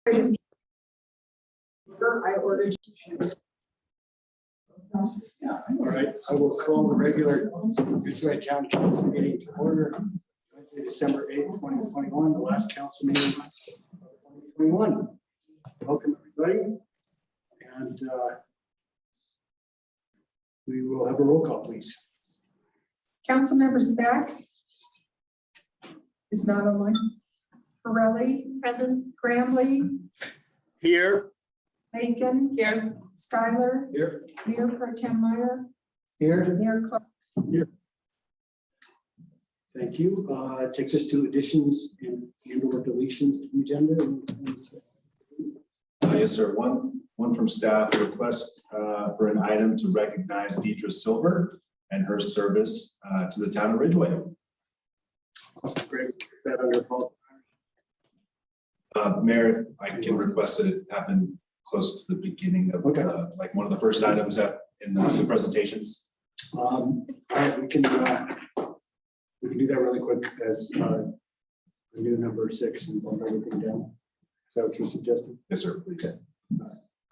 I ordered. All right, I will call the regular Ridgway Town Council meeting to order. Wednesday, December 8th, 2021, the last council meeting of 2021. Welcome, everybody. And we will have a roll call, please. Council members Beck is not online. Pirelli, present. Gramley, Here. Bacon, here. Schuyler, Here. Mayor Pro Tem Meyer, Here. Mayor Clark. Thank you. It takes us to additions and or deletions to the agenda. Yes, sir. One from staff, request for an item to recognize Deidre Silver and her service to the town of Ridgway. Awesome, great. That under policy. Mayor, I can request that it happen close to the beginning of like one of the first items in the presentations. All right, we can do that really quick as we do number 6 and bump everything down. Is that what you're suggesting? Yes, sir, please.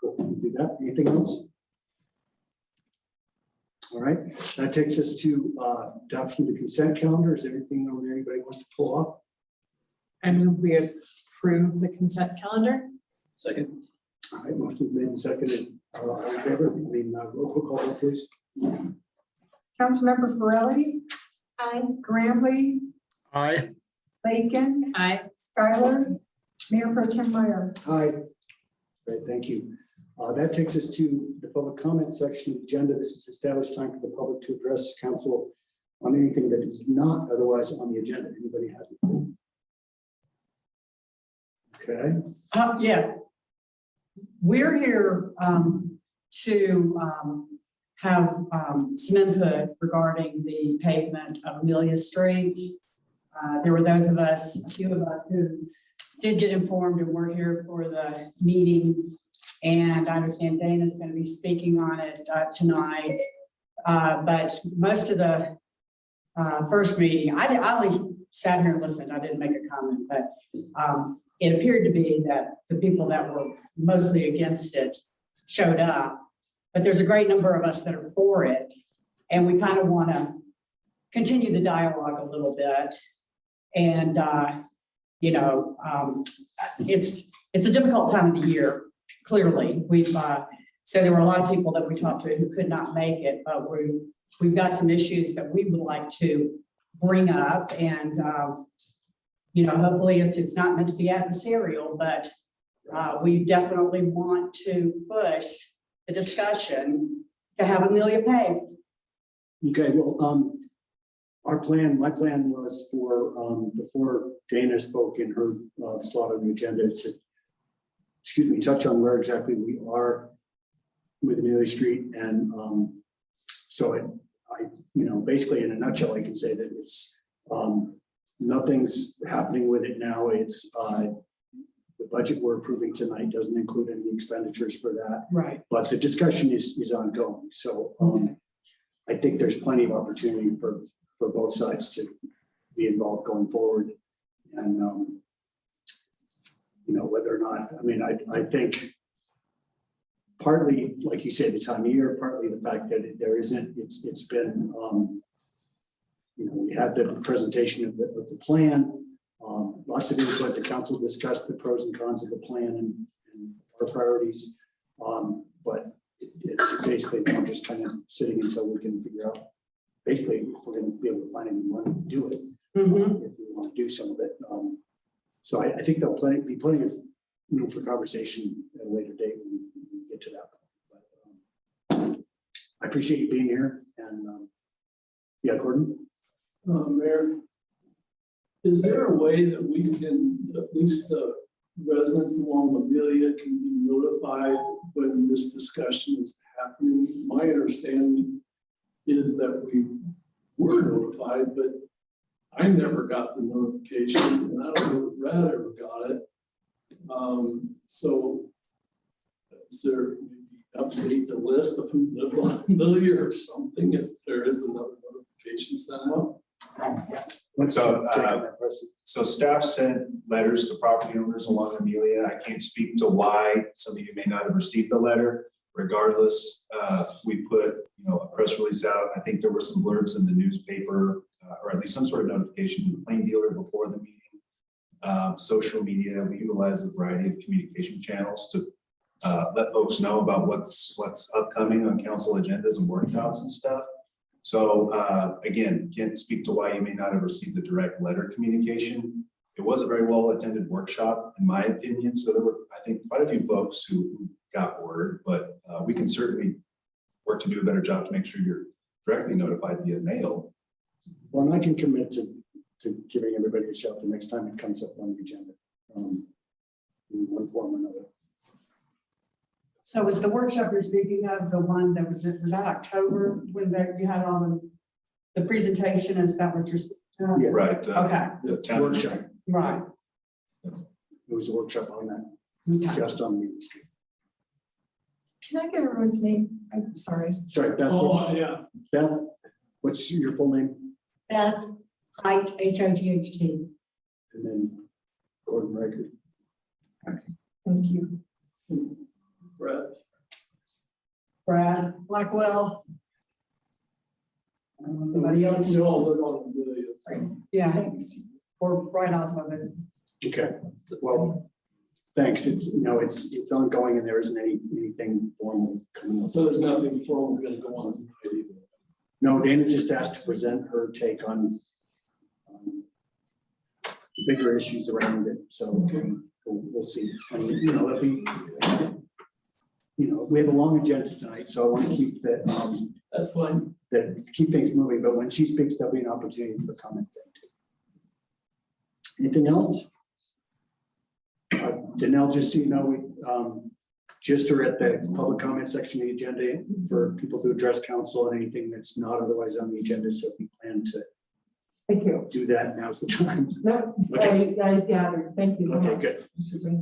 Cool. We'll do that. Anything else? All right, that takes us to adoption of the consent calendar. Is there anything over there anybody wants to pull off? I move we approve the consent calendar. Second. All right, motion made and seconded. All in favor? Roll call, please. Councilmember Pirelli. Aye. Gramley, Aye. Bacon, Aye. Schuyler, Mayor Pro Tem Meyer. Aye. Great, thank you. That takes us to the public comment section of the agenda. This is established time for the public to address council on anything that is not otherwise on the agenda. Anybody have anything? Okay. Yeah. We're here to have some input regarding the pavement of Amelia Street. There were those of us, a few of us who did get informed and were here for the meeting. And I understand Dana's going to be speaking on it tonight. But most of the first meeting, I only sat here and listened. I didn't make a comment, but it appeared to be that the people that were mostly against it showed up. But there's a great number of us that are for it. And we kind of want to continue the dialogue a little bit. And, you know, it's a difficult time of the year. Clearly, so there were a lot of people that we talked to who could not make it, but we've got some issues that we would like to bring up, and you know, hopefully it's not meant to be adversarial, but we definitely want to push the discussion to have Amelia paved. Okay, well, my plan was for before Dana spoke in her slot on the agenda to touch on where exactly we are with Amelia Street. And so I, you know, basically in a nutshell, I can say that it's nothing's happening with it now. It's the budget we're approving tonight doesn't include any expenditures for that. Right. But the discussion is ongoing. So I think there's plenty of opportunity for both sides to be involved going forward. And you know, whether or not, I mean, I think partly, like you said, the time of year, partly the fact that there isn't, it's been, you know, we had the presentation of the plan, lots of input. The council discussed the pros and cons of the plan and our priorities. But it's basically now just kind of sitting until we can figure out, basically, if we're going to be able to find any money to do it, if we want to do some of it. So I think there'll be plenty of room for conversation at a later date when we get to that point. But I appreciate you being here. And yeah, Gordon. Mayor, is there a way that we can, at least the residents along Amelia can be notified when this discussion is happening? My understanding is that we were notified, but I never got the notification, and I don't know if Brad ever got it. So is there maybe update the list of who lives on Amelia or something if there is another notification sent out? Let's So, take that question. So staff sent letters to property owners along Amelia. I can't speak to why some of you may not have received the letter. Regardless, we put, a press release out. I think there were some blurbs in the newspaper, or at least some sort of notification to the plain dealer before the meeting. Social media, we utilize a variety of communication channels to let folks know about what's upcoming on council agendas and workshops and stuff. So again, can't speak to why you may not have received the direct letter communication. It was a very well attended workshop, in my opinion. So there were, I think, quite a few folks who got word, but we can certainly work to do a better job to make sure you're directly notified via mail. Well, and I can commit to giving everybody a shout the next time it comes up on the agenda, in one form or another. So was the workshop you're speaking of the one that was that October when you had all the presentation? Is that what you're? Yeah. Right. Okay, The town Workshop. right. It was a workshop on that, Okay. just on me. Can I get everyone's name? I'm sorry. Sorry, Beth, Oh, yeah. Beth, what's your full name? Beth Height, H-I-G-H-T. And then Gordon Riker. Thank you. Brett. Brad Blackwell. Anybody else? No, they're on the video. So. Yeah, Thanks. or right off of it. Okay, well, thanks. It's ongoing and there isn't anything formal coming up. So there's nothing formal going to go on tonight either. No, Dana just asked to present her take on bigger issues around it. So we'll see. And, it'll be, we have a long agenda tonight, so I want to keep That's fine. keep things moving. But when she speaks, there'll be an opportunity for comment then too. Anything else? Danelle, just so you know, we just are at the public comment section of the agenda for people to address council and anything that's not otherwise on the agenda. So if we plan to Thank you. do that, now's the time. No, Okay. I gathered. Thank you. so Okay, much. good.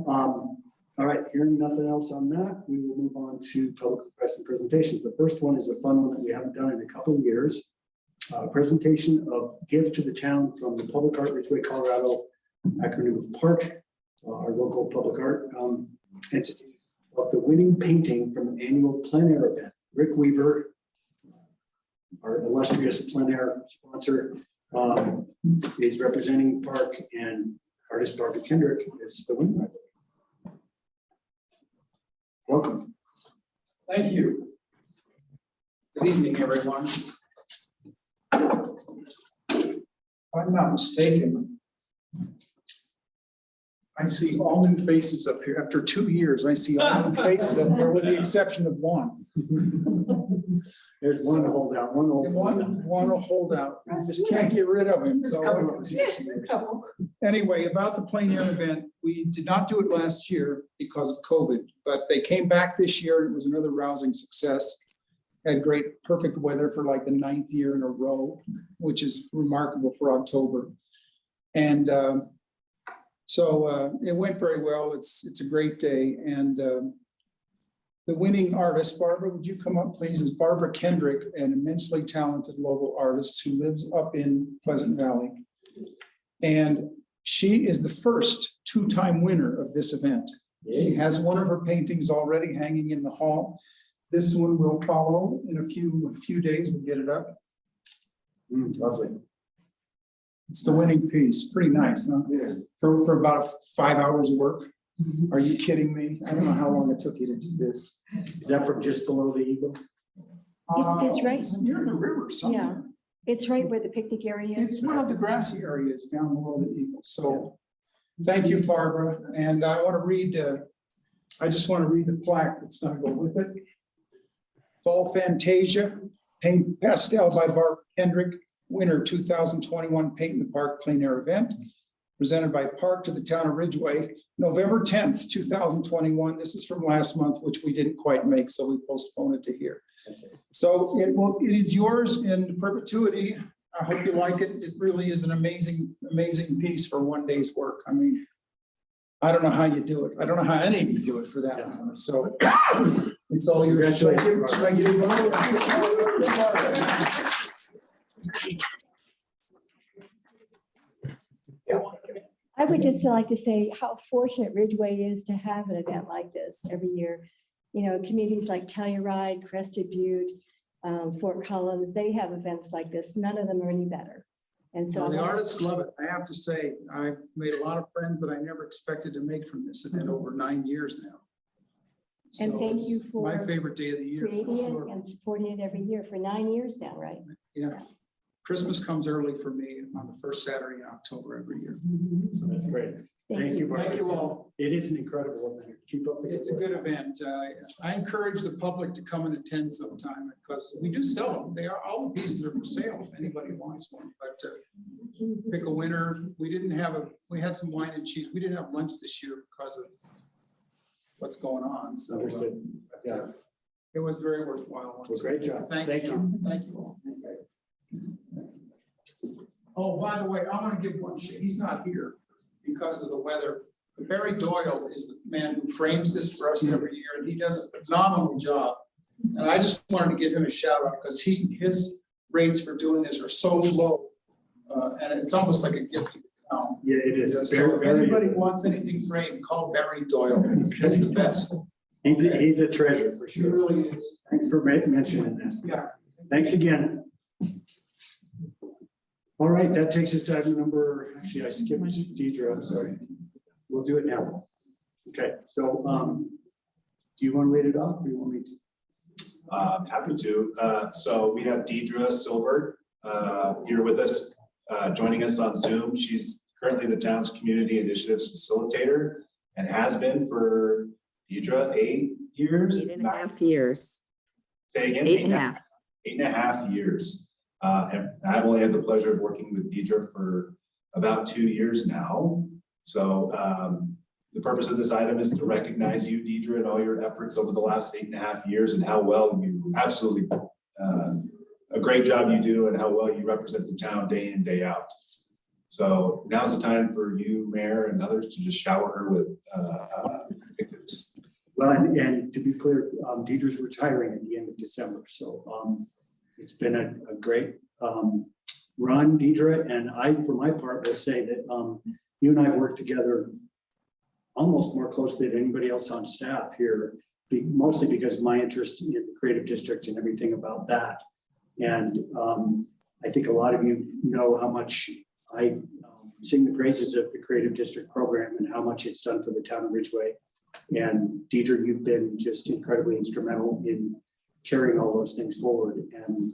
All right, hearing nothing else on that, we will move on to public requests and presentations. The first one is a fun one that we haven't done in a couple of years. Presentation of gift to the town from the Public Art Ridgway, Colorado, acronym of PARC, our local public art entity, of the winning painting from an annual plein air event. Rick Weaver, our illustrious plein air sponsor, is representing PARC, and artist Barbara Kendrick is the winner. Welcome. Thank you. Good evening, everyone. If I'm not mistaken, I see all new faces up here. After 2 years, I see all new faces up here with the exception of one. There's one holdout, one old one. One will hold out. You just can't get rid of him. So Couple. anyway, about the plein air event, we did not do it last year because of COVID, but they came back this year. It was another rousing success. Had great, perfect weather for like the 9th year in a row, which is remarkable for October. And so it went very well. It's a great day. And the winning artist, Barbara, would you come up, please? Is Barbara Kendrick, an immensely talented local artist who lives up in Pleasant Valley. And she is the first 2-time winner of this event. She has one of her paintings already hanging in the hall. This one will follow in a few days. We'll get it up. Lovely. It's the winning piece. Pretty nice, huh? Yeah. For about 5 hours of work. Are you kidding me? I don't know how long it took you to do this. Is that from just below the eagle? It's right. Near the river somewhere. It's right where the picnic area is. It's one of the grassy areas down below the eagle. So thank you, Barbara. And I want to read, I just want to read the plaque that's going to go with it. Fall Fantasia, paint pastel by Barbara Kendrick, winner 2021 Paint in the Park plein air event, presented by Park to the town of Ridgway, November 10th, 2021. This is from last month, which we didn't quite make, so we postponed it to here. So it is yours in perpetuity. I hope you like it. It really is an amazing, amazing piece for one day's work. I mean, I don't know how you do it. I don't know how any of you do it for that matter. So it's all yours. Should I give you one? I would just like to say how fortunate Ridgway is to have an event like this every year. You know, communities like Telluride, Crested Butte, Fort Collins, they have events like this. None of them are any better. And so So the artists love it. I have to say, I've made a lot of friends that I never expected to make from this event over 9 years now. And So thank it's you my for favorite day of the year. for creating sure. it and supporting it every year for 9 years now, right? Yeah. Christmas comes early for me on the first Saturday in October every year. So that's great. Thank you. Thank you all. It is an incredible event. Keep up the good It's a work. good event. I encourage the public to come and attend sometime because we do sell them. They are, all the pieces are for sale if anybody wants one, but pick a winner. We had some wine and cheese. We didn't have lunch this year because of what's going on. So Understood. Yeah. it was very worthwhile. Well, great job. Thanks, Thank John. Thank you all. Oh, by the way, I want to give one shit. He's not here because of the weather. Barry Doyle is the man who frames this for us every year, and he does a phenomenal job. And I just wanted to give him a shout out because his rates for doing this are so low. And it's almost like a gift to the town. Yeah, it is. So if anybody wants anything framed, call Barry Doyle. He's the best. He's a treasure for He sure. really is. Thanks for mentioning that. Yeah. Thanks again. All right, that takes us to item number, actually, I skipped Deidre, I'm sorry. We'll do it now. Okay, so do you want to lead it off or you want me to? Happy to. So we have Deidre Silver here with us, joining us on Zoom. She's currently the town's community initiatives facilitator and has been for Deidre 8 years. 8.5 years. Say again? 8.5. 8.5 years. And I've only had the pleasure of working with Deidre for about 2 years now. So the purpose of this item is to recognize you, Deidre, and all your efforts over the last 8.5 years and how well you absolutely a great job you do and how well you represent the town day in, day out. So now's the time for you, Mayor, and others to just shower her with victims. Well, and to be clear, Deidre's retiring at the end of December. So it's been a great run, Deidre. And I, for my part, will say that you and I worked together almost more closely than anybody else on staff here, mostly because of my interest in the creative district and everything about that. And I think a lot of you know how much I sing the praises of the creative district program and how much it's done for the town of Ridgway. And Deidre, you've been just incredibly instrumental in carrying all those things forward and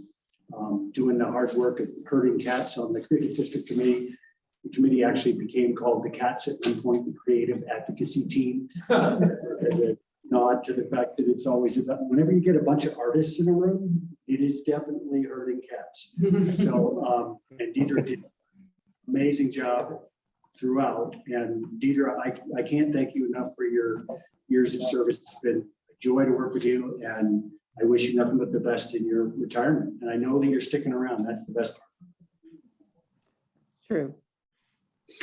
doing the hard work of herding cats on the creative district committee. The committee actually became called the Cats at one point, the creative advocacy team. As a nod to the fact that it's always about, whenever you get a bunch of artists in a room, it is definitely herding cats. So, and Deidre did an amazing job throughout. And Deidre, I can't thank you enough for your years of service. It's been a joy to work with you, and I wish you nothing but the best in your retirement. And I know that you're sticking around. That's the best part. True.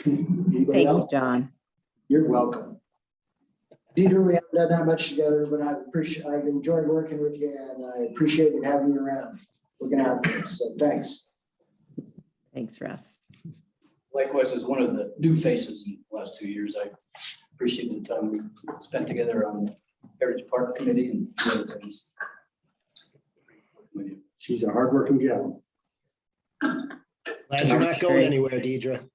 Anybody Thank you, else? John. You're welcome. Deidre, we haven't done that much together, but I've enjoyed working with you and I appreciate having you around, looking out for us. So thanks. Thanks, Russ. Likewise, as one of the new faces in the last 2 years, I appreciate the time we spent together on the Heritage Park Committee and other things. With you. She's a hardworking gal. Glad you're not going anywhere, Deidre.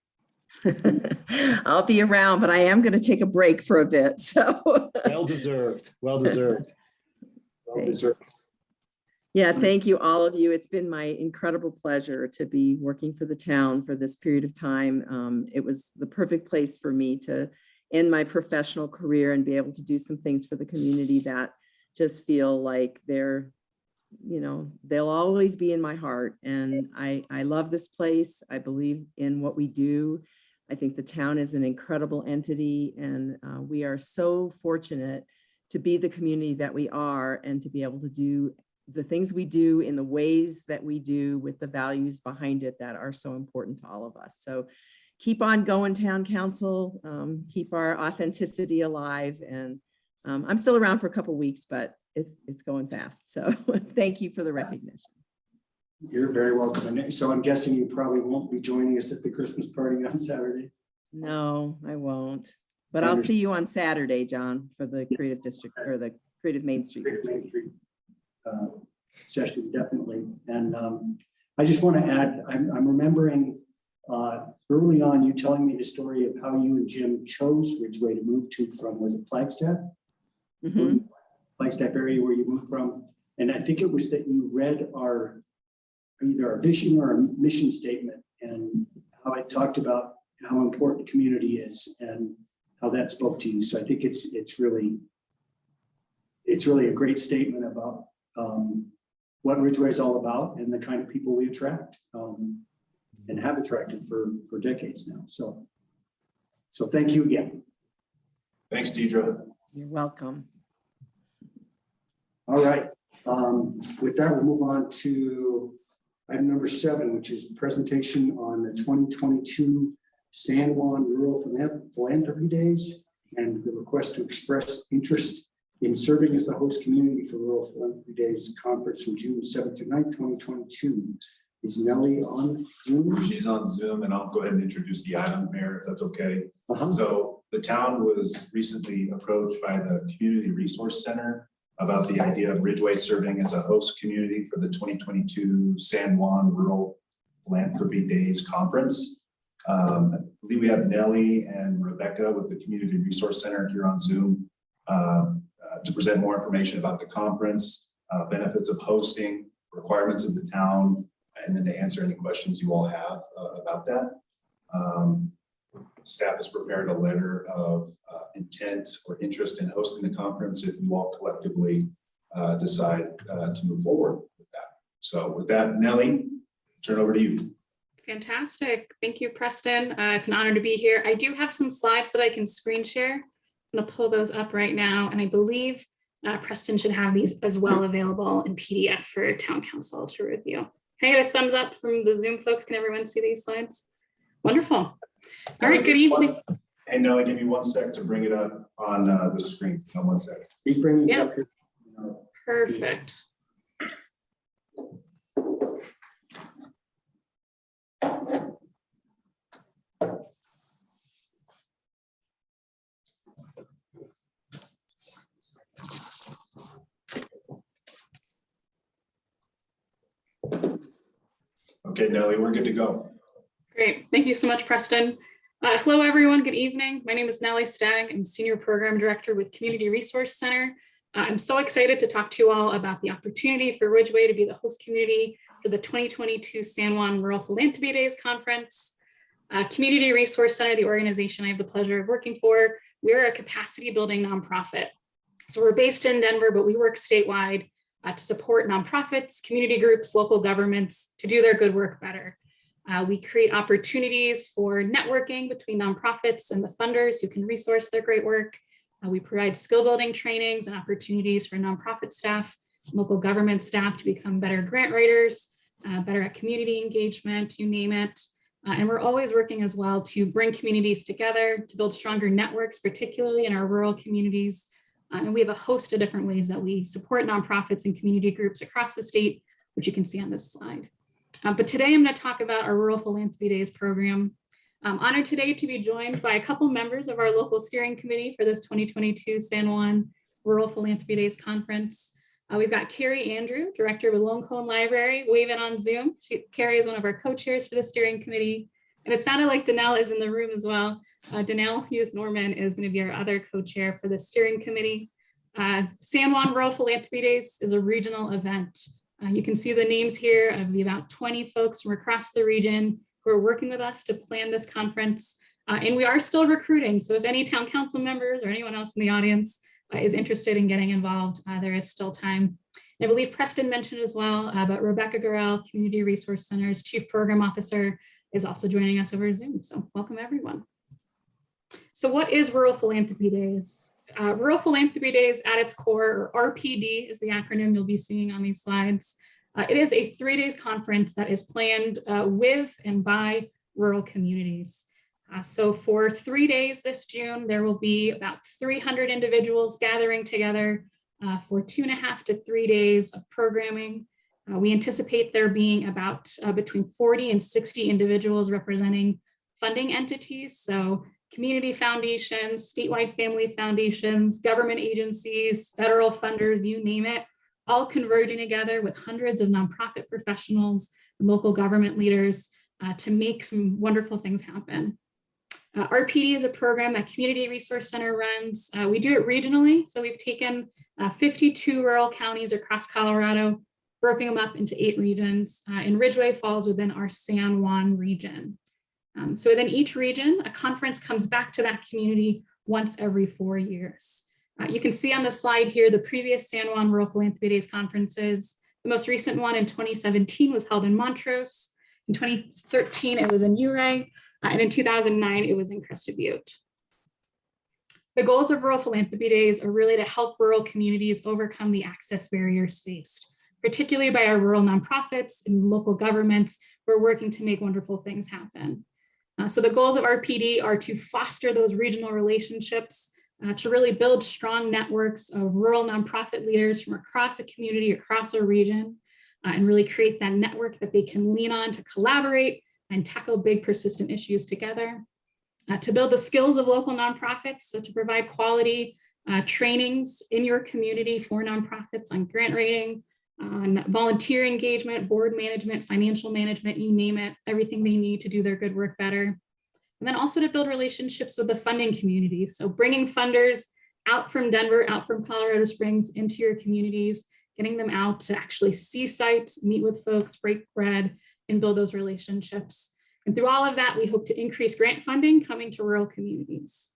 I'll be around, but I am going to take a break for a bit. So Well deserved. Well deserved. Well deserved. yeah, thank you, all of you. It's been my incredible pleasure to be working for the town for this period of time. It was the perfect place for me to end my professional career and be able to do some things for the community that just feel like they're, you know, they'll always be in my heart. And I love this place. I believe in what we do. I think the town is an incredible entity, and we are so fortunate to be the community that we are and to be able to do the things we do in the ways that we do with the values behind it that are so important to all of us. So keep on going, town council, keep our authenticity alive. And I'm still around for a couple of weeks, but it's going fast. So thank you for the recognition. You're very welcome. And so I'm guessing you probably won't be joining us at the Christmas party on Saturday. No, I won't. But I'll see you on Saturday, John, for the Creative District or the Creative Main Street. Great Main Street, session, definitely. And I just want to add, I'm remembering early on you telling me the story of how you and Jim chose Ridgway to move to from, was it Flagstaff? Mhm. Flagstaff area where you moved from. And I think it was that you read either our vision or our mission statement and how it talked about how important community is and how that spoke to you. So I think it's really a great statement about what Ridgway is all about and the kind of people we attract and have attracted for decades now. So thank you again. Thanks, Deidre. You're welcome. All right. With that, we'll move on to item number 7, which is presentation on the 2022 San Juan Rural Philanthropy Days and the request to express interest in serving as the host community for Rural Philanthropy Days conference from June 7th through 9th, 2022. Is Nellie on Zoom? She's on Zoom, and I'll go ahead and introduce the item, Mayor, if that's okay. Uh-huh. So the town was recently approached by the Community Resource Center about the idea of Ridgway serving as a host community for the 2022 San Juan Rural Philanthropy Days Conference. I believe we have Nellie and Rebecca with the Community Resource Center here on Zoom to present more information about the conference, benefits of hosting, requirements of the town, and then to answer any questions you all have about that. Staff has prepared a letter of intent or interest in hosting the conference if you all collectively decide to move forward with that. So with that, Nellie, turn over to you. Fantastic. Thank you, Preston. It's an honor to be here. I do have some slides that I can screen share. I'm going to pull those up right now. And I believe Preston should have these as well available in PDF for town council to review. Can I get a thumbs up from the Zoom folks? Can everyone see these slides? Wonderful. All right, good evening. Hey, Nellie, give me 1 sec to bring it up on the screen. No, 1 sec. He's bringing it Yeah. up here. Perfect. Okay, Nellie, we're good to go. Great. Thank you so much, Preston. Hello, everyone. Good evening. My name is Nellie Stagg. I'm Senior Program Director with Community Resource Center. I'm so excited to talk to you all about the opportunity for Ridgway to be the host community for the 2022 San Juan Rural Philanthropy Days Conference. Community Resource Center, the organization I have the pleasure of working for, we're a capacity building nonprofit. So we're based in Denver, but we work statewide to support nonprofits, community groups, local governments to do their good work better. We create opportunities for networking between nonprofits and the funders who can resource their great work. We provide skill building trainings and opportunities for nonprofit staff, local government staff to become better grant writers, better at community engagement, you name it. And we're always working as well to bring communities together, to build stronger networks, particularly in our rural communities. And we have a host of different ways that we support nonprofits and community groups across the state, which you can see on this slide. But today I'm going to talk about our Rural Philanthropy Days program. I'm honored today to be joined by a couple members of our local steering committee for this 2022 San Juan Rural Philanthropy Days conference. We've got Carrie Andrew, Director of Lone Cone Library, waving on Zoom. Carrie is one of our co-chairs for the steering committee. And it sounded like Danelle is in the room as well. Danelle Hughes Norman is going to be our other co-chair for the steering committee. San Juan Rural Philanthropy Days is a regional event. You can see the names here of the about 20 folks from across the region who are working with us to plan this conference. And we are still recruiting. So if any town council members or anyone else in the audience is interested in getting involved, there is still time. And I believe Preston mentioned as well, but Rebecca Gorell, Community Resource Center's Chief Program Officer, is also joining us over Zoom. So welcome everyone. So what is Rural Philanthropy Days? Rural Philanthropy Days at its core, or RPD is the acronym you'll be seeing on these slides. It is a 3-day conference that is planned with and by rural communities. So for 3 days this June, there will be about 300 individuals gathering together for 2.5 to 3 days of programming. We anticipate there being about between 40 and 60 individuals representing funding entities. So community foundations, statewide family foundations, government agencies, federal funders, you name it, all converging together with hundreds of nonprofit professionals and local government leaders to make some wonderful things happen. RPD is a program that Community Resource Center runs. We do it regionally. So we've taken 52 rural counties across Colorado, broken them up into 8 regions, and Ridgway falls within our San Juan region. So within each region, a conference comes back to that community once every 4 years. You can see on the slide here the previous San Juan Rural Philanthropy Days conferences. The most recent one in 2017 was held in Montrose. In 2013, it was in Ouray. And in 2009, it was in Crested Butte. The goals of Rural Philanthropy Days are really to help rural communities overcome the access barriers faced, particularly by our rural nonprofits and local governments who are working to make wonderful things happen. So the goals of RPD are to foster those regional relationships, to really build strong networks of rural nonprofit leaders from across a community, across a region, and really create that network that they can lean on to collaborate and tackle big persistent issues together. To build the skills of local nonprofits, so to provide quality trainings in your community for nonprofits on grant writing, on volunteer engagement, board management, financial management, you name it, everything they need to do their good work better. And then also to build relationships with the funding community. So bringing funders out from Denver, out from Colorado Springs into your communities, getting them out to actually see sites, meet with folks, break bread, and build those relationships. And through all of that, we hope to increase grant funding coming to rural communities.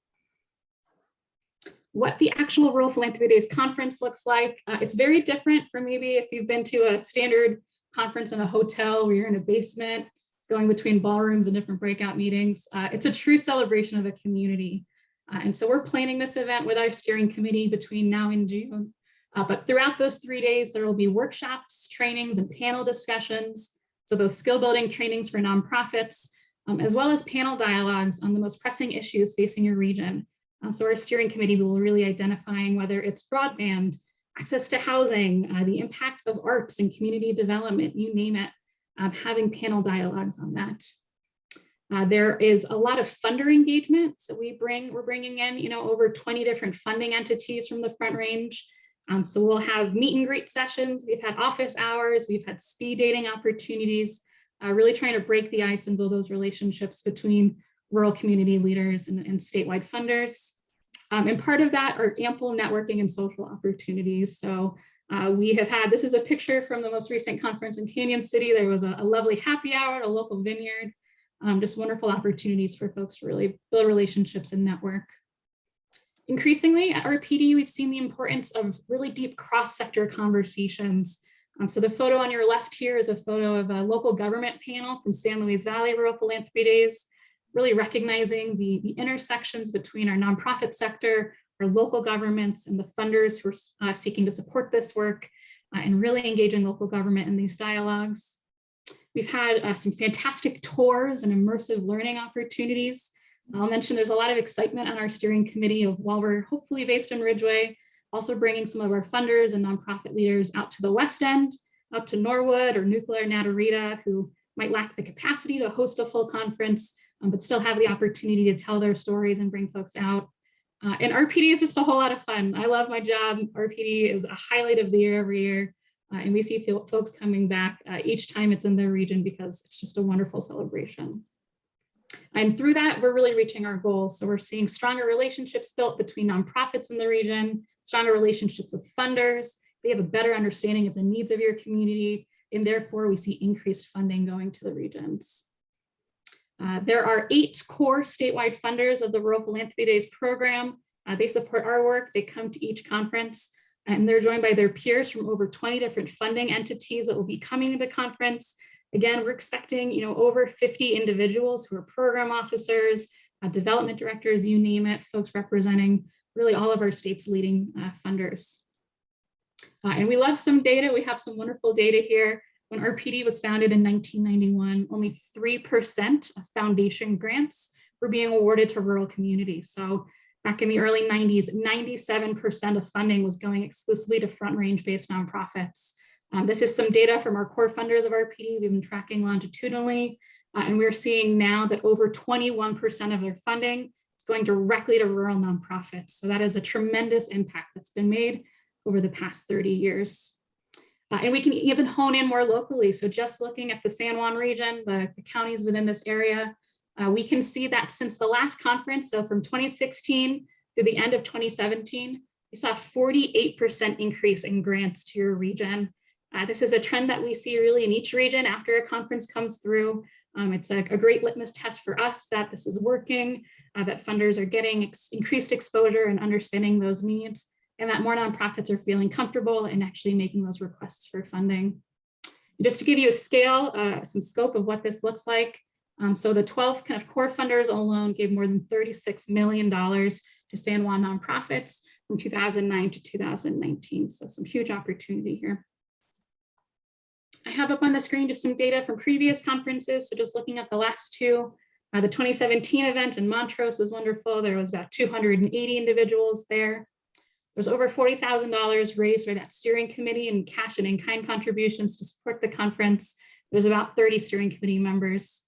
What the actual Rural Philanthropy Days conference looks like, it's very different from maybe if you've been to a standard conference in a hotel where you're in a basement, going between ballrooms and different breakout meetings. It's a true celebration of a community. And so we're planning this event with our steering committee between now and June. But throughout those 3 days, there will be workshops, trainings, and panel discussions. So those skill building trainings for nonprofits, as well as panel dialogues on the most pressing issues facing your region. So our steering committee will really identifying whether it's broadband, access to housing, the impact of arts and community development, you name it, having panel dialogues on that. There is a lot of funder engagement. So we're bringing in, over 20 different funding entities from the Front Range. So we'll have meet and greet sessions. We've had office hours. We've had speed dating opportunities, really trying to break the ice and build those relationships between rural community leaders and statewide funders. And part of that are ample networking and social opportunities. So we have had, this is a picture from the most recent conference in Canyon City. There was a lovely happy hour at a local vineyard. Just wonderful opportunities for folks to really build relationships and network. Increasingly at RPD, we've seen the importance of really deep cross-sector conversations. So the photo on your left here is a photo of a local government panel from San Luis Valley Rural Philanthropy Days, really recognizing the intersections between our nonprofit sector, our local governments, and the funders who are seeking to support this work, and really engaging local government in these dialogues. We've had some fantastic tours and immersive learning opportunities. I'll mention there's a lot of excitement on our steering committee of, while we're hopefully based in Ridgway, also bringing some of our funders and nonprofit leaders out to the West End, up to Norwood or Nuclear Natarita, who might lack the capacity to host a full conference, but still have the opportunity to tell their stories and bring folks out. And RPD is just a whole lot of fun. I love my job. RPD is a highlight of the year every year. And we see folks coming back each time it's in their region because it's just a wonderful celebration. And through that, we're really reaching our goals. So we're seeing stronger relationships built between nonprofits in the region, stronger relationships with funders. They have a better understanding of the needs of your community, and therefore we see increased funding going to the regions. There are 8 core statewide funders of the Rural Philanthropy Days program. They support our work. They come to each conference, and they're joined by their peers from over 20 different funding entities that will be coming to the conference. Again, we're expecting, over 50 individuals who are program officers, development directors, you name it, folks representing really all of our state's leading funders. And we love some data. We have some wonderful data here. When RPD was founded in 1991, only 3% of foundation grants were being awarded to rural communities. So back in the early 90s, 97% of funding was going exclusively to Front Range-based nonprofits. This is some data from our core funders of RPD we've been tracking longitudinally. And we're seeing now that over 21% of their funding is going directly to rural nonprofits. So that is a tremendous impact that's been made over the past 30 years. And we can even hone in more locally. So just looking at the San Juan region, the counties within this area, we can see that since the last conference, so from 2016 through the end of 2017, we saw a 48% increase in grants to your region. This is a trend that we see really in each region after a conference comes through. It's a great litmus test for us that this is working, that funders are getting increased exposure and understanding those needs, and that more nonprofits are feeling comfortable in actually making those requests for funding. Just to give you a scale, some scope of what this looks like. So the 12 kind of core funders alone gave more than $36 million to San Juan nonprofits from 2009 to 2019. So some huge opportunity here. I have up on the screen just some data from previous conferences. So just looking at the last two, the 2017 event in Montrose was wonderful. There was about 280 individuals there. There's over $40,000 raised by that steering committee in cash and in-kind contributions to support the conference. There's about 30 steering committee members.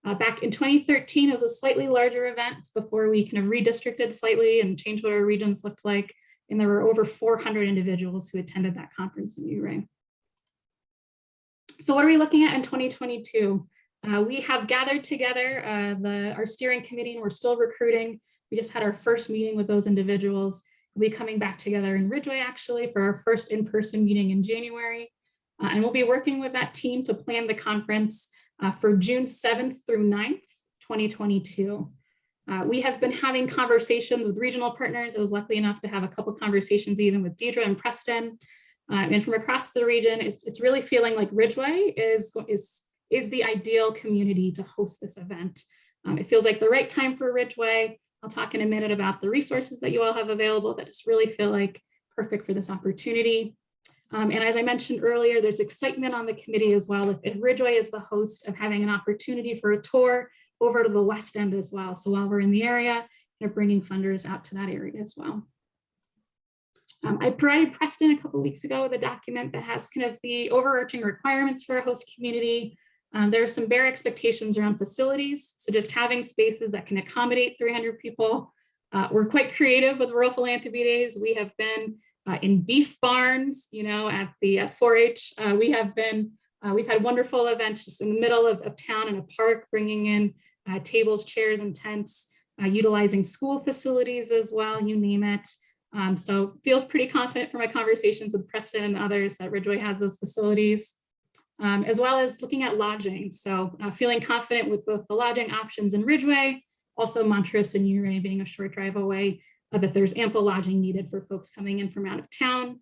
Back in 2013, it was a slightly larger event before we kind of redistricted slightly and changed what our regions looked like. And there were over 400 individuals who attended that conference in Ridgway. So what are we looking at in 2022? We have gathered together our steering committee, and we're still recruiting. We just had our first meeting with those individuals. We'll be coming back together in Ridgway actually for our first in-person meeting in January. And we'll be working with that team to plan the conference for June 7th through 9th, 2022. We have been having conversations with regional partners. I was lucky enough to have a couple conversations even with Deidre and Preston. And from across the region, it's really feeling like Ridgway is the ideal community to host this event. It feels like the right time for Ridgway. I'll talk in a minute about the resources that you all have available that just really feel like perfect for this opportunity. And as I mentioned earlier, there's excitement on the committee as well. If Ridgway is the host of having an opportunity for a tour over to the West End as well. So while we're in the area, they're bringing funders out to that area as well. I provided Preston a couple of weeks ago with a document that has kind of the overarching requirements for a host community. There are some bare expectations around facilities. So just having spaces that can accommodate 300 people. We're quite creative with Rural Philanthropy Days. We have been in beef barns, at the 4-H. We've had wonderful events just in the middle of town in a park, bringing in tables, chairs, and tents, utilizing school facilities as well, you name it. So feel pretty confident from my conversations with Preston and others that Ridgway has those facilities, as well as looking at lodging. So feeling confident with both the lodging options in Ridgway, also Montrose and Ridgway being a short drive away, that there's ample lodging needed for folks coming in from out of town.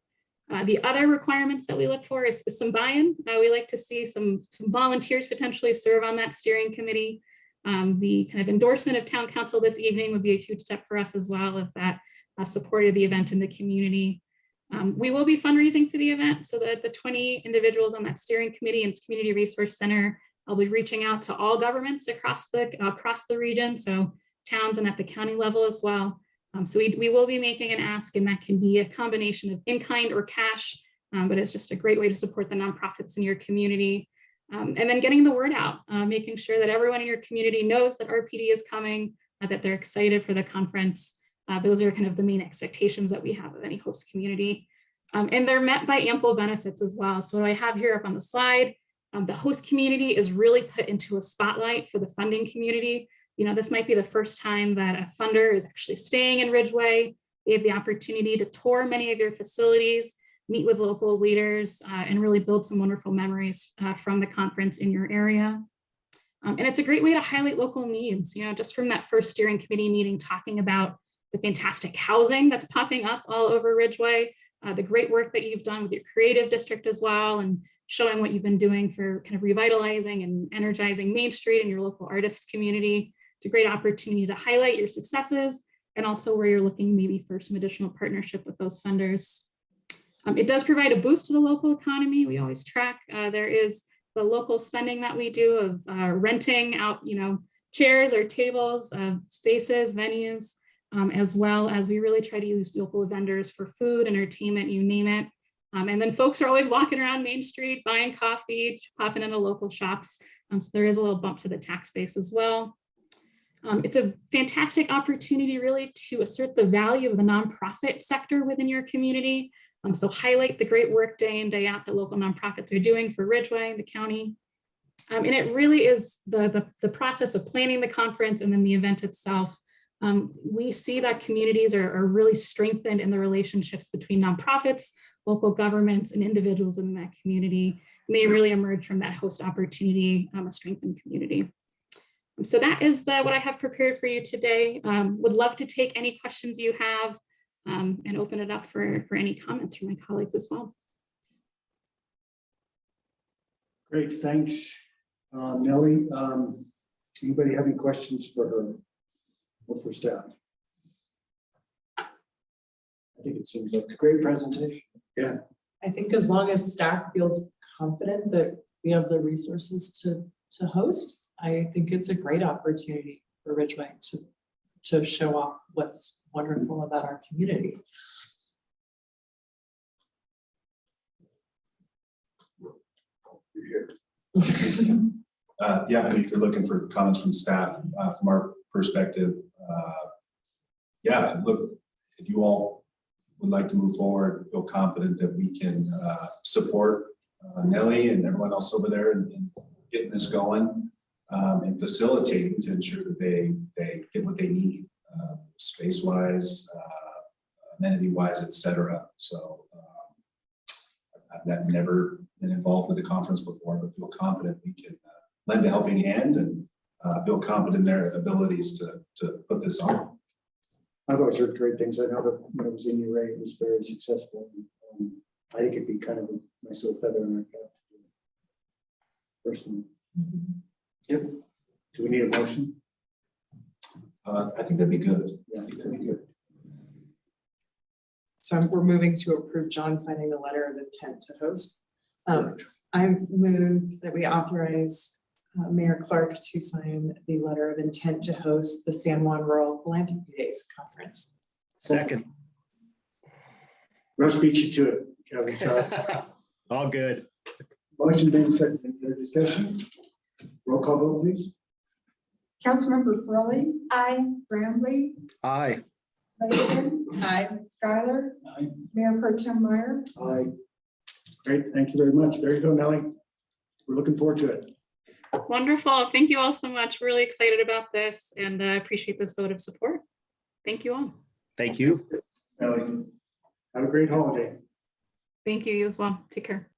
The other requirements that we look for is some buy-in. We like to see some volunteers potentially serve on that steering committee. The kind of endorsement of town council this evening would be a huge step for us as well if that supported the event in the community. We will be fundraising for the event, so that the 20 individuals on that steering committee and community resource center, I'll be reaching out to all governments across the region, so towns and at the county level as well. So we will be making an ask, and that can be a combination of in-kind or cash, but it's just a great way to support the nonprofits in your community. And then getting the word out, making sure that everyone in your community knows that RPD is coming, that they're excited for the conference. Those are kind of the main expectations that we have of any host community. And they're met by ample benefits as well. So what I have here up on the slide, the host community is really put into a spotlight for the funding community. This might be the first time that a funder is actually staying in Ridgway. They have the opportunity to tour many of your facilities, meet with local leaders, and really build some wonderful memories from the conference in your area. And it's a great way to highlight local needs, just from that first steering committee meeting, talking about the fantastic housing that's popping up all over Ridgway, the great work that you've done with your creative district as well, and showing what you've been doing for kind of revitalizing and energizing Main Street and your local artist community. It's a great opportunity to highlight your successes and also where you're looking maybe for some additional partnership with those funders. It does provide a boost to the local economy. We always track. There is the local spending that we do of renting out, chairs or tables, spaces, venues, as well as we really try to use local vendors for food, entertainment, you name it. And then folks are always walking around Main Street, buying coffee, popping into local shops. So there is a little bump to the tax base as well. It's a fantastic opportunity really to assert the value of the nonprofit sector within your community. So highlight the great work day in, day out that local nonprofits are doing for Ridgway, the county. And it really is the process of planning the conference and then the event itself. We see that communities are really strengthened in the relationships between nonprofits, local governments, and individuals in that community. And they really emerge from that host opportunity, a strengthened community. So that is what I have prepared for you today. Would love to take any questions you have and open it up for any comments from my colleagues as well. Great, thanks, Nellie. Anybody have any questions for her or for staff? I think it seems like a great presentation. Yeah. I think as long as staff feels confident that we have the resources to host, I think it's a great opportunity for Ridgway to show off what's wonderful about our community. Yeah, I mean, if you're looking for comments from staff, from our perspective, yeah, look, if you all would like to move forward, feel confident that we can support Nellie and everyone else over there in getting this going and facilitating to ensure that they get what they need, space-wise, amenity-wise, et cetera. So I've never been involved with a conference before, but feel confident we can lend a helping hand and feel confident in their abilities to put this on. I've always heard great things. I know that when it was in URA, it was very successful. I think it'd be kind of a nice little feather in our cap. Personally. Yep. Do we need a motion? I think that'd be good. Yeah, I think that'd be good. So we're moving to approve John signing the letter of intent to host. I move that we authorize Mayor Clark to sign the letter of intent to host the San Juan Rural Philanthropy Days Conference. Second. Russ beat you to it, Kevin. So All good. motion being seconded. Any discussion? Roll call vote, please. Councilmember Furley. Aye. Bramley. Aye. Latham. Aye. Skylar. Aye. Mayor Pro Tem Meyer. Aye. Great, thank you very much. There you go, Nellie. We're looking forward to it. Wonderful. Thank you all so much. Really excited about this and appreciate this vote of support. Thank you all. Thank you. Nellie, have a great holiday. Thank you, you as well. Take care.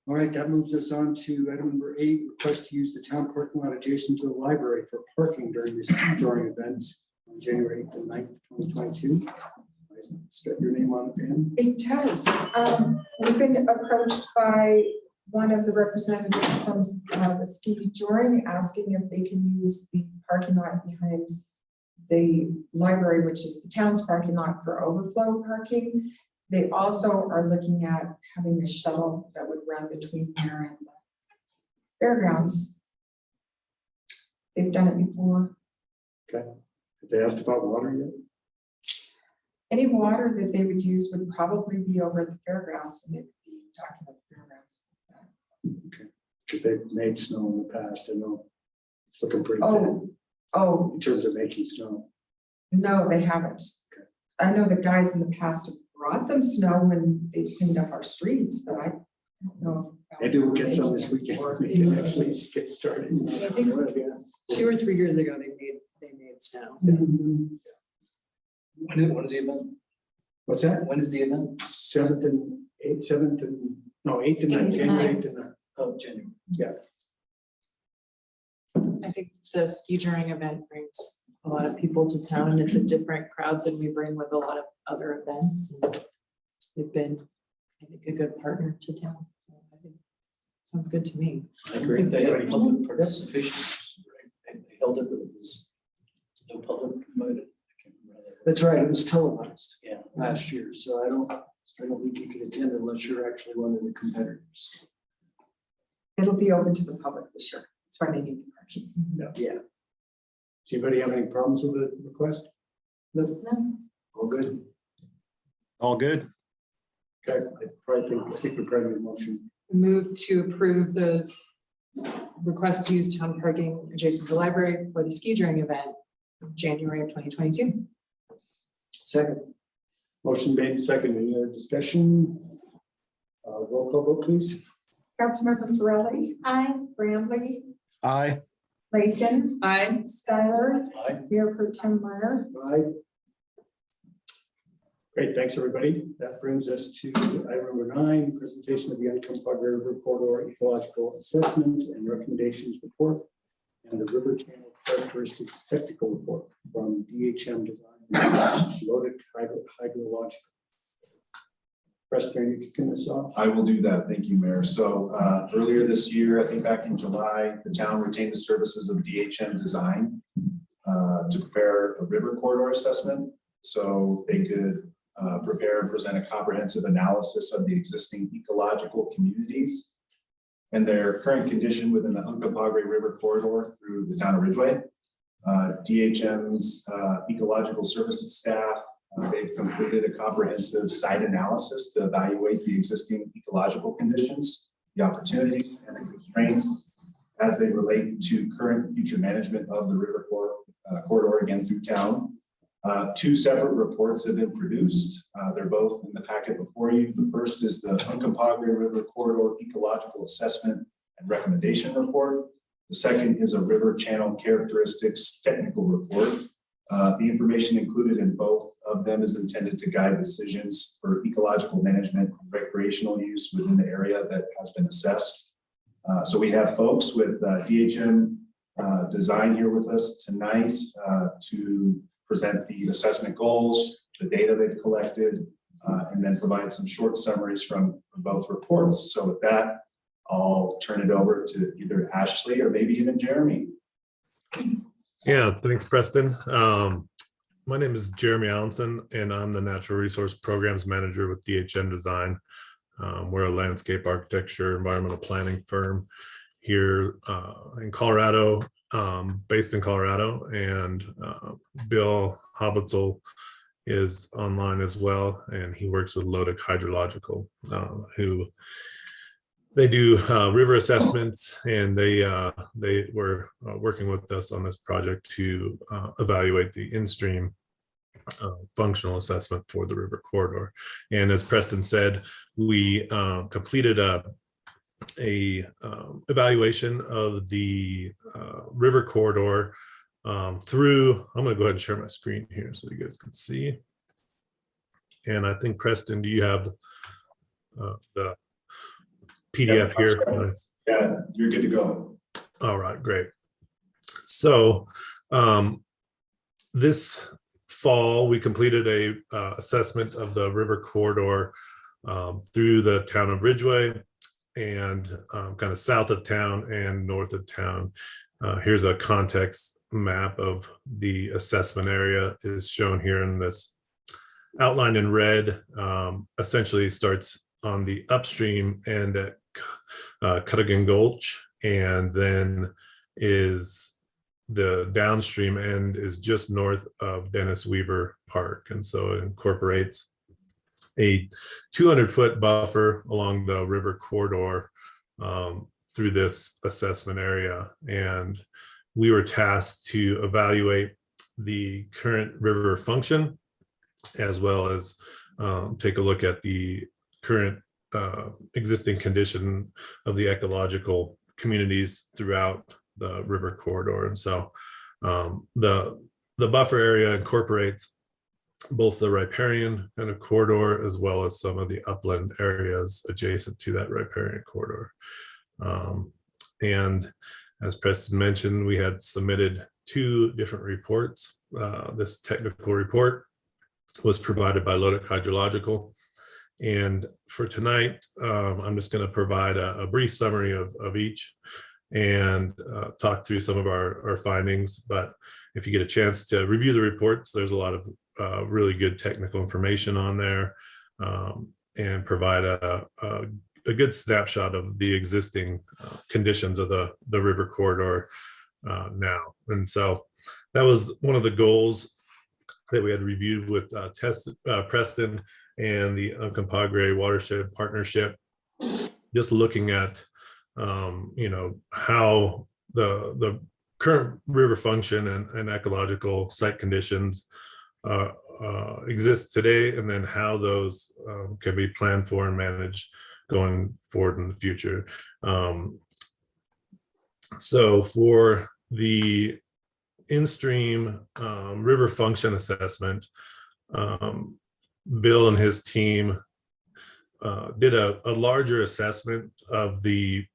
All right, that moves us on to item number 8, request to use the town parking lot adjacent to the library for parking during this drawing event on January 8th and 9th, 2022. It's got your name on it, Dan. It does. We've been approached by one of the representatives from the ski joring asking if they can use the parking lot behind the library, which is the town's parking lot, for overflow parking. They also are looking at having a shuttle that would run between there and the fairgrounds. They've done it before. Okay. Have they asked about water yet? Any water that they would use would probably be over at the fairgrounds, and they would be talking about the fairgrounds. Okay. Because they've made snow in the past. I know it's looking pretty Oh, in terms of making snow. no, they haven't. Okay. I know the guys in the past have brought them snow when they cleaned up our streets, but I don't know. about Maybe we'll get some this weekend. We can actually get started. I think 2 or 3 years ago, they made snow. Mhm. When is the event? What's that? When is the event? 7th and 8th, 7th and, no, 8th and 9th, 8th and January 9th. 8th and 9th. Oh, January. Yeah. I think the ski touring event brings a lot of people to town, and it's a different crowd than we bring with a lot of other events. And they've been, I think, a good partner to town. So I think sounds good to me. I agree. They had public participation. Right? They held it, but it was no public promoted. That's right, it was televised Yeah. last year, so I don't think you can attend unless you're actually one of the competitors. It'll be open to the public this year. That's why they need the parking. Yeah. Does anybody have any problems with the request? No. All good. All good. Okay, I think we probably need a motion. Move to approve the request to use town parking adjacent to the library for the ski touring event, January of 2022. Second. Motion made, second, any other discussion? Roll call vote, please. Councilmember Pirelli. Aye. Bramley. Aye. Lakin. Aye. Skylar. Aye. Mayor Pro Tem Meyer. Aye. Great, thanks, everybody. That brings us to item number 9, presentation of the Uncompahgre River Corridor Ecological Assessment and Recommendations Report and the River Channel Characteristics Technical Report from DHM Design, Loaded Hydrological. Preston, you kicking this off? I will do that. Thank you, Mayor. So earlier this year, I think back in July, the town retained the services of DHM Design to prepare a river corridor assessment. So they could prepare and present a comprehensive analysis of the existing ecological communities and their current condition within the Uncompahgre River corridor through the town of Ridgway. DHM's ecological services staff, they've completed a comprehensive site analysis to evaluate the existing ecological conditions, the opportunities and the constraints as they relate to current and future management of the river corridor again through town. 2 separate reports have been produced. They're both in the packet before you. The first is the Uncompahgre River Corridor Ecological Assessment and Recommendation Report. The second is a River Channel Characteristics Technical Report. The information included in both of them is intended to guide decisions for ecological management and recreational use within the area that has been assessed. So we have folks with DHM Design here with us tonight to present the assessment goals, the data they've collected, and then provide some short summaries from both reports. So with that, I'll turn it over to either Ashley or maybe even Jeremy. Yeah, thanks, Preston. My name is Jeremy Allenson, and I'm the Natural Resource Programs Manager with DHM Design. We're a landscape architecture, environmental planning firm here in Colorado, based in Colorado, and Bill Hobitzel is online as well, and he works with Loaded Hydrological, who they do river assessments, and they were working with us on this project to evaluate the in-stream functional assessment for the river corridor. And as Preston said, we completed a evaluation of the river corridor through, I'm going to go ahead and share my screen here so you guys can see. And I think, Preston, do you have the PDF here? Nice. Yeah, you're good to go. All right, great. So this fall, we completed a assessment of the river corridor through the town of Ridgway and kind of south of town and north of town. Here's a context map of the assessment area is shown here in this outline in red. Essentially starts on the upstream end at Cuttigan Gulch, and then is the downstream end is just north of Dennis Weaver Park. And so it incorporates a 200-foot buffer along the river corridor through this assessment area. And we were tasked to evaluate the current river function, as well as take a look at the current existing condition of the ecological communities throughout the river corridor. And so the buffer area incorporates both the riparian kind of corridor as well as some of the upland areas adjacent to that riparian corridor. And as Preston mentioned, we had submitted 2 different reports. This technical report was provided by Loaded Hydrological. And for tonight, I'm just going to provide a brief summary of each and talk through some of our findings. But if you get a chance to review the reports, there's a lot of really good technical information on there, and provide a good snapshot of the existing conditions of the river corridor now. And so that was one of the goals that we had reviewed with Preston. and the Uncompahgre Watershed Partnership, just looking at, how the current river function and ecological site conditions exist today, and then how those can be planned for and managed going forward in the future. So for the in-stream river function assessment, Bill and his team did a larger assessment of the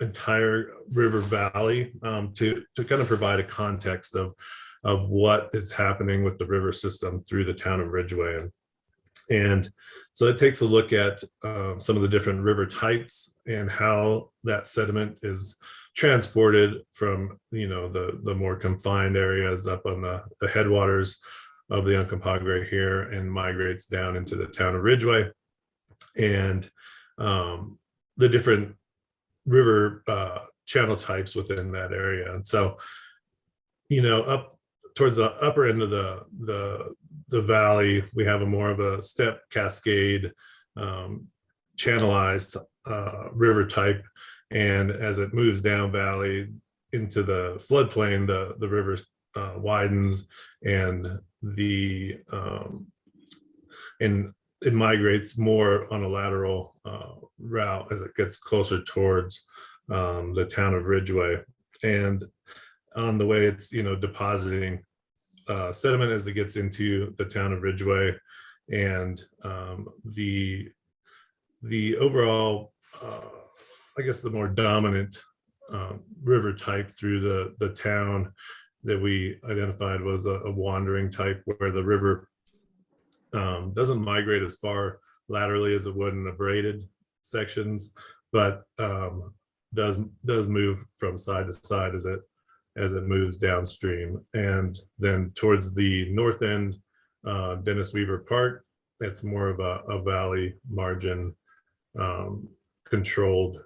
entire river valley to kind of provide a context of what is happening with the river system through the town of Ridgway. And so it takes a look at some of the different river types and how that sediment is transported from, the more confined areas up on the headwaters of the Uncompahgre here and migrates down into the town of Ridgway, and the different river channel types within that area. And so, up towards the upper end of the valley, we have a more of a step cascade channelized river type. And as it moves down valley into the floodplain, the river widens, and it migrates more on a lateral route as it gets closer towards the town of Ridgway. And on the way, it's depositing sediment as it gets into the town of Ridgway, and the overall, I guess, the more dominant river type through the town that we identified was a wandering type, where the river doesn't migrate as far laterally as it would in the braided sections, but does move from side to side as it moves downstream. And then towards the north end, Dennis Weaver Park, it's more of a valley margin controlled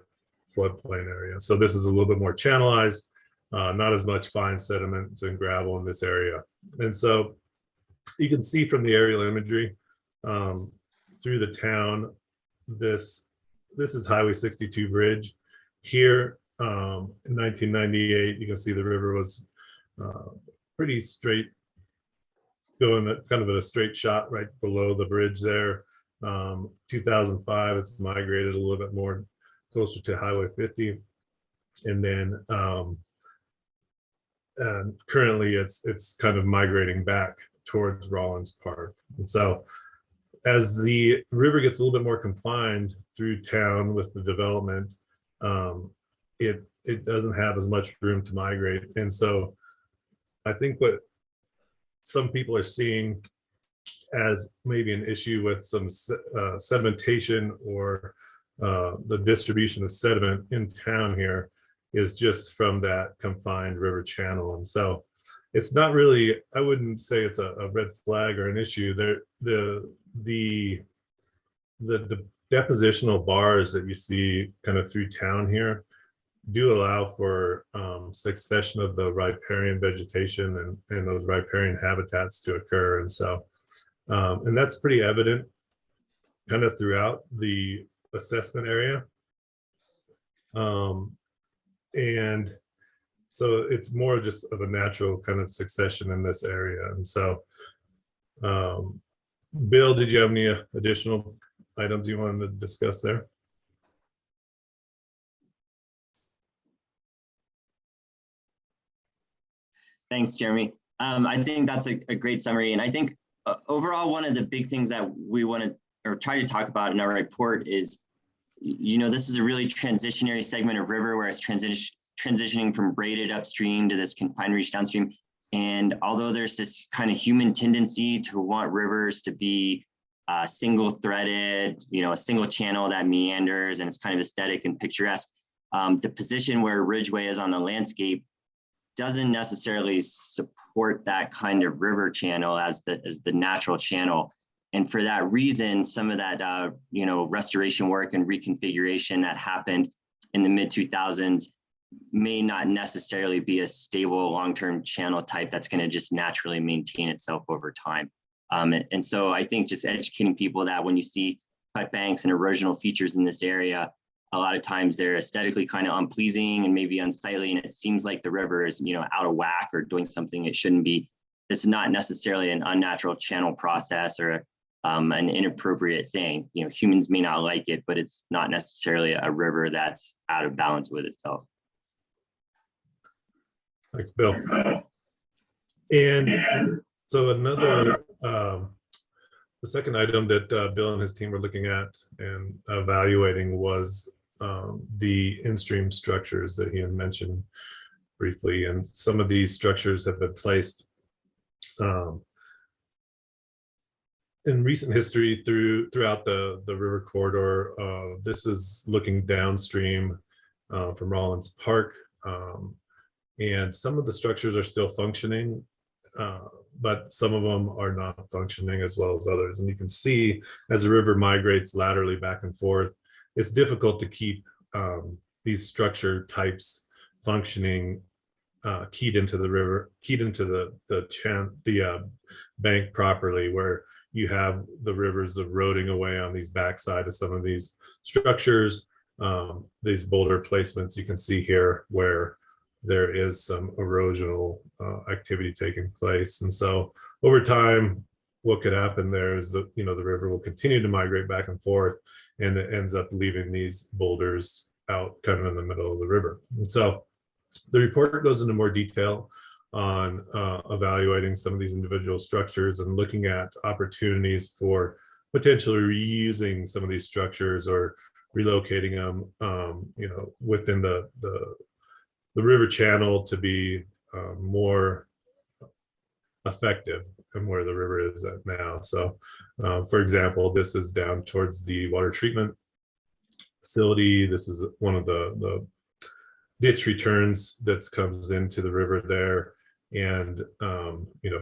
floodplain area. So this is a little bit more channelized, not as much fine sediments and gravel in this area. And so you can see from the aerial imagery through the town, this is Highway 62 bridge. Here in 1998, you can see the river was pretty straight, going kind of a straight shot right below the bridge there. 2005, it's migrated a little bit more closer to Highway 50. And then currently it's kind of migrating back towards Rollins Park. And so as the river gets a little bit more confined through town with the development, it doesn't have as much room to migrate. And so I think what some people are seeing as maybe an issue with some sedimentation or the distribution of sediment in town here is just from that confined river channel. And so it's not really, I wouldn't say it's a red flag or an issue. The depositional bars that you see kind of through town here do allow for succession of the riparian vegetation and those riparian habitats to occur. And so, and that's pretty evident kind of throughout the assessment area. And so it's more just of a natural kind of succession in this area. And so, Bill, did you have any additional items you wanted to discuss there? Thanks, Jeremy. I think that's a great summary. And I think overall, one of the big things that we want to or try to talk about in our report is, this is a really transitionary segment of river where it's transitioning from braided upstream to this confined reach downstream. And although there's this kind of human tendency to want rivers to be single threaded, a single channel that meanders and it's kind of aesthetic and picturesque, the position where Ridgway is on the landscape doesn't necessarily support that kind of river channel as the natural channel. And for that reason, some of that, restoration work and reconfiguration that happened in the mid-2000s may not necessarily be a stable long-term channel type that's going to just naturally maintain itself over time. And so I think just educating people that when you see cut banks and erosional features in this area, a lot of times they're aesthetically kind of unpleasing and maybe unsightly, and it seems like the river is, out of whack or doing something it shouldn't be. It's not necessarily an unnatural channel process or an inappropriate thing. Humans may not like it, but it's not necessarily a river that's out of balance with itself. Thanks, Bill. And so the second item that Bill and his team were looking at and evaluating was the in-stream structures that he had mentioned briefly. And some of these structures have been placed in recent history throughout the river corridor. This is looking downstream from Rollins Park. And some of the structures are still functioning, but some of them are not functioning as well as others. And you can see as the river migrates laterally back and forth, it's difficult to keep these structure types functioning, keyed into the river, keyed into the bank properly, where you have the rivers eroding away on these backside of some of these structures. These boulder placements you can see here where there is some erosional activity taking place. And so over time, what could happen there is that, the river will continue to migrate back and forth, and it ends up leaving these boulders out kind of in the middle of the river. And so the report goes into more detail on evaluating some of these individual structures and looking at opportunities for potentially reusing some of these structures or relocating them, within the river channel to be more effective and where the river is at now. So, for example, this is down towards the water treatment facility. This is one of the ditch returns that comes into the river there, and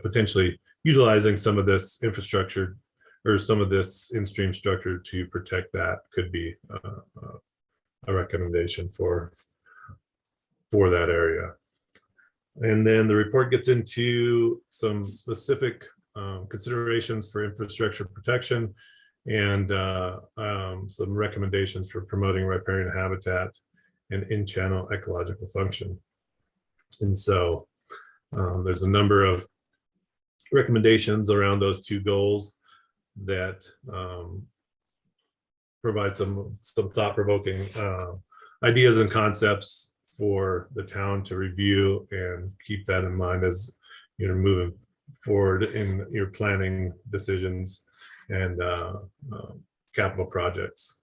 potentially utilizing some of this infrastructure or some of this in-stream structure to protect that could be a recommendation for that area. And then the report gets into some specific considerations for infrastructure protection and some recommendations for promoting riparian habitat and in-channel ecological function. And so there's a number of recommendations around those two goals that provide some thought-provoking ideas and concepts for the town to review and keep that in mind as you're moving forward in your planning decisions and capital projects.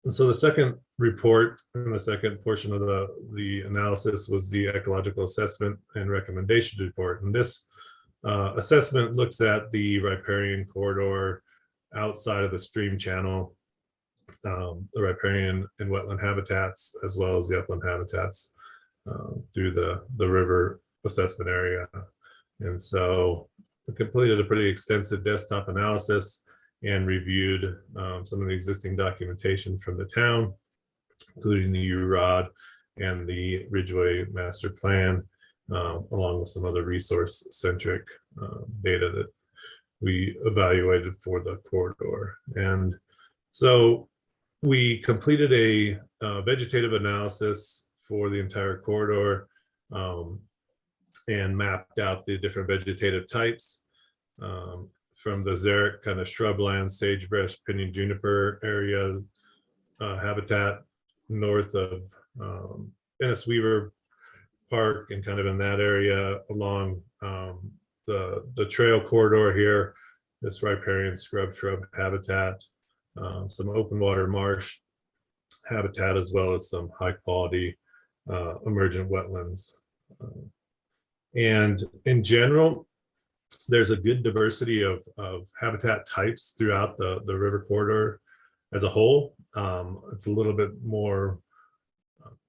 And so the second report and the second portion of the analysis was the ecological assessment and recommendations report. And this assessment looks at the riparian corridor outside of the stream channel, the riparian and wetland habitats, as well as the upland habitats through the river assessment area. And so we completed a pretty extensive desktop analysis and reviewed some of the existing documentation from the town, including the UROD and the Ridgway master plan, along with some other resource-centric data that we evaluated for the corridor. And so we completed a vegetative analysis for the entire corridor and mapped out the different vegetative types from the xeric kind of shrubland, sagebrush, pinyon juniper area habitat north of Ennis Weaver Park and kind of in that area along the trail corridor here, this riparian shrub habitat, some open water marsh habitat, as well as some high quality emergent wetlands. And in general, there's a good diversity of habitat types throughout the river corridor as a whole. It's a little bit more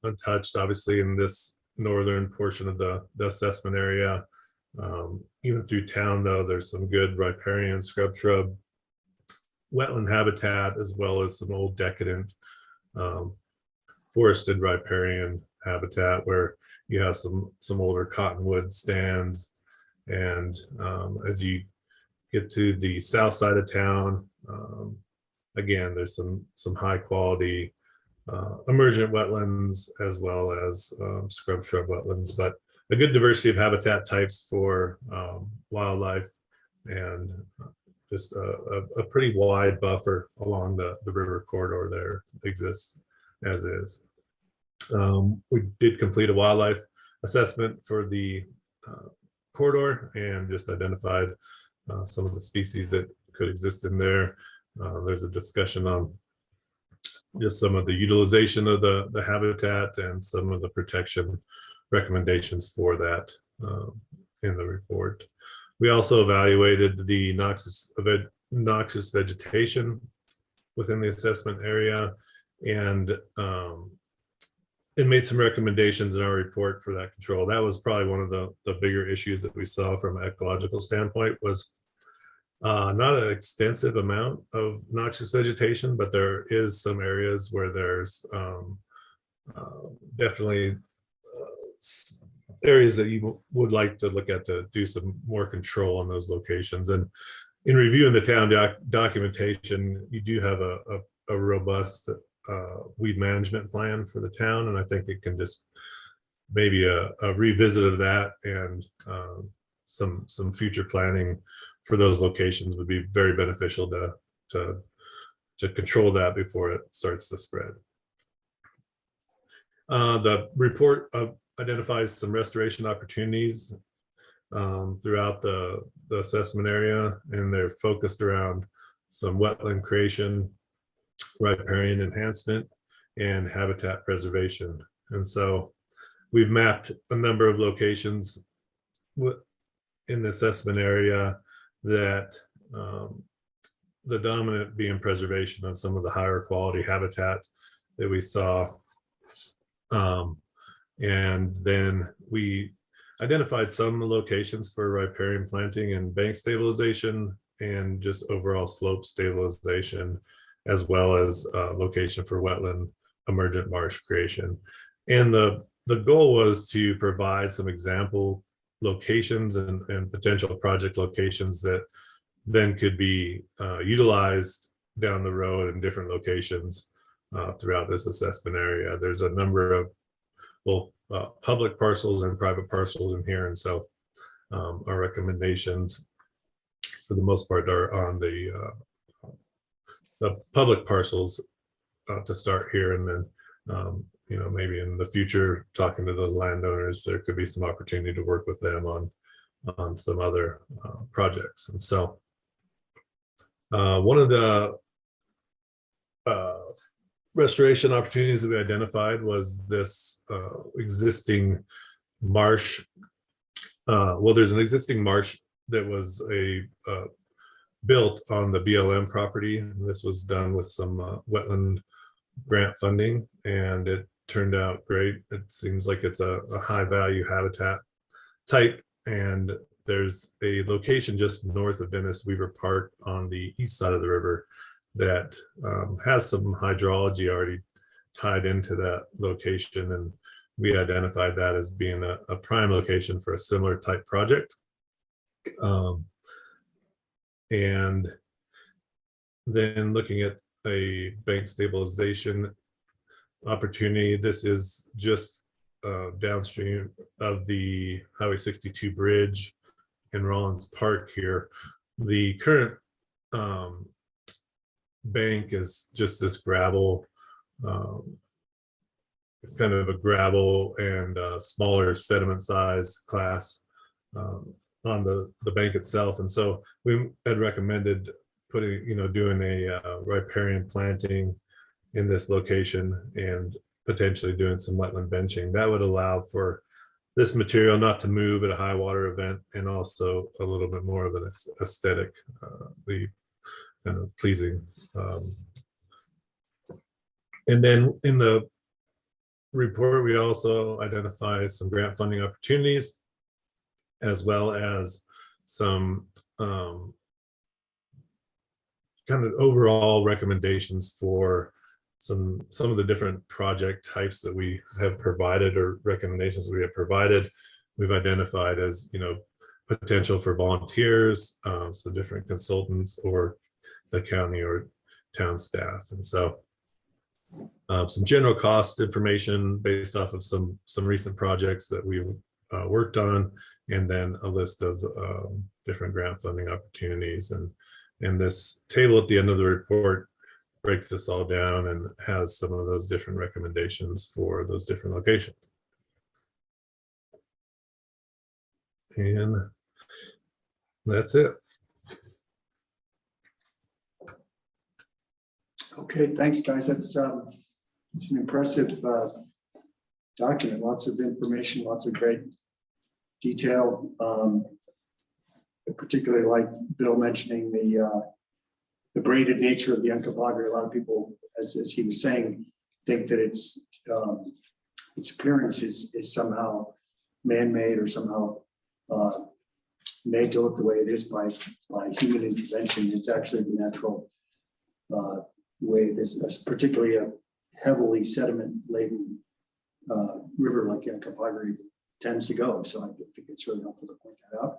untouched, obviously, in this northern portion of the assessment area. Even through town, though, there's some good riparian shrub wetland habitat, as well as some old decadent forested riparian habitat where you have some older cottonwood stands. And as you get to the south side of town, again, there's some high quality emergent wetlands as well as scrub shrub wetlands, but a good diversity of habitat types for wildlife, and just a pretty wide buffer along the river corridor there exists as is. We did complete a wildlife assessment for the corridor and just identified some of the species that could exist in there. There's a discussion on just some of the utilization of the habitat and some of the protection recommendations for that in the report. We also evaluated the noxious vegetation within the assessment area, and it made some recommendations in our report for that control. That was probably one of the bigger issues that we saw from an ecological standpoint, was not an extensive amount of noxious vegetation, but there is some areas where there's definitely areas that you would like to look at to do some more control on those locations. And in reviewing the town documentation, you do have a robust weed management plan for the town, and I think it can just maybe a revisit of that, and some future planning for those locations would be very beneficial to control that before it starts to spread. The report identifies some restoration opportunities throughout the assessment area, and they're focused around some wetland creation, riparian enhancement, and habitat preservation. And so we've mapped a number of locations in the assessment area that the dominant being preservation of some of the higher quality habitat that we saw. And then we identified some locations for riparian planting and bank stabilization, and just overall slope stabilization, as well as location for wetland emergent marsh creation. And the goal was to provide some example locations and potential project locations that then could be utilized down the road in different locations throughout this assessment area. There's a number of public parcels and private parcels in here, and so our recommendations for the most part are on the public parcels to start here, and then maybe in the future, talking to those landowners, there could be some opportunity to work with them on some other projects. And so one of the restoration opportunities that we identified was this existing marsh. There's an existing marsh that was built on the BLM property. And this was done with some wetland grant funding, and it turned out great. It seems like it's a high value habitat type, and there's a location just north of Dennis Weaver Park on the east side of the river that has some hydrology already tied into that location, and we identified that as being a prime location for a similar type project. And then looking at a bank stabilization opportunity, this is just downstream of the Highway 62 bridge in Rollins Park here. The current bank is just this gravel, it's kind of a gravel and smaller sediment size class on the bank itself. And so we had recommended doing a riparian planting in this location and potentially doing some wetland benching. That would allow for this material not to move at a high water event, and also a little bit more of an aesthetic, the kind of pleasing. And then in the report, we also identify some grant funding opportunities, as well as some kind of overall recommendations for some of the different project types that we have provided or recommendations we have provided, we've identified as, potential for volunteers, so different consultants or the county or town staff. And so some general cost information based off of some recent projects that we've worked on, and then a list of different grant funding opportunities. And this table at the end of the report breaks this all down and has some of those different recommendations for those different locations. And that's it. Okay, thanks, guys. That's it's an impressive document. Lots of information, lots of great detail. I particularly like Bill mentioning the braided nature of the Uncompahgre. A lot of people, as he was saying, think that its appearance is somehow man-made or somehow made to look the way it is by human intervention. It's actually the natural way this, particularly a heavily sediment-laden river like Uncompahgre tends to go. So I think it's really helpful to point that out.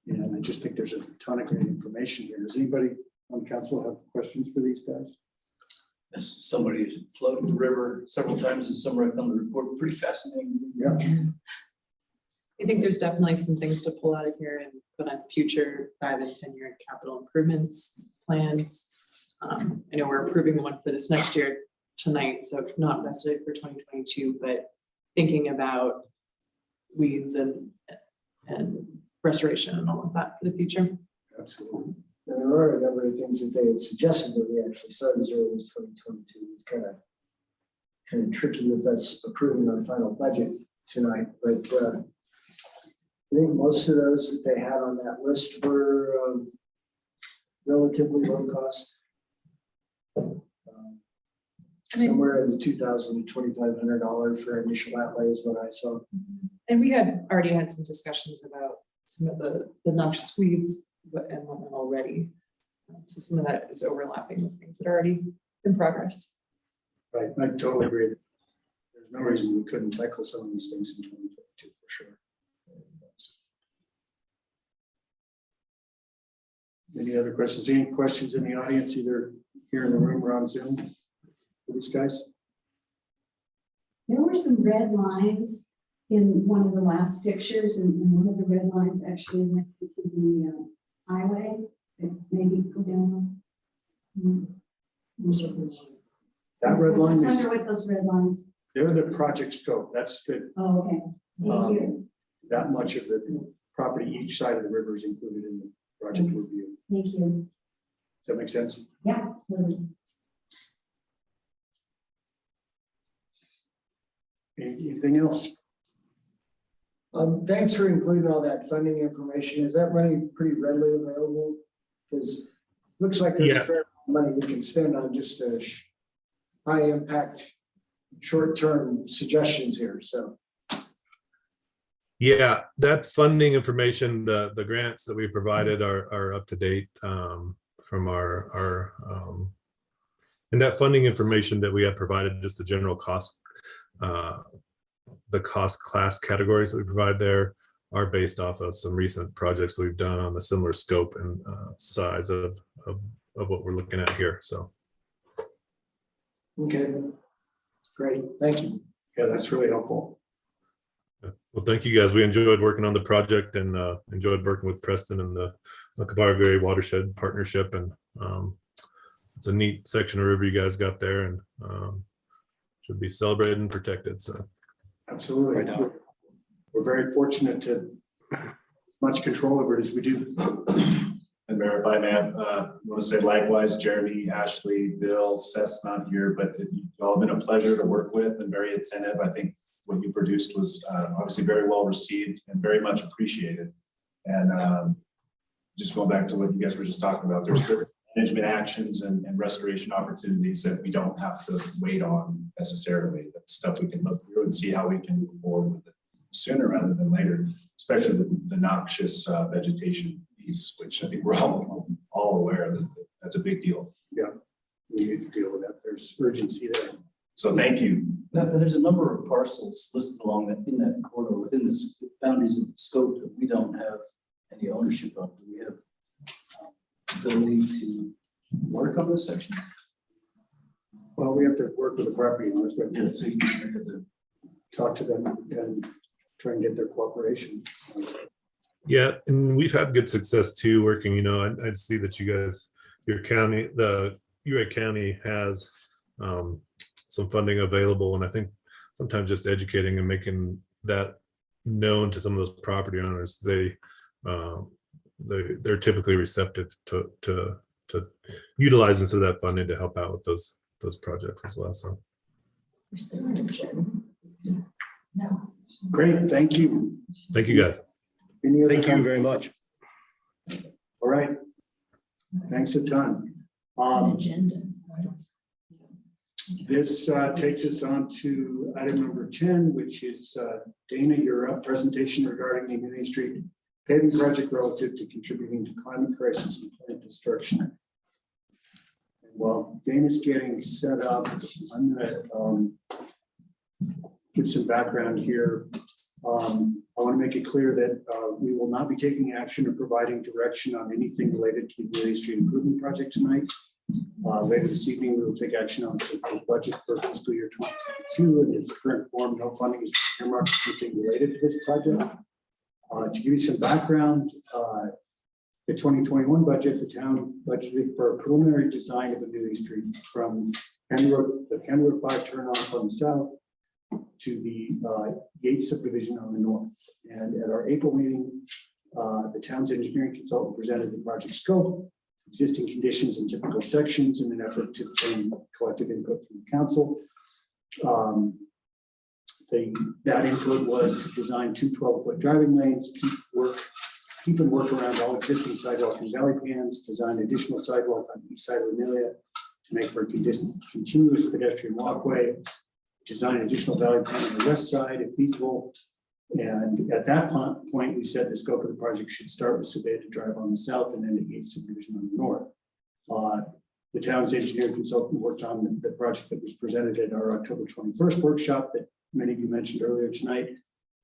And I just think there's a ton of great information here. Does anybody on council have questions for these guys? As somebody who's floated the river several times and some read on the report, pretty fascinating. Yeah. I think there's definitely some things to pull out of here and put on future 5 and 10-year capital improvements plans. I know we're approving the one for this next year tonight, so not necessarily for 2022, but thinking about weeds and restoration and all of that for the future. Absolutely. And there are a number of things that they had suggested that we actually saw as early as 2022. It's kind of tricky with us approving our final budget tonight, but I think most of those that they had on that list were relatively low cost. Somewhere in the $2,000 to $2,500 for initial outlay is what I saw. And we had already had some discussions about some of the noxious weeds and whatnot already. So some of that is overlapping with things that are already in progress. Right, I totally agree. There's no reason we couldn't tackle some of these things in 2022 for sure. Any other questions? Any questions in the audience, either here in the room or on Zoom for these guys? There were some red lines in one of the last pictures, and one of the red lines actually went into the highway. Maybe go down. That red line I is, wonder what those red lines. they're the project scope. That's the, Oh, okay. Thank you. that much of the property, each side of the river is included in the project review. Thank you. Does that make sense? Yeah. Anything else? Thanks for including all that funding information. Is that money pretty readily available? Because it looks like there's a fair amount of money we can spend on just a high impact, short-term suggestions here. So. Yeah, that funding information, the grants that we provided are up to date from our and that funding information that we have provided, just the general cost, the cost class categories that we provide there are based off of some recent projects we've done on the similar scope and size of what we're looking at here. So. Okay, great, thank you. Yeah, that's really helpful. Well, thank you guys. We enjoyed working on the project and enjoyed working with Preston and the Uncompahgre Watershed Partnership. And it's a neat section of river you guys got there, and should be celebrated and protected. So absolutely. Right, we're very fortunate to have as much control over it as we do. And Mayor, if I may, I want to say likewise, Jeremy, Ashley, Bill, Seth's not here, but you've all been a pleasure to work with and very attentive. I think what you produced was obviously very well received and very much appreciated. And just going back to what you guys were just talking about, there's certain management actions and restoration opportunities that we don't have to wait on necessarily. That's stuff we can look through and see how we can move forward with it sooner rather than later, especially with the noxious vegetation piece, which I think we're all aware that that's a big deal. Yeah. we need to deal with that. There's urgency there. So thank you. There's a number of parcels listed along that, in that corridor, within the boundaries of the scope that we don't have any ownership of. Do we have ability to work on this section? Well, we have to work with the property owners, but Yeah, so you just have to. talk to them and try and get their cooperation. Yeah, and we've had good success too, working, I see that you guys, your county, the UA County has some funding available. And I think sometimes just educating and making that known to some of those property owners, they're typically receptive to utilizing some of that funding to help out with those projects as well. So. Great, thank you. Thank you, guys. Any other Thank you comments? very much. All right. Thanks a ton. Agenda. This takes us on to item number 10, which is Dana, you're up. Presentation regarding the Union Street paving project relative to contributing to climate crisis and plant destruction. And while Dana's getting set up, I'm going to give some background here. I want to make it clear that we will not be taking action or providing direction on anything related to the Union Street Improvement Project tonight. Later this evening, we will take action on the budget for fiscal year 2022 in its current form. No funding is earmarked for anything related to this project. To give you some background, the 2021 budget, the town budgeted for a preliminary design of a new street from the Kenwood 5 turnoff on the south to the Yates subdivision on the north. And at our April meeting, the town's engineering consultant presented the project scope, existing conditions and typical sections in an effort to obtain collective input from the council. That input was to design 2 12-foot driving lanes, keep and work around all existing sidewalk and valley pans, design additional sidewalk on the east side of Amelia to make for a continuous pedestrian walkway, design additional valley pan on the west side if feasible. And at that point, we said the scope of the project should start with Sabeta Drive on the south and end at Yates subdivision on the north. The town's engineer consultant worked on the project that was presented at our October 21st workshop that many of you mentioned earlier tonight.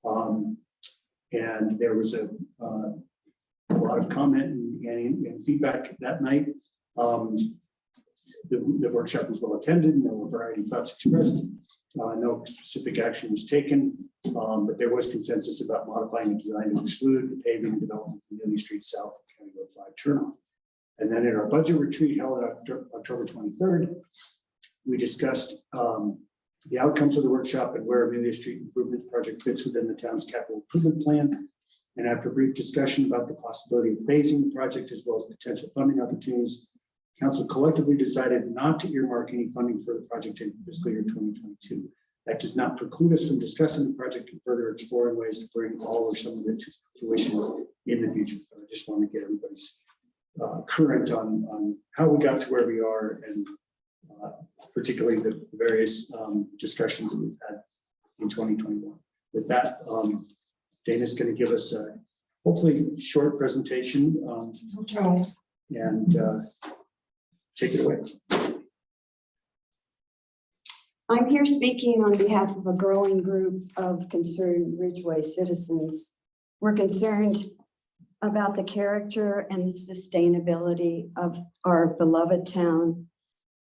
And there was a lot of comment and feedback that night. The workshop was well attended and there were a variety of thoughts expressed. No specific action was taken, but there was consensus about modifying the design to exclude the paving development from Union Street South of County Road 5 turnoff. And then in our budget retreat held on October 23rd, we discussed the outcomes of the workshop and where Amelia Street Improvement Project fits within the town's capital improvement plan. And after a brief discussion about the possibility of phasing the project as well as potential funding opportunities, council collectively decided not to earmark any funding for the project in fiscal year 2022. That does not preclude us from discussing the project and further exploring ways to bring all or some of it to fruition in the future. But I just want to get everybody's current on how we got to where we are and particularly the various discussions that we've had in 2021. With that, Dana's going to give us a hopefully short presentation and take it away. I'm here speaking on behalf of a growing group of concerned Ridgway citizens. We're concerned about the character and the sustainability of our beloved town,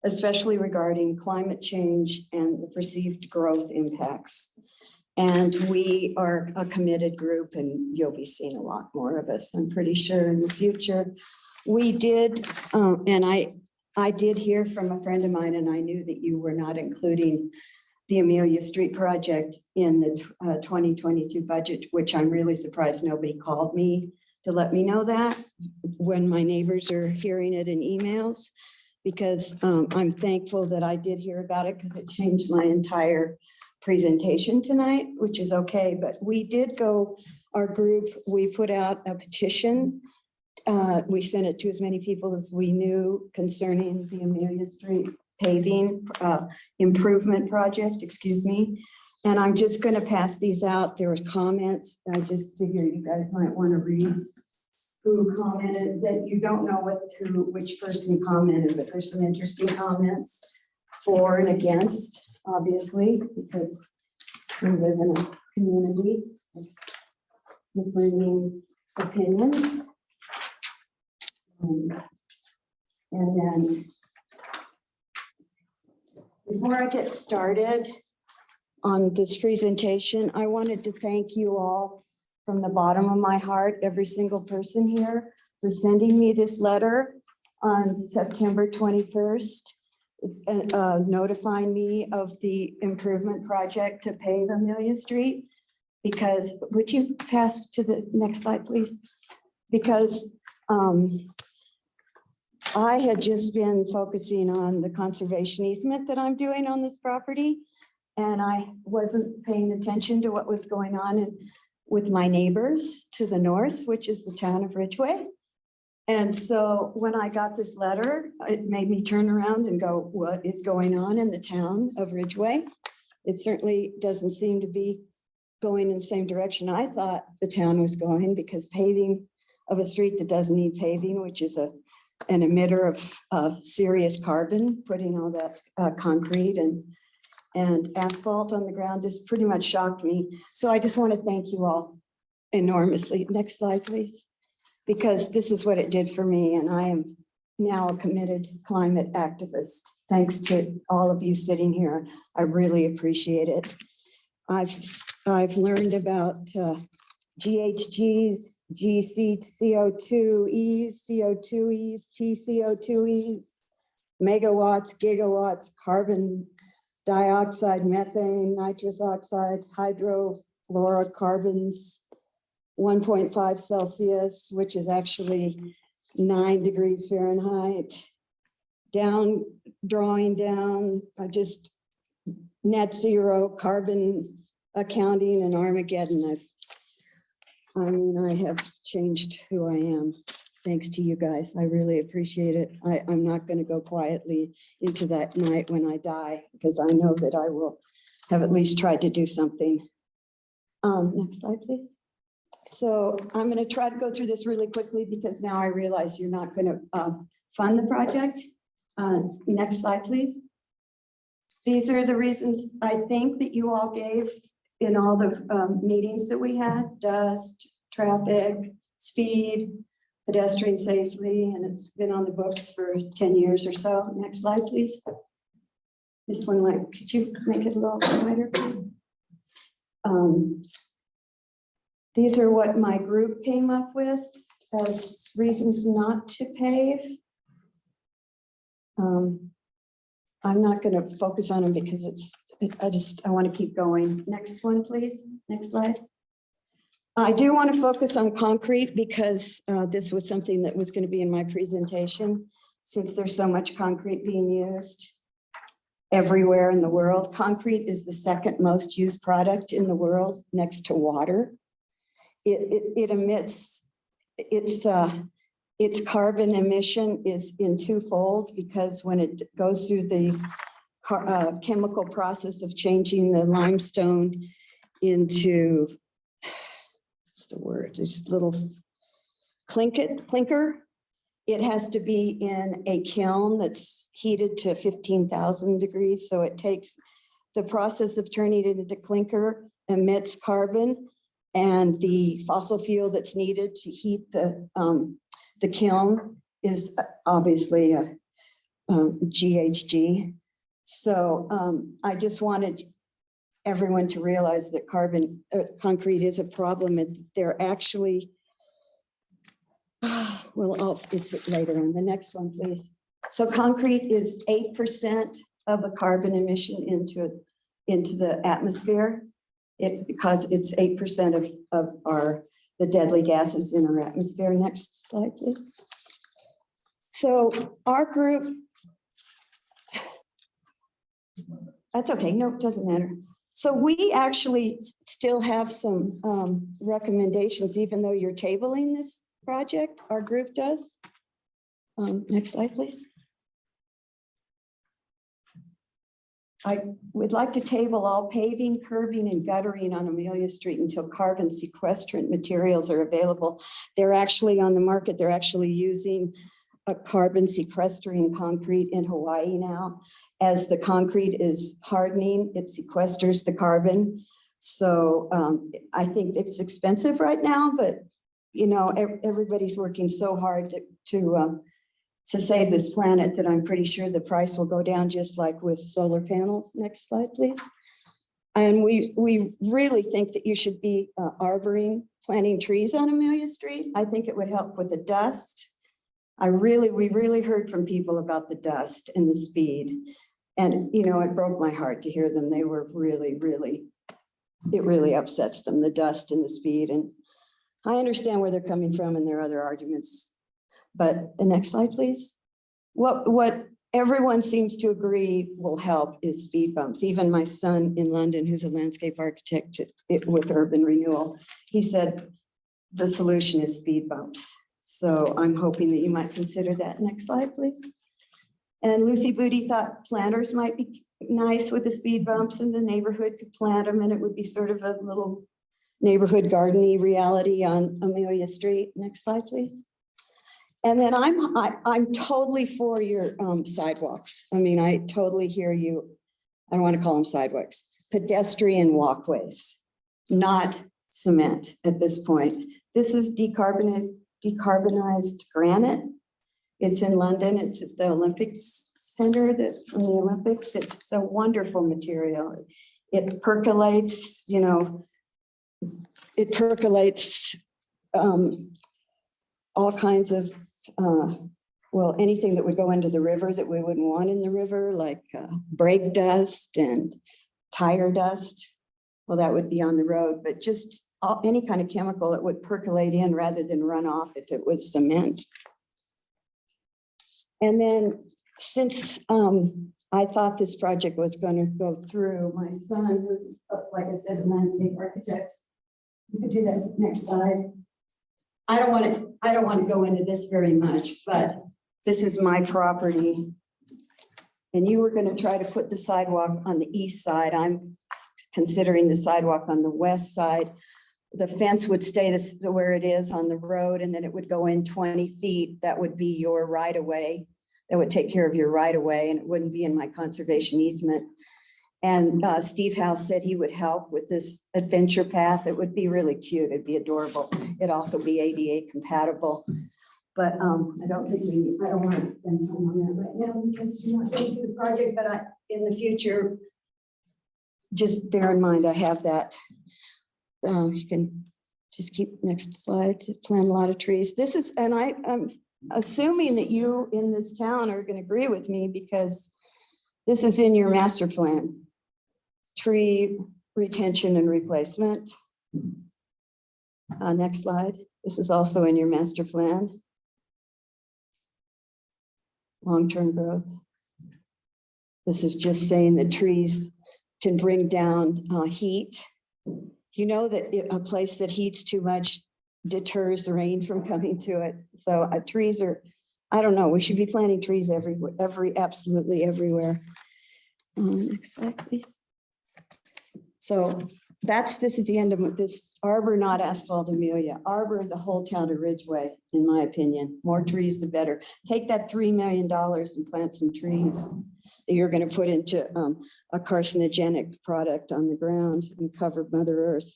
especially regarding climate change and the perceived growth impacts. And we are a committed group and you'll be seeing a lot more of us, I'm pretty sure, in the future. We did, and I did hear from a friend of mine, and I knew that you were not including the Amelia Street project in the 2022 budget, which I'm really surprised nobody called me to let me know that when my neighbors are hearing it in emails, because I'm thankful that I did hear about it because it changed my entire presentation tonight, which is okay. But we did go, our group, we put out a petition. We sent it to as many people as we knew concerning the Amelia Street paving improvement project, excuse me. And I'm just going to pass these out. There were comments. I just figure you guys might want to read who commented that you don't know which person commented, but there's some interesting comments for and against, obviously, because we live in a community of differing opinions. And then before I get started on this presentation, I wanted to thank you all from the bottom of my heart, every single person here, for sending me this letter on September 21st, notifying me of the improvement project to pave Amelia Street. Because, would you pass to the next slide, please? Because I had just been focusing on the conservation easement that I'm doing on this property, and I wasn't paying attention to what was going on with my neighbors to the north, which is the town of Ridgway. And so when I got this letter, it made me turn around and go, what is going on in the town of Ridgway? It certainly doesn't seem to be going in the same direction I thought the town was going, because paving of a street that doesn't need paving, which is an emitter of serious carbon, putting all that concrete and asphalt on the ground has pretty much shocked me. So I just want to thank you all enormously. Next slide, please. Because this is what it did for me, and I am now a committed climate activist. Thanks to all of you sitting here. I really appreciate it. I've learned about GHGs, GCO2Es, CO2Es, TCO2Es, megawatts, gigawatts, carbon dioxide, methane, nitrous oxide, hydrofluorocarbons, 1.5 Celsius, which is actually 9 degrees Fahrenheit. Drawing down, just net zero carbon accounting and Armageddon. I have changed who I am. Thanks to you guys. I really appreciate it. I'm not going to go quietly into that night when I die, because I know that I will have at least tried to do something. Next slide, please. So I'm going to try to go through this really quickly, because now I realize you're not going to fund the project. Next slide, please. These are the reasons I think that you all gave in all the meetings that we had: dust, traffic, speed, pedestrian safely, and it's been on the books for 10 years or so. Next slide, please. This one, could you make it a little wider, please? These are what my group came up with as reasons not to pave. I'm not going to focus on them because I want to keep going. Next one, please. Next slide. I do want to focus on concrete, because this was something that was going to be in my presentation, since there's so much concrete being used everywhere in the world. Concrete is the second most used product in the world, next to water. It emits, its carbon emission is in twofold, because when it goes through the chemical process of changing the limestone into, what's the word, this little clinker, it has to be in a kiln that's heated to 15,000 degrees. So it takes the process of turning it into clinker, emits carbon, and the fossil fuel that's needed to heat the kiln is obviously a GHG. So I just wanted everyone to realize that concrete is a problem, and they're actually, well, it's later on. The next one, please. So concrete is 8% of the carbon emission into the atmosphere. It's because it's 8% of the deadly gases in our atmosphere. Next slide, please. So our group, that's okay. No, it doesn't matter. So we actually still have some recommendations, even though you're tabling this project, our group does. Next slide, please. I would like to table all paving, curbing, and guttering on Amelia Street until carbon sequestrant materials are available. They're actually on the market. They're actually using a carbon sequestering concrete in Hawaii now. As the concrete is hardening, it sequesters the carbon. So I think it's expensive right now, but everybody's working so hard to save this planet that I'm pretty sure the price will go down, just like with solar panels. Next slide, please. And we really think that you should be arboring, planting trees on Amelia Street. I think it would help with the dust. We really heard from people about the dust and the speed. And, it broke my heart to hear them. They were it really upsets them, the dust and the speed. And I understand where they're coming from and their other arguments. But the next slide, please. What everyone seems to agree will help is speed bumps. Even my son in London, who's a landscape architect with urban renewal, he said the solution is speed bumps. So I'm hoping that you might consider that. Next slide, please. And Lucy Booty thought planters might be nice with the speed bumps, and the neighborhood could plant them, and it would be sort of a little neighborhood garden-y reality on Amelia Street. Next slide, please. And then I'm totally for your sidewalks. I mean, I totally hear you. I don't want to call them sidewalks, pedestrian walkways, not cement at this point. This is decarbonized granite. It's in London. It's at the Olympics Center from the Olympics. It's a wonderful material. It percolates, all kinds of, anything that would go into the river that we wouldn't want in the river, like brake dust and tire dust. Well, that would be on the road, but just any kind of chemical that would percolate in rather than run off if it was cement. And then since I thought this project was going to go through, my son, who's, like I said, a landscape architect, you could do that next slide. I don't want to go into this very much, but this is my property. And you were going to try to put the sidewalk on the east side. I'm considering the sidewalk on the west side. The fence would stay where it is on the road, and then it would go in 20 feet. That would be your right of way. That would take care of your right of way, and it wouldn't be in my conservation easement. And Steve House said he would help with this adventure path. It would be really cute. It'd be adorable. It'd also be ADA compatible. But I don't want to spend time on that right now because you're not going to do the project, but in the future, just bear in mind, I have that. You can just keep next slide to plant a lot of trees. This is, and I'm assuming that you in this town are going to agree with me because this is in your master plan. Tree retention and replacement. Next slide. This is also in your master plan. Long-term growth. This is just saying that trees can bring down heat. You know that a place that heats too much deters rain from coming to it. So trees are, I don't know, we should be planting trees absolutely everywhere. Next slide, please. So this is the end of this arbor, not asphalt Amelia. Arbor the whole town of Ridgway, in my opinion. More trees, the better. Take that $3 million and plant some trees that you're going to put into a carcinogenic product on the ground and cover Mother Earth.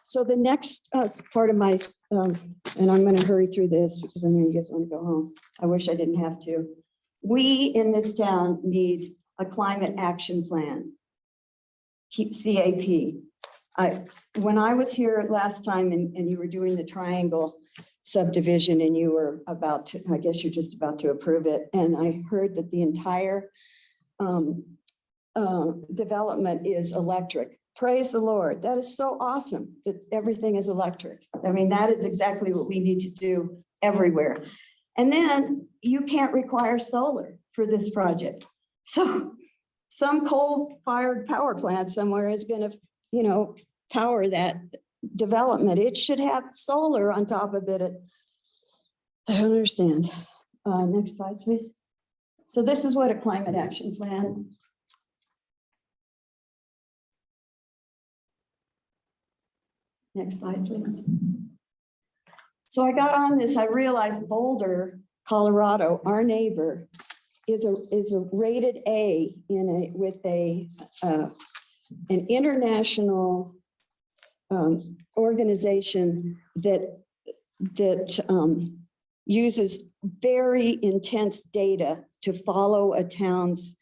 So the next part of my, and I'm going to hurry through this because I know you guys want to go home. I wish I didn't have to. We in this town need a climate action plan. CAP. When I was here last time and you were doing the triangle subdivision and you were about to, I guess you're just about to approve it. And I heard that the entire development is electric. Praise the Lord. That is so awesome that everything is electric. I mean, that is exactly what we need to do everywhere. And then you can't require solar for this project. So some coal-fired power plant somewhere is going to, power that development. It should have solar on top of it. I don't understand. Next slide, please. So this is what a climate action plan Next slide, please. So I got on this, I realized Boulder, Colorado, our neighbor, is a rated A with an international organization that uses very intense data to follow a town's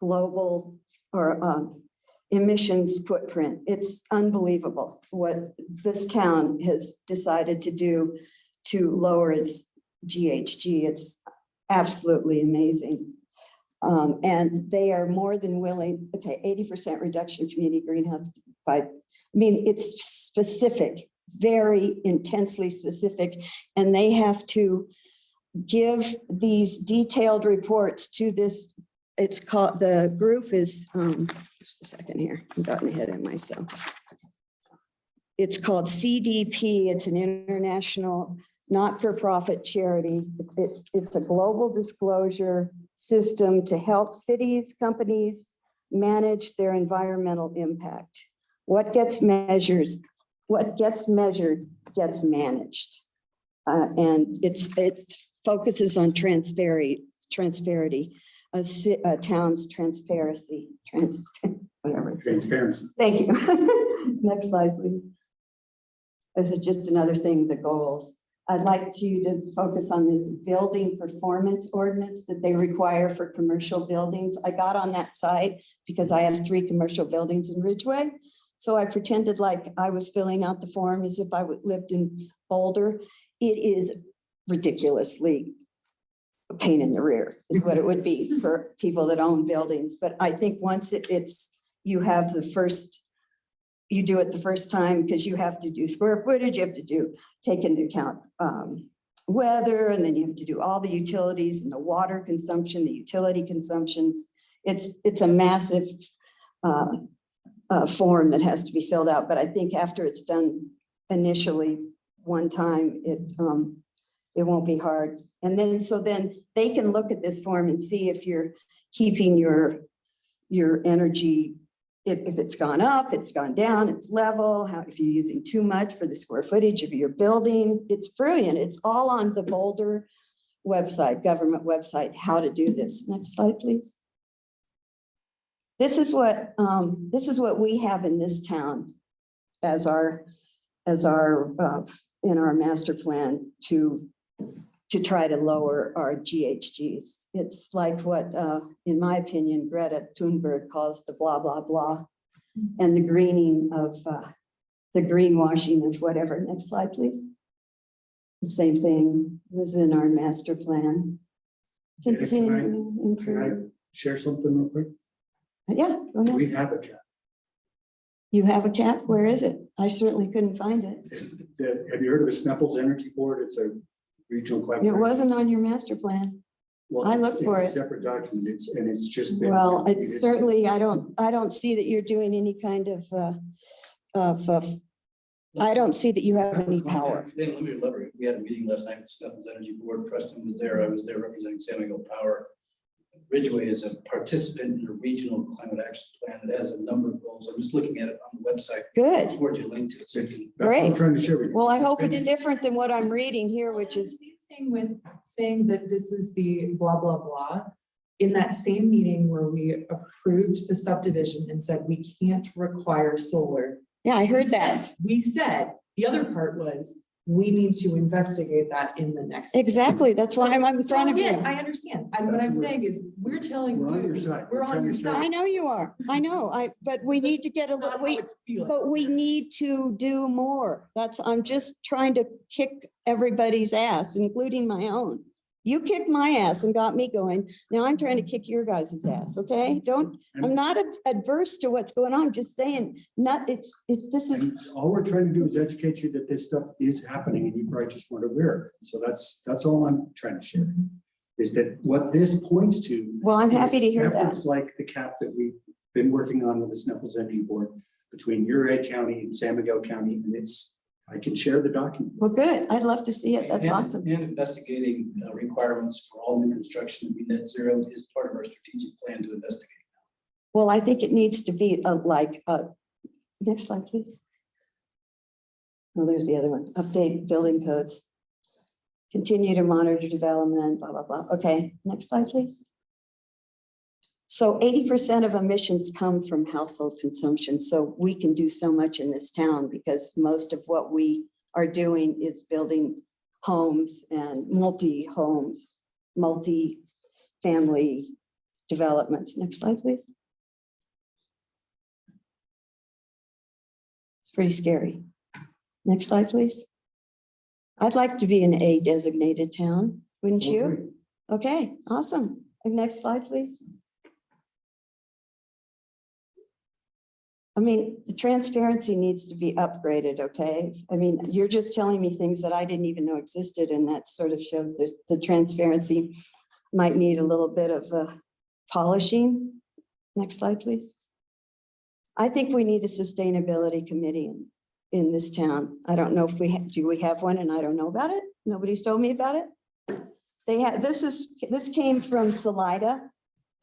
global or emissions footprint. It's unbelievable what this town has decided to do to lower its GHG. It's absolutely amazing. And they are more than willing, okay, 80% reduction in community greenhouse by, I mean, it's specific, very intensely specific, and they have to give these detailed reports to this. It's called, the group is, just a second here, I've gotten ahead of myself. It's called CDP. It's an international not-for-profit charity. It's a global disclosure system to help cities, companies manage their environmental impact. What gets measured gets managed. And it's focuses on transparency, a town's transparency, whatever. Transparency. Thank you. Next slide, please. This is just another thing, the goals. I'd like you to focus on this building performance ordinance that they require for commercial buildings. I got on that site because I have 3 commercial buildings in Ridgway. So I pretended like I was filling out the form as if I lived in Boulder. It is ridiculously a pain in the rear is what it would be for people that own buildings. But I think once you have the first, you do it the first time because you have to do square footage, you have to take into account weather, and then you have to do all the utilities and the water consumption, the utility consumptions. It's a massive form that has to be filled out. But I think after it's done initially one time, it won't be hard. And then then they can look at this form and see if you're keeping your energy. If it's gone up, it's gone down, it's level, if you're using too much for the square footage of your building. It's brilliant. It's all on the Boulder website, government website, how to do this. Next slide, please. This is what we have in this town as our in our master plan to try to lower our GHGs. It's like what, in my opinion, Greta Thunberg calls the blah, blah, blah, and the greening of, the greenwashing of whatever. Next slide, please. The same thing. This is in our master plan. Continue. Can I share something real quick? Yeah, go ahead. We have a cap. You have a cap? Where is it? I certainly couldn't find it. Have you heard of a Snuffles Energy Board? It's a regional It collaboration. wasn't on your master plan. Well, I looked for it's it. a separate document. It's just. Well, it's certainly, I don't see that you're doing any kind of, I don't see that you have any power. They have limited leverage. We had a meeting last night with Snuffles Energy Board. Preston was there. I was there representing San Miguel Power. Ridgway is a participant in a regional climate action plan that has a number of goals. I'm just looking at it on the website. Good. I'll forward you a link to it. So you can- That's what I'm trying to share with you. Well, I hope it's different than what I'm reading here, which is, Thing with saying that this is the blah, blah, blah. In that same meeting where we approved the subdivision and said we can't require solar. yeah, I heard that. We said, the other part was, we need to investigate that in the next. Exactly. That's why I'm in front of you. I understand. What I'm saying is, we're telling We're on your you, side. we're on your I side. know you are. I know. But we need to get That's not how it's feeling. but we need to do more. I'm just trying to kick everybody's ass, including my own. You kicked my ass and got me going. Now I'm trying to kick your guys' ass, okay? I'm not adverse to what's going on. I'm just saying, this is, And all we're trying to do is educate you that this stuff is happening and you probably just weren't aware. So that's all I'm trying to share. Is that what this points to? well, I'm happy to hear that. Efforts like the cap that we've been working on with the Snuffles Energy Board between Uriah County and San Miguel County, and I can share the document. Well, good. I'd love to see it. That's And- awesome. And investigating requirements for all new construction to be net zero is part of our strategic plan to investigate. Well, I think it needs to be next slide, please. Oh, there's the other one. Update building codes. Continue to monitor development, blah, blah, blah. Okay, next slide, please. So 80% of emissions come from household consumption. So we can do so much in this town because most of what we are doing is building homes and multi-homes, multi-family developments. Next slide, please. It's pretty scary. Next slide, please. I'd like to be an A designated town, wouldn't you? Okay, awesome. And next slide, please. I mean, the transparency needs to be upgraded, okay? I mean, you're just telling me things that I didn't even know existed, and that sort of shows there's the transparency might need a little bit of polishing. Next slide, please. I think we need a sustainability committee in this town. I don't know if do we have one, and I don't know about it. Nobody's told me about it. They had, this came from Salida.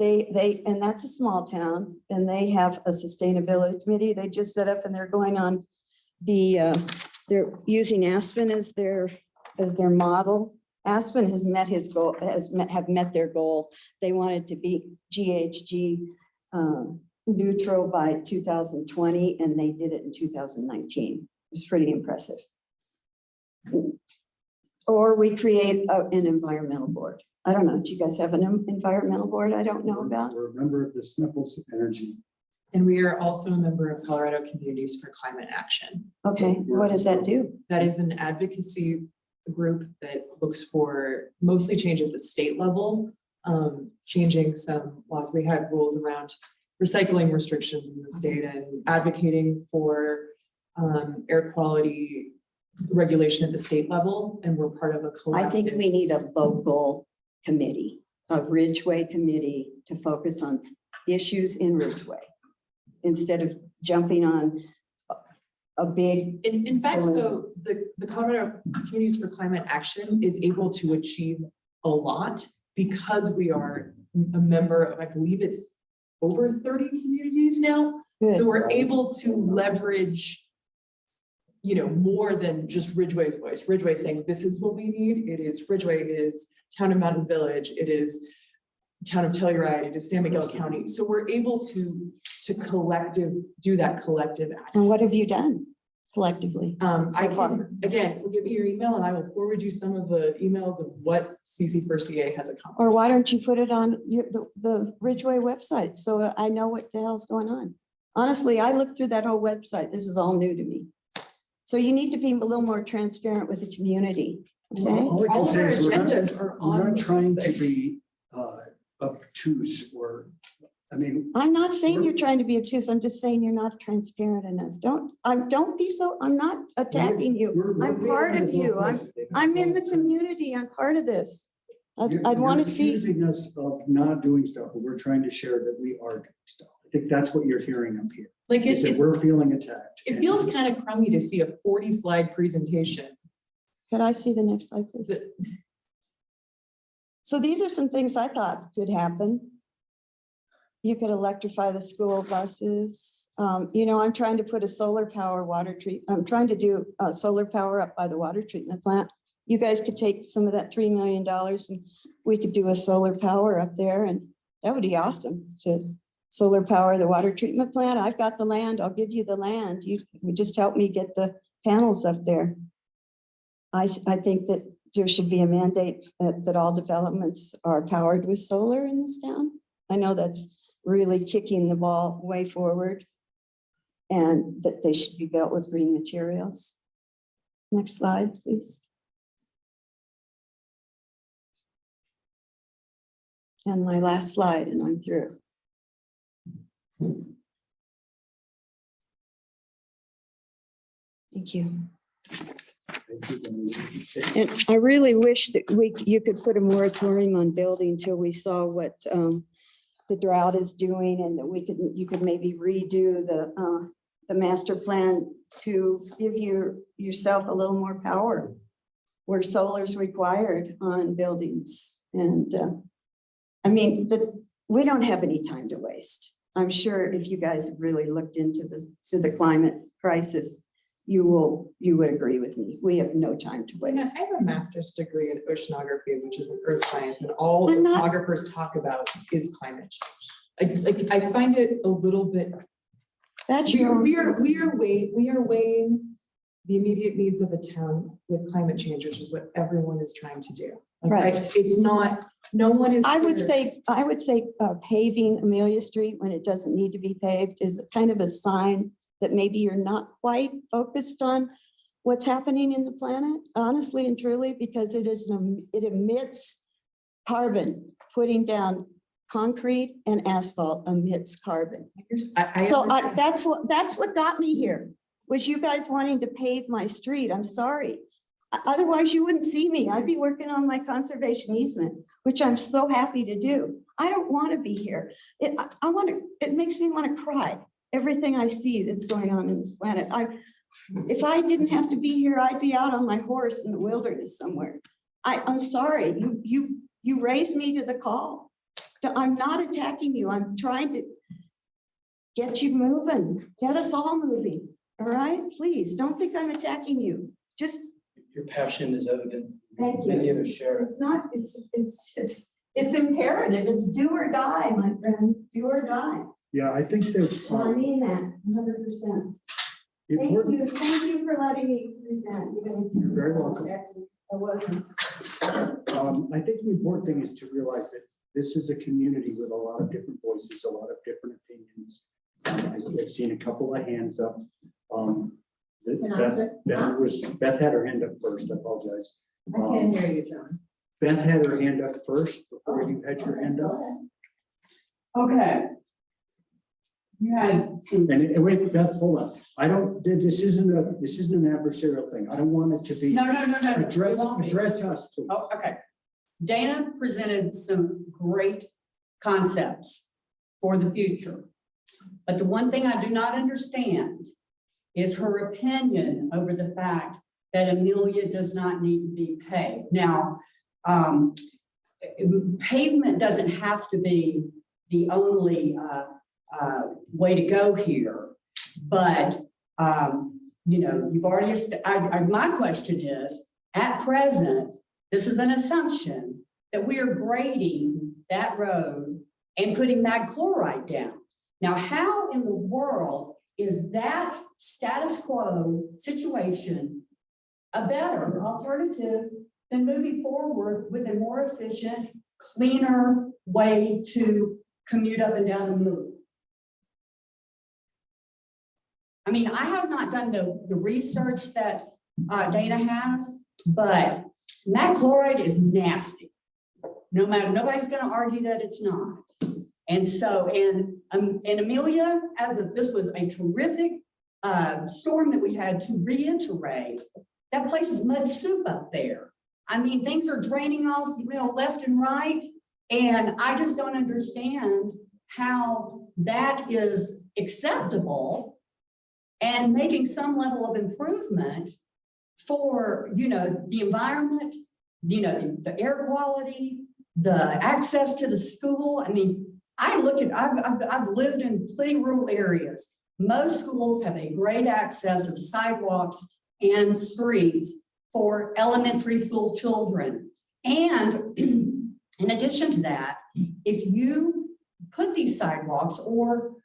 And that's a small town, and they have a sustainability committee they just set up, and they're going on the, they're using Aspen as their model. Aspen has met his goal, have met their goal. They wanted to be GHG neutral by 2020, and they did it in 2019. It was pretty impressive. Or we create an environmental board. I don't know. Do you guys have an environmental board I don't know about? We're a member of the Sniffles Energy. And we are also a member of Colorado Communities for Climate Action. Okay, what does that do? That is an advocacy group that looks for mostly change at the state level, changing some laws. We had rules around recycling restrictions in the state and advocating for air quality regulation at the state level. And we're part of a collective. I think we need a local committee, a Ridgway committee to focus on issues in Ridgway instead of jumping on a big. In fact, though, the Colorado Communities for Climate Action is able to achieve a lot because we are a member of, I believe it's over 30 communities now. Good. So we're able to leverage, you know, more than just Ridgway's voice. Ridgway saying, this is what we need. It is Ridgway, it is Town of Mountain Village, it is Town of Telluride, it is San Miguel County. So we're able to do that collective action. And what have you done collectively? I can, again, give me your email and I will forward you some of the emails of what CC4CA has accomplished. Or why don't you put it on the Ridgway website so I know what the hell's going on? Honestly, I looked through that whole website. This is all new to me. So you need to be a little more transparent with the community. Okay. All I can say is we're not the trying to website. be obtuse or, I mean. I'm not saying you're trying to be obtuse. I'm just saying you're not transparent enough. Don't be so, I'm not attacking you. I'm part of you. I'm in the community. I'm part of this. I'd want to see. Accusing us of not doing stuff, but we're trying to share that we are doing stuff. I think that's what you're hearing up here. Like is that we're feeling attacked. It feels kind of crummy to see a 40-slide presentation. Could I see the next slide, please? So these are some things I thought could happen. You could electrify the school buses. You know, I'm trying to put a solar power water treat. I'm trying to do solar power up by the water treatment plant. You guys could take some of that $3 million and we could do a solar power up there, and that would be awesome to solar power the water treatment plant. I've got the land. I'll give you the land. You just help me get the panels up there. I think that there should be a mandate that all developments are powered with solar in this town. I know that's really kicking the ball way forward, and that they should be built with green materials. Next slide, please. And my last slide, and I'm through. Thank you. And I really wish that you could put a moratorium on building until we saw what the drought is doing, and that you could maybe redo the master plan to give yourself a little more power where solar is required on buildings. And I mean, we don't have any time to waste. I'm sure if you guys have really looked into the climate crisis, you would agree with me. We have no time to waste. I have a master's degree in oceanography, which is an earth science, and all I'm not- oceanographers talk about is climate change. I find it a little bit. That's We your. are weighing the immediate needs of a town with climate change, which is what everyone is trying to do. Like, Right. It's not, no one is. I would here- say paving Amelia Street when it doesn't need to be paved is kind of a sign that maybe you're not quite focused on what's happening in the planet, honestly and truly, because it emits carbon. Putting down concrete and asphalt emits carbon. So understand. that's what got me here, was you guys wanting to pave my street. I'm sorry. Otherwise, you wouldn't see me. I'd be working on my conservation easement, which I'm so happy to do. I don't want to be here. It makes me want to cry. Everything I see that's going on in this planet. If I didn't have to be here, I'd be out on my horse in the wilderness somewhere. I'm sorry. You raised me to the call. I'm not attacking you. I'm trying to get you moving, get us all moving. All right, please don't think I'm attacking you. Just Your passion is evident. thank you. Many of us share it. It's not, it's imperative. It's do or die, my friends, do or die. Yeah, I think that And I mean that 100%. Thank you for letting me present. You're very welcome. I wasn't. I think the important thing is to realize that this is a community with a lot of different voices, a lot of different opinions. I've seen a couple of hands up. Beth had her hand up first. I apologize. I can't hear you, John. Beth had her hand up first before you had your hand up. Okay. You had some. And wait, Beth, hold on. This isn't an adversarial thing. I don't want it to be. No. Address us, please. Oh, okay. Dana presented some great concepts for the future. But the one thing I do not understand is her opinion over the fact that Amelia does not need to be paved. Now, pavement doesn't have to be the only way to go here, but you've already. My question is, at present, this is an assumption that we are grading that road and putting mag chloride down. Now, how in the world is that status quo situation a better alternative than moving forward with a more efficient, cleaner way to commute up and down the move? I mean, I have not done the research that Dana has, but mag chloride is nasty. Nobody's going to argue that it's not. And so, and Amelia, this was a terrific storm that we had to reiterate. That place is mud soup up there. I mean, things are draining off, left and right. And I just don't understand how that is acceptable and making some level of improvement for, the environment, the air quality, the access to the school. I mean, I've lived in pretty rural areas. Most schools have a great access of sidewalks and streets for elementary school children. And in addition to that, if you put these sidewalks or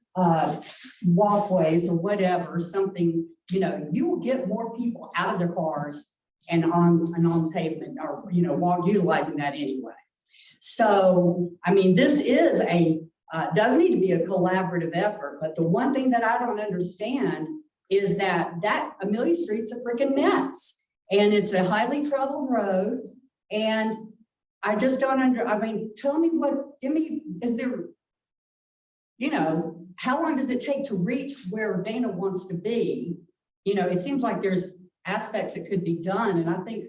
walkways or whatever, something, you will get more people out of their cars and on pavement, or while utilizing that anyway. So, I mean, this is does need to be a collaborative effort, but the one thing that I don't understand is that Amelia Street's a freaking mess, and it's a highly traveled road, and I just don't is there, how long does it take to reach where Dana wants to be? It seems like there's aspects that could be done, and I think,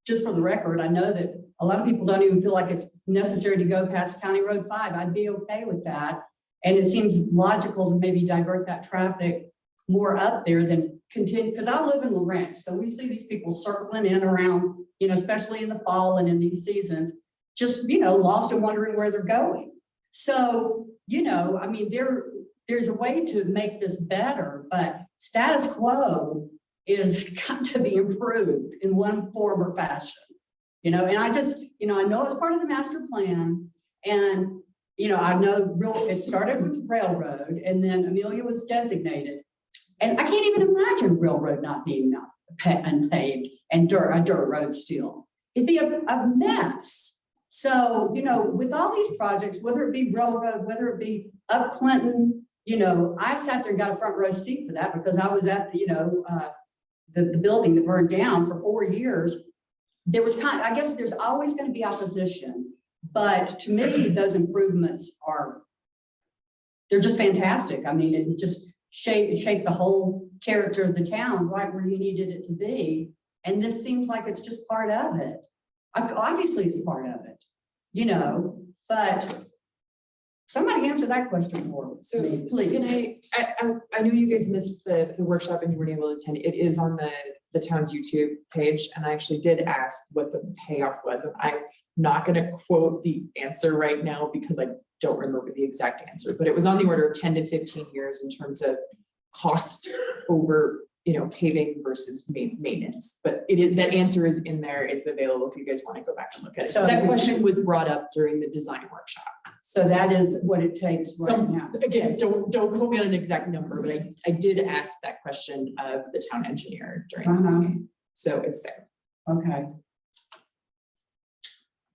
just for the record, I know that a lot of people don't even feel like it's necessary to go past County Road 5. I'd be okay with that. And it seems logical to maybe divert that traffic more up there than continue, because I live in La Ranch. So we see these people circling in around, especially in the fall and in these seasons, just, lost and wondering where they're going. So, I mean, there's a way to make this better, but status quo is got to be improved in one form or fashion. You know, and I just, you know, I know it's part of the master plan, and, you know, I know it started with the railroad, and then Amelia was designated. And I can't even imagine railroad not being unpaved and a dirt road still. It'd be a mess. So, you know, with all these projects, whether it be railroad, whether it be up Clinton, you know, I sat there and got a front row seat for that because I was at, you know, the building that burned down for 4 years. There was I guess there's always going to be opposition, but to me, those improvements they're just fantastic. I mean, it just shaped the whole character of the town right where you needed it to be. And this seems like it's just part of it. Obviously, it's part of it, you know, but somebody answer that question for me, please. I know you guys missed the workshop and you weren't able to attend. It is on the town's YouTube page. And I actually did ask what the payoff was. And I'm not going to quote the answer right now because I don't remember the exact answer, but it was on the order of 10 to 15 years in terms of cost over, you know, paving versus maintenance. But that answer is in there. It's available if you guys want to go back and look at it. So that question was brought up during the design workshop. So that is what it takes right now. Again, don't quote me on an exact number, but I did ask that question of the town engineer during the meeting. So it's there. Okay.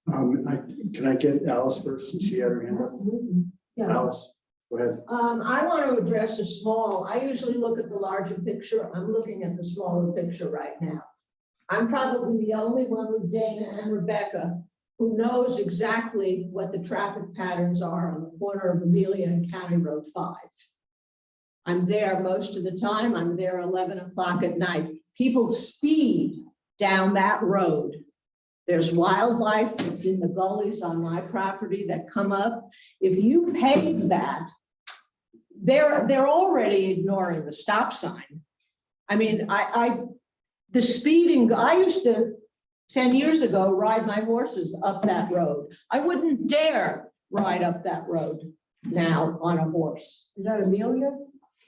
Can I get Alice first, since she had her hand up? Yeah. Alice, go ahead. I want to address the small. I usually look at the larger picture. I'm looking at the smaller picture right now. I'm probably the only one with Dana and Rebecca who knows exactly what the traffic patterns are on the corner of Amelia and County Road 5. I'm there most of the time. I'm there 11 o'clock at night. People speed down that road. There's wildlife that's in the gullies on my property that come up. If you pave that, they're already ignoring the stop sign. I mean, the speeding, I used to 10 years ago ride my horses up that road. I wouldn't dare ride up that road now on a horse. Is that Amelia?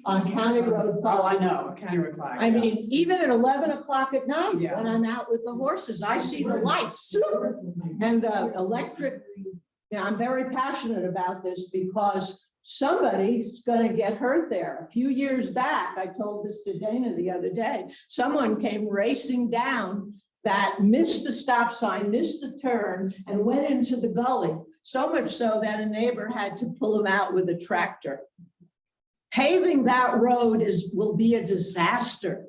On County Road 5. Oh, I know, County Road 5. I mean, even at 11 o'clock at night, Yeah. when I'm out with the horses, I see the lights and the electric. Now, I'm very passionate about this because somebody's going to get hurt there. A few years back, I told this to Dana the other day, someone came racing down that missed the stop sign, missed the turn, and went into the gully. So much so that a neighbor had to pull him out with a tractor. Paving that road will be a disaster.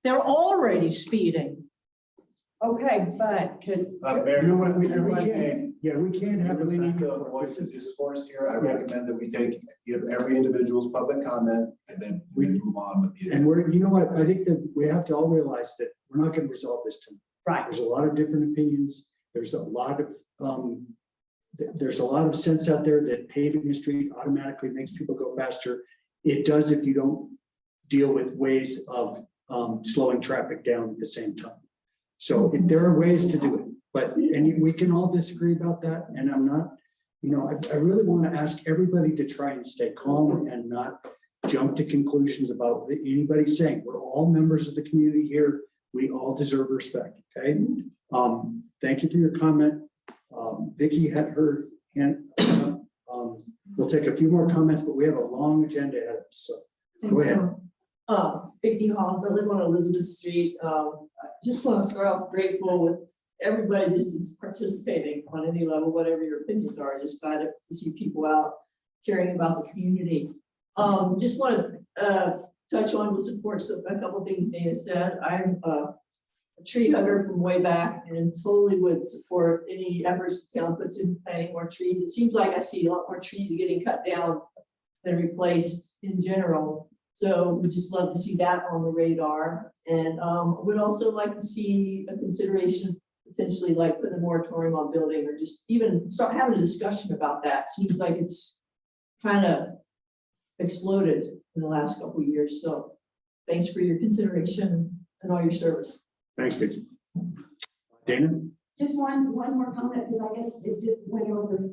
They're already speeding. Okay, but You know what, we can't, yeah, we can't I have. really need to voice the discourse here. I recommend that we give every individual's public comment and then we move on with the. And you know what, I think that we have to all realize that we're not going to resolve this tonight. Right. There's a lot of different opinions. There's a lot of sense out there that paving a street automatically makes people go faster. It does if you don't deal with ways of slowing traffic down at the same time. So there are ways to do it, and we can all disagree about that. And I'm not, you know, I really want to ask everybody to try and stay calm and not jump to conclusions about anybody saying. We're all members of the community here. We all deserve respect. Okay. Thank you for your comment. Vicki had her hand. We'll take a few more comments, but we have a long agenda ahead of us. So go ahead. Vicki Halls, I live on Elizabeth Street. Just want to start off grateful with everybody just is participating on any level, whatever your opinions are. Just glad to see people out caring about the community. Just want to touch on with support a couple of things Dana said. I'm a tree hugger from way back and totally would support any efforts the town puts in planting more trees. It seems like I see a lot more trees getting cut down than replaced in general. So we just love to see that on the radar. And would also like to see a consideration potentially like putting a moratorium on building or just even start having a discussion about that. Seems like it's kind of exploded in the last couple of years. So thanks for your consideration and all your service. Thanks, Vicki. Dana? Just one more comment, because I guess it went over.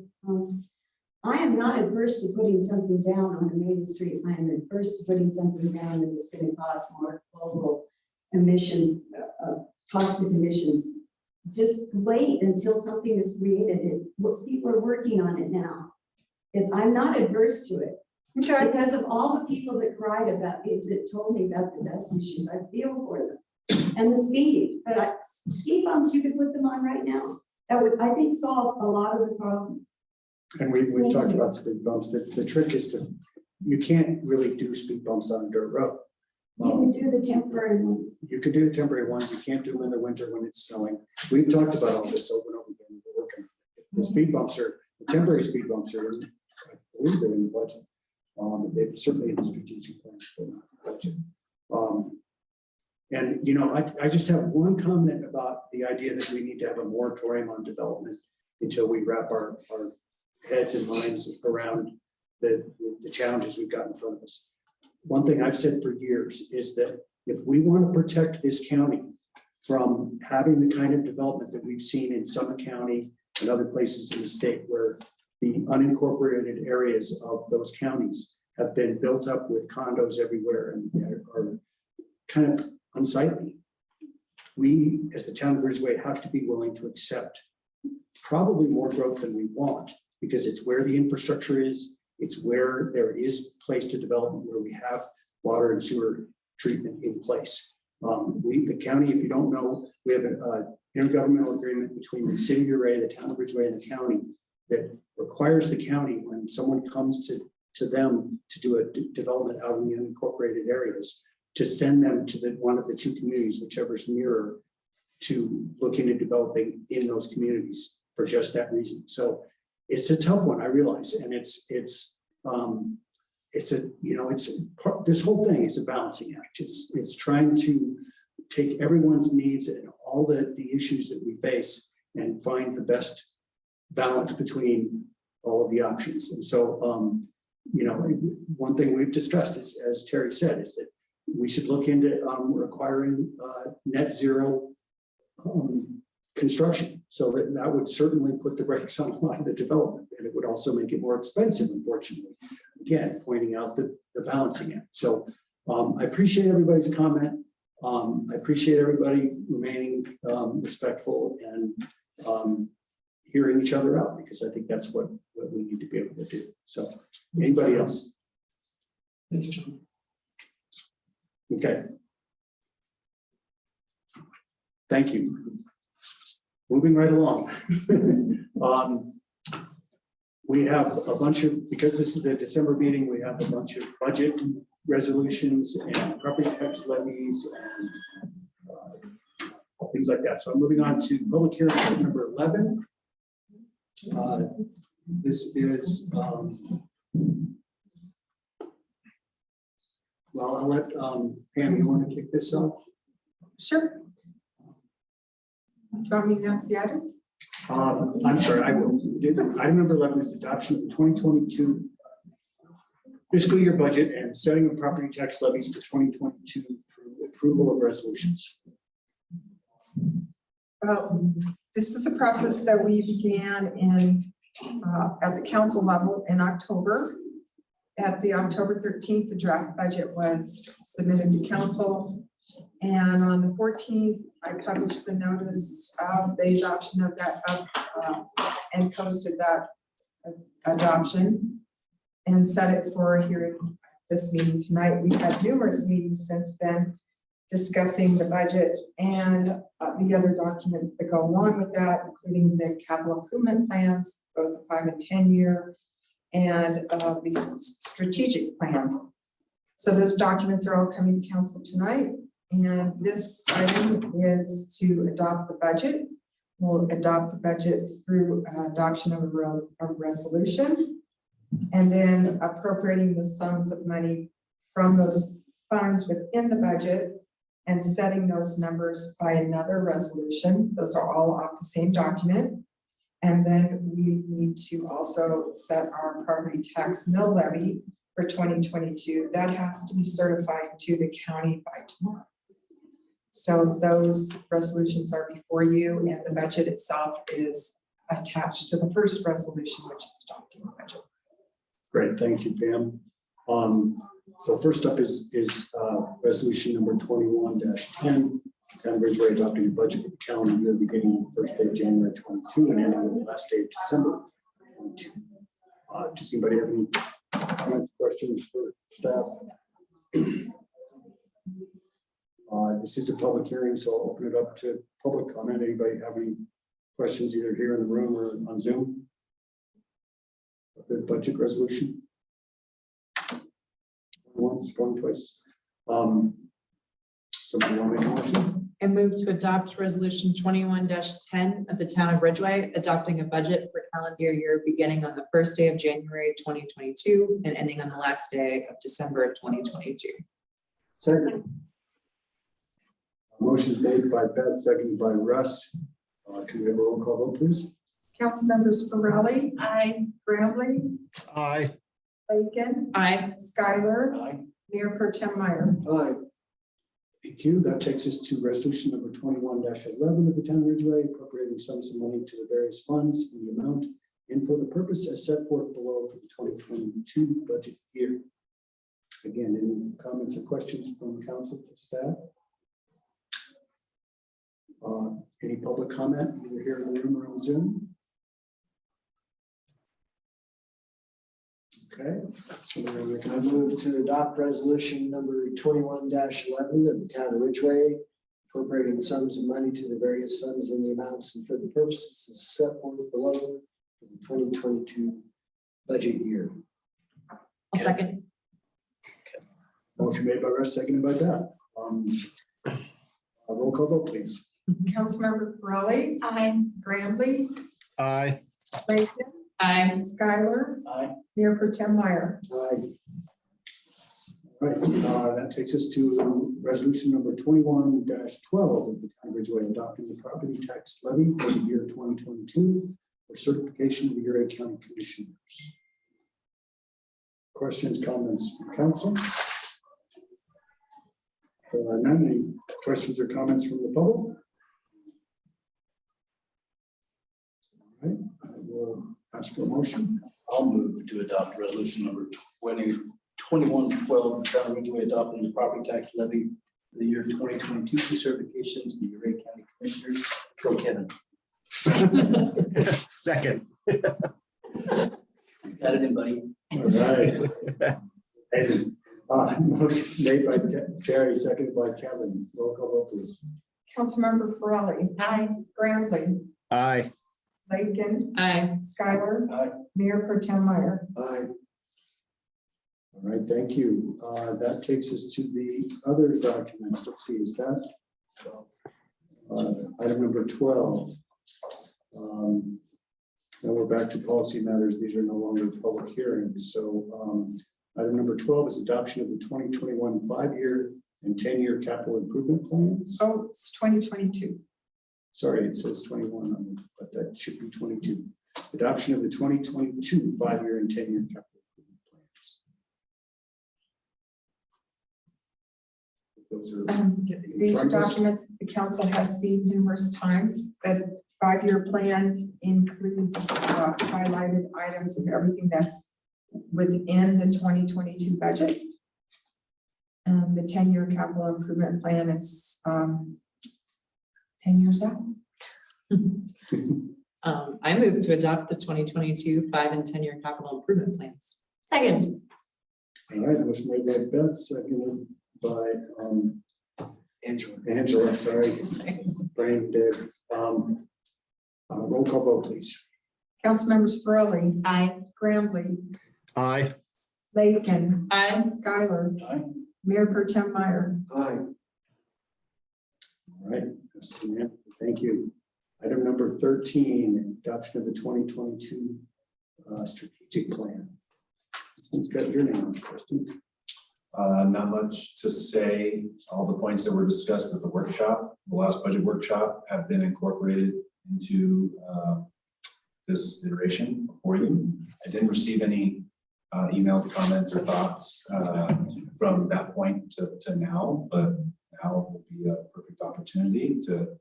I am not adverse to putting something down on a main street. I am adverse to putting something down that is going to cause more global emissions, toxic emissions. Just wait until something is created. People are working on it now. I'm not adverse to it. Okay. Because of all the people that cried about it, that told me about the dust issues, I feel for them. And the speed, but speed bumps, you could put them on right now. That would, I think, solve a lot of the problems. And we've talked about speed bumps. The trick is you can't really do speed bumps on a dirt road. You can do the temporary ones. You could do the temporary ones. You can't do them in the winter when it's snowing. We've talked about all this over and over again. We're working. The speed bumps the temporary speed bumps are, I believe they're in the budget. They're certainly in the strategic plan for the budget. And, you know, I just have one comment about the idea that we need to have a moratorium on development until we wrap our heads and minds around the challenges we've got in front of us. One thing I've said for years is that if we want to protect this county from having the kind of development that we've seen in Summit County and other places in the state where the unincorporated areas of those counties have been built up with condos everywhere and are kind of unsightly. We, as the town of Ridgway, have to be willing to accept probably more growth than we want, because it's where the infrastructure is, it's where there is place to development, where we have water and sewer treatment in place. The county, if you don't know, we have an intergovernmental agreement between the city of Ridgway, the town of Ridgway, and the county that requires the county, when someone comes to them to do a development out in the unincorporated areas, to send them to one of the two communities, whichever's nearer, to look into developing in those communities for just that reason. So it's a tough one, I realize, and it's this whole thing is a balancing act. It's trying to take everyone's needs and all the issues that we face and find the best balance between all of the options. And so, you know, one thing we've discussed is, as Terry said, is that we should look into requiring net zero construction. So that would certainly put the brakes on a lot of the development, and it would also make it more expensive, unfortunately. Again, pointing out the balancing act. So I appreciate everybody's comment. I appreciate everybody remaining respectful and hearing each other out, because I think that's what we need to be able to do. So anybody else? Thank you, John. Okay. Thank you. Moving right along. We have a bunch of, because this is the December meeting, we have a bunch of budget resolutions and property tax levies and things like that. So I'm moving on to public hearing item number 11. This is, well, I'll let Pam, you want to kick this off? Sure. Do you want me to announce the item? I'm sorry, I will. Item number 11 is adoption of the 2022 fiscal year budget and setting of property tax levies for 2022 through approval of resolutions. This is a process that we began in at the council level in October. At the October 13th, the draft budget was submitted to council. And on the 14th, I published the notice of the adoption of that and posted that adoption and set it for a hearing this meeting tonight. We've had numerous meetings since then discussing the budget and the other documents that go along with that, including the capital improvement plans, both the 5 and 10 year, and the strategic plan. So those documents are all coming to council tonight. And this item is to adopt the budget. We'll adopt the budget through adoption of a resolution, and then appropriating the sums of money from those funds within the budget and setting those numbers by another resolution. Those are all off the same document. And then we need to also set our property tax mill levy for 2022. That has to be certified to the county by tomorrow. So those resolutions are before you, and the budget itself is attached to the first resolution, which is adopting the budget. Great, thank you, Pam. So first up is resolution number 21-10. Town of Ridgway adopting a budget for the calendar year beginning on the first day of January 22 and ending on the last day of December 22. Does anybody have any comments, questions for staff? This is a public hearing, so I'll open it up to public comment. Anybody have any questions either here in the room or on Zoom? The budget resolution? Once, going twice. Somebody want to make a motion? I move to adopt resolution 21-10 of the town of Ridgway, adopting a budget for calendar year beginning on the first day of January 2022 and ending on the last day of December 2022. Second. Motion's made by Pat, seconded by Russ. Can we have a roll call vote, please? Council members Farrelly. Aye. Bramley. Aye. Bacon. Aye. Schuyler. Aye. Mayor Pro Tem Meyer. Aye. Thank you. That takes us to resolution number 21-11 of the town of Ridgway, appropriating sums of money to the various funds in the amount and for the purpose as set forth below for the 2022 budget year. Again, any comments or questions from council to staff? Any public comment either here in the room or on Zoom? Okay. Somebody wanna make a I motion? move to adopt resolution number 21-11 of the town of Ridgway, appropriating sums of money to the various funds in the amounts and for the purposes set forth below for the 2022 budget year. I'll second. Motion made by Russ, seconded by Beth. A roll call vote, please. Councilmember Farrelly. Aye. Bramley. Aye. Bacon. Aye. Schuyler. Aye. Mayor Pro Tem Meyer. Aye. All right, that takes us to resolution number 21-12 of the town of Ridgway, adopting the property tax levy for the year 2022 for certification of the Ridgway County Commissioners. Questions, comments from council? None. Any questions or comments from the public? All right, I will ask for a motion. I'll move to adopt resolution number 21-12, town of Ridgway adopting the property tax levy for the year 2022 for certification to the Ridgway County Commissioners. Go Kevin. Second. Got it in, buddy. All right. And, motion made by Terry, seconded by Kevin. Roll call vote, please. Councilmember Farrelly. Aye. Bramley. Aye. Bacon. Aye. Schuyler. Aye. Mayor Pro Tem Meyer. Aye. All right, thank you. That takes us to the other documents. Let's see, is that item number 12? Now we're back to policy matters. These are no longer public hearings. So item number 12 is adoption of the 2021 5-year and 10-year capital improvement plans. Oh, it's 2022. Sorry, it says 21, on it, but that should be 22. Adoption of the 2022 5-year and 10-year capital improvement plans. Those are These are in front of us. documents that the council has seen numerous times. That 5-year plan includes highlighted items of everything that's within the 2022 budget. The 10-year capital improvement plan is 10 years out. I move to adopt the 2022 5 and 10-year capital improvement plans. Second. All right, motion made by Beth, seconded by Angela, sorry. Brain dead. Roll call vote, please. Councilmembers Farrelly. Aye. Bramley. Aye. Bacon. Aye. Schuyler. Aye. Mayor Pro Tem Meyer. Aye. All right, thank you. Item number 13, adoption of the 2022 strategic plan. This one's got your name on it, Kristen. Not much to say. All the points that were discussed at the workshop, the last budget workshop, have been incorporated into this iteration for you. I didn't receive any emailed comments or thoughts from that point to now, but now will be a perfect opportunity to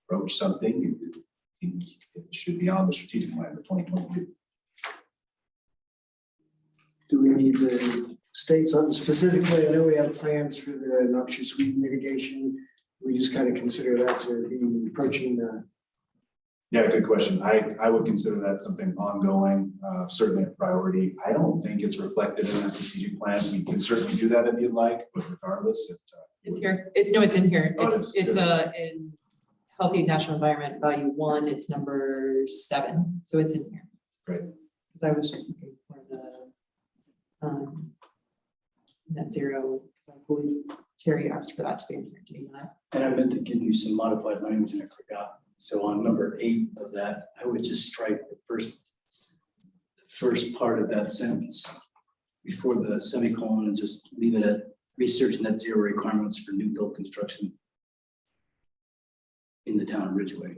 broach something. If you think it it should be on the strategic plan for 2022. Do we need to state something specifically? I know we have plans for the noxious weed mitigation. We just kind of consider that to be approaching the. Yeah, good question. I would consider that something ongoing, certainly a priority. I don't think it's reflected in the strategic plan. We can certainly do that if you'd like, but regardless, It's here. It's in here. Oh, It's in Healthy National Environment Value 1. It's number 7. So it's in here. Great. Because I was just looking for the net zero. I believe Terry asked for that to be in here. Did he not? And I meant to give you some modified language and I forgot. So on number 8 of that, I would just strike the first part of that sentence before the semicolon and just leave it at research net zero requirements for new build construction in the town of Ridgway.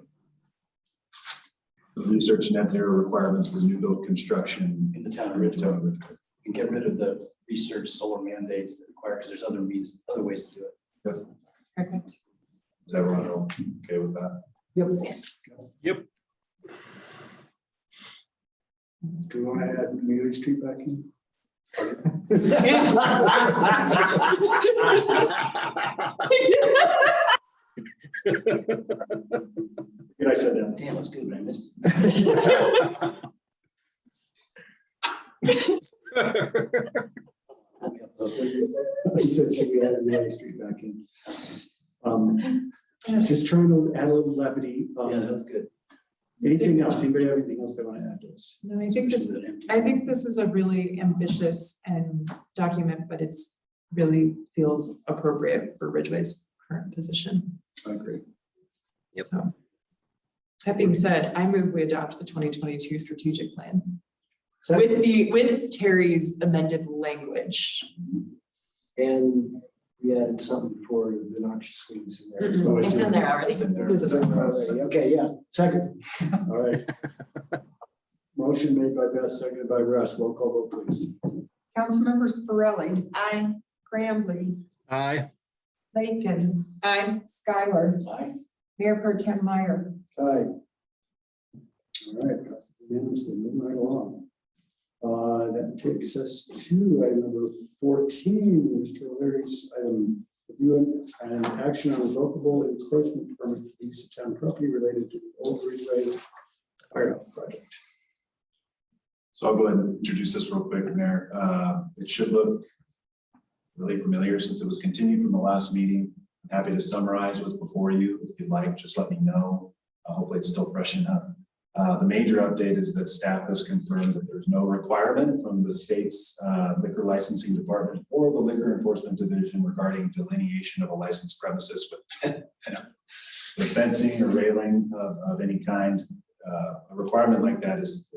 Research net zero requirements for new build construction In the town of Ridgway. And get rid of the research solar mandates that require, because there's other ways to do it. Perfect. Is everyone okay with that? Yep. Yep. Do you want to add Community Street back in? Good, I said that. Damn, that's good, but I missed He said, should we add Community Street back in? Just trying to add a little levity. Yeah, that was good. Anything else? Anybody have anything else they want to add to this? No, I think this is a really ambitious document, but it's really feels appropriate for Ridgway's current position. I agree. Yep. So that being said, I move we adopt the 2022 strategic plan with Terry's amended language. And we added something for the noxious weeds in there. as well. It's in there already. It's in there. It's in there. Okay, yeah, second. All right. Motion made by Beth, seconded by Russ. Roll call vote, please. Councilmembers Borelli, Aye. Graham, Aye. Lakin, Aye. Skylar, Aye. Mayor Pro Tem Meyer. Aye. All right, that's unanimously moving right along. That takes us to item number 14, Mr. O'Leary's item, review and action on revocable encroachment permit for the use of town property related to the old Ridgway firehouse project. So I'll go ahead and introduce this real quick, Mayor. It should look really familiar since it was continued from the last meeting. I'm happy to summarize what's before you. If you'd like, just let me know. Hopefully it's still fresh enough. The major update is that staff has confirmed that there's no requirement from the state's liquor licensing department or the liquor enforcement division regarding delineation of a licensed premises with fencing or railing of any kind. A requirement like that is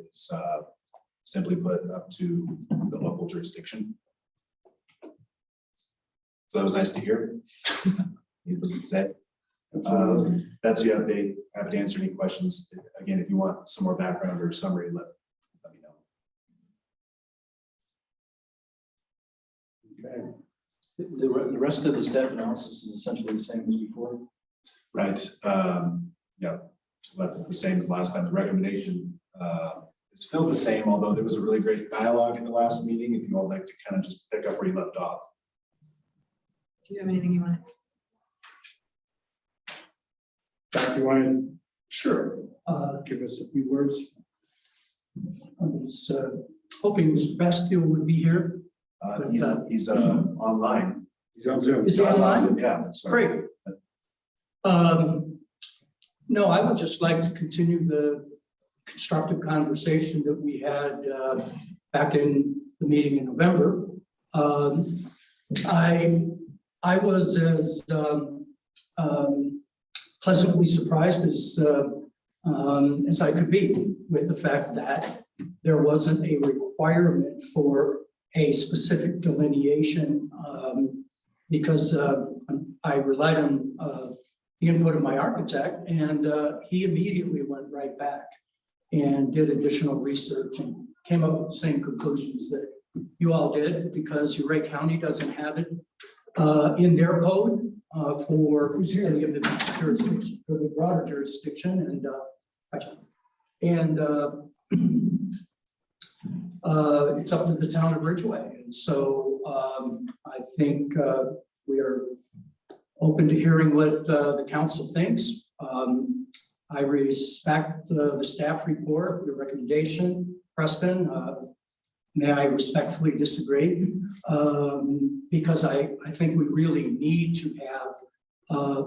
simply put up to the local jurisdiction. So that was nice to hear. Needless to say. That's the update. Happy to answer any questions. Again, if you want some more background or summary, let me know. Okay. The rest of the staff analysis is essentially the same as before. Right. Yeah, left it the same as last time. The recommendation it's still the same, although there was a really great dialogue in the last meeting. If you all like to kind of just pick up where you left off. Do you have anything you want? Doc, do you want to? Sure. Give us a few words. I was hoping Mr. Bastille would be here. He's online. He's on Zoom. Is he online? Yeah. Sorry. Great. No, I would just like to continue the constructive conversation that we had back in the meeting in November. I was as pleasantly surprised as I could be with the fact that there wasn't a requirement for a specific delineation because I relied on the input of my architect, and he immediately went right back and did additional research and came up with the same conclusions that you all did, because Uray County doesn't have it in their code for any of the jurisdiction, for the broader jurisdiction. And And it's up to the town of Ridgway. And so I think we are open to hearing what the council thinks. I respect the staff report, the recommendation. Preston, may I respectfully disagree? Because I think we really need to have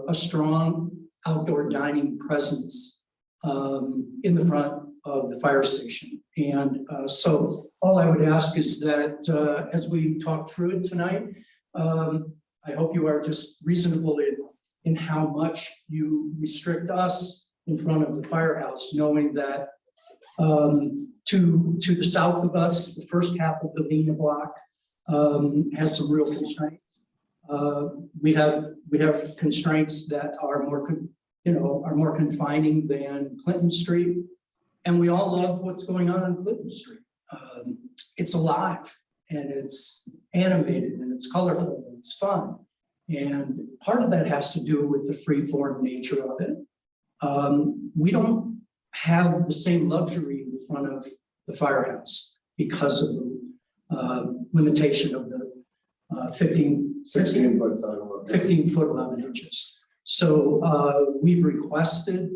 a strong outdoor dining presence in the front of the fire station. And so all I would ask is that as we talk through it tonight, I hope you are just reasonable in how much you restrict us in front of the firehouse, knowing that to the south of us, the first half of the Lena block has some real constraints. We have constraints that are more confining than Clinton Street, and we all love what's going on Clinton Street. It's alive and it's animated and it's colorful and it's fun, and part of that has to do with the free-form nature of it. We don't have the same luxury in front of the firehouse because of the limitation of the 16 foot 11 inches. So we've requested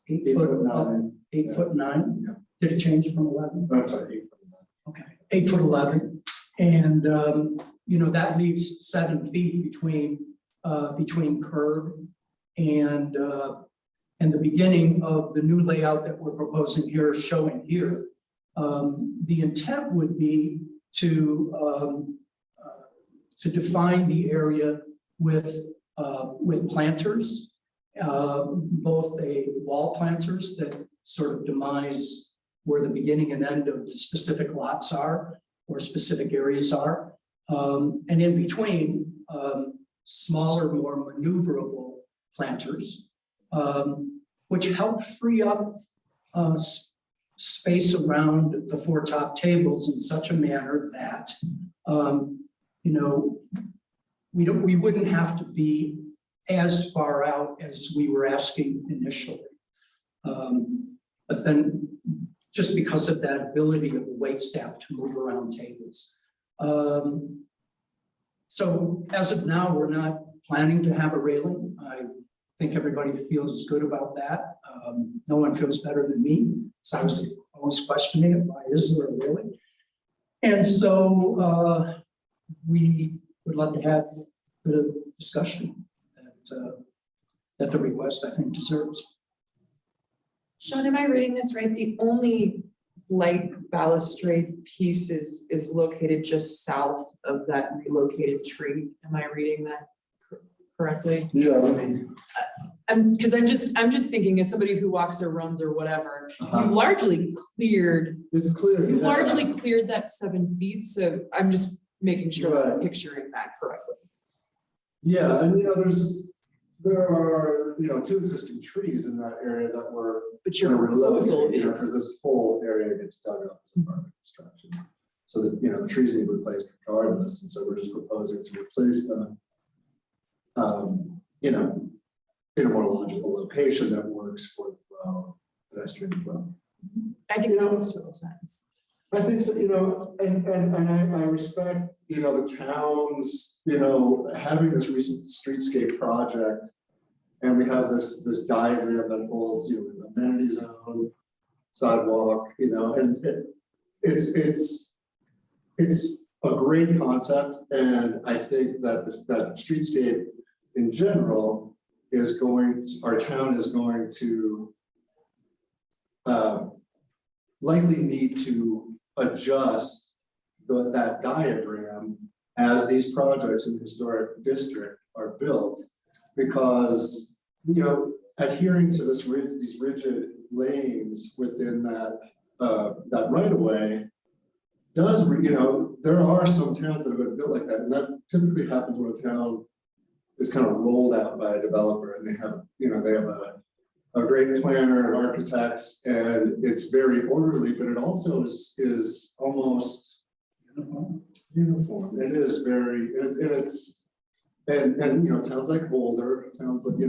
8 foot 9. 8 foot 9. Yeah. Did it change from 11? I'm sorry, 8 foot 9. Okay, 8 foot 11, and that leaves 7 feet between curb and the beginning of the new layout that we're proposing here, showing here. The intent would be to define the area with planters, both a wall planters that sort of demise where the beginning and end of specific lots are or specific areas are, and in between smaller, more maneuverable planters, which help free up space around the 4 top tables in such a manner that we wouldn't have to be as far out as we were asking initially. But then just because of that ability of the wait staff to move around tables. So as of now, we're not planning to have a railing. I think everybody feels good about that. No one feels better than me. So I was always questioning it. Why is there a railing? And so we would like to have the discussion that the request, I think, deserves. Sean, am I reading this right? The only light balustrade piece is located just south of that relocated tree. Am I reading that correctly? Yeah, I mean, I'm just thinking as somebody who walks or runs or whatever, you've largely cleared. It's clear. You've largely cleared that 7 feet. So I'm just making sure that I'm picturing that correctly. Yeah, and there are 2 existing trees in that area that were. But your proposal is because this whole area gets dug up as part of construction, so that the trees need replaced regardless, and so we're just proposing to replace them. In a more logical location that works for pedestrian flow. I think that makes total sense. I think so, and I respect, the towns, having this recent streetscape project, and we have this diagram that holds, amenity zone, sidewalk, and it's a great concept, and I think that that streetscape in general our town is going to likely need to adjust that diagram as these projects in the historic district are built, because adhering to these rigid lanes within that right of way does there are some towns that have been built like that, and that typically happens when a town is kind of rolled out by a developer and they have a great planner and architects, and it's very orderly, but it also is almost uniform. It is very, and towns like Boulder, towns like,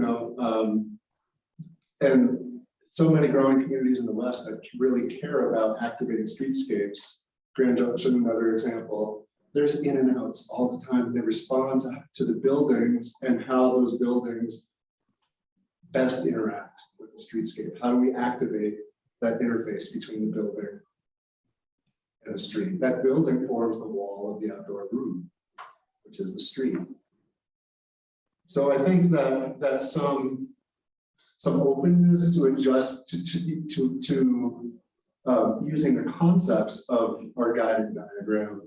and so many growing communities in the West that really care about activating streetscapes. Grand Junction, another example. There's in and outs all the time. They respond to the buildings and how those buildings best interact with the streetscape. How do we activate that interface between the building and the street? That building forms the wall of the outdoor room, which is the street. So I think that some openness to adjust to using the concepts of our guided diagram,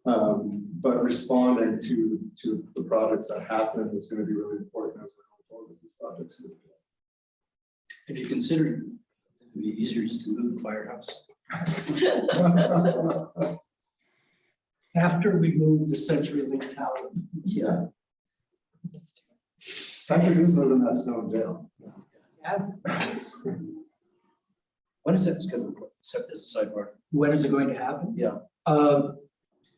but responding to the projects that happen is going to be really important as we're going forward with these projects. Have you considered it'd be easier just to move the firehouse? After we move the CenturyLink Tower. Yeah. Patrick is moving that stone down. When is that scheduled for? As a sidebar? When is it going to happen? Yeah.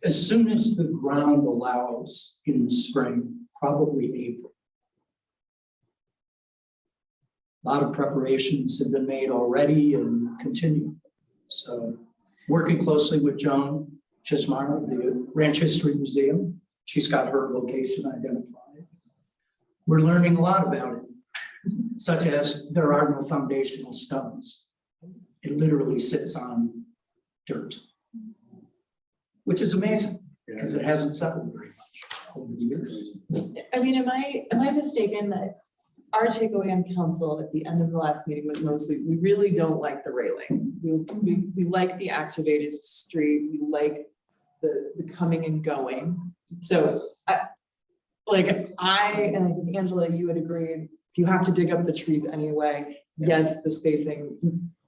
As soon as the ground allows in the spring, probably April. A lot of preparations have been made already and continue. So working closely with Joan Chismar of the Ranch History Museum. She's got her location identified. We're learning a lot about it, such as there are no foundational stones. It literally sits on dirt, which is amazing because it hasn't settled very much over the years. I mean, am I mistaken that our takeaway on council at the end of the last meeting was mostly, we really don't like the railing. We like the activated street. We like the coming and going. So and I think Angela, you would agree, if you have to dig up the trees anyway, yes, the spacing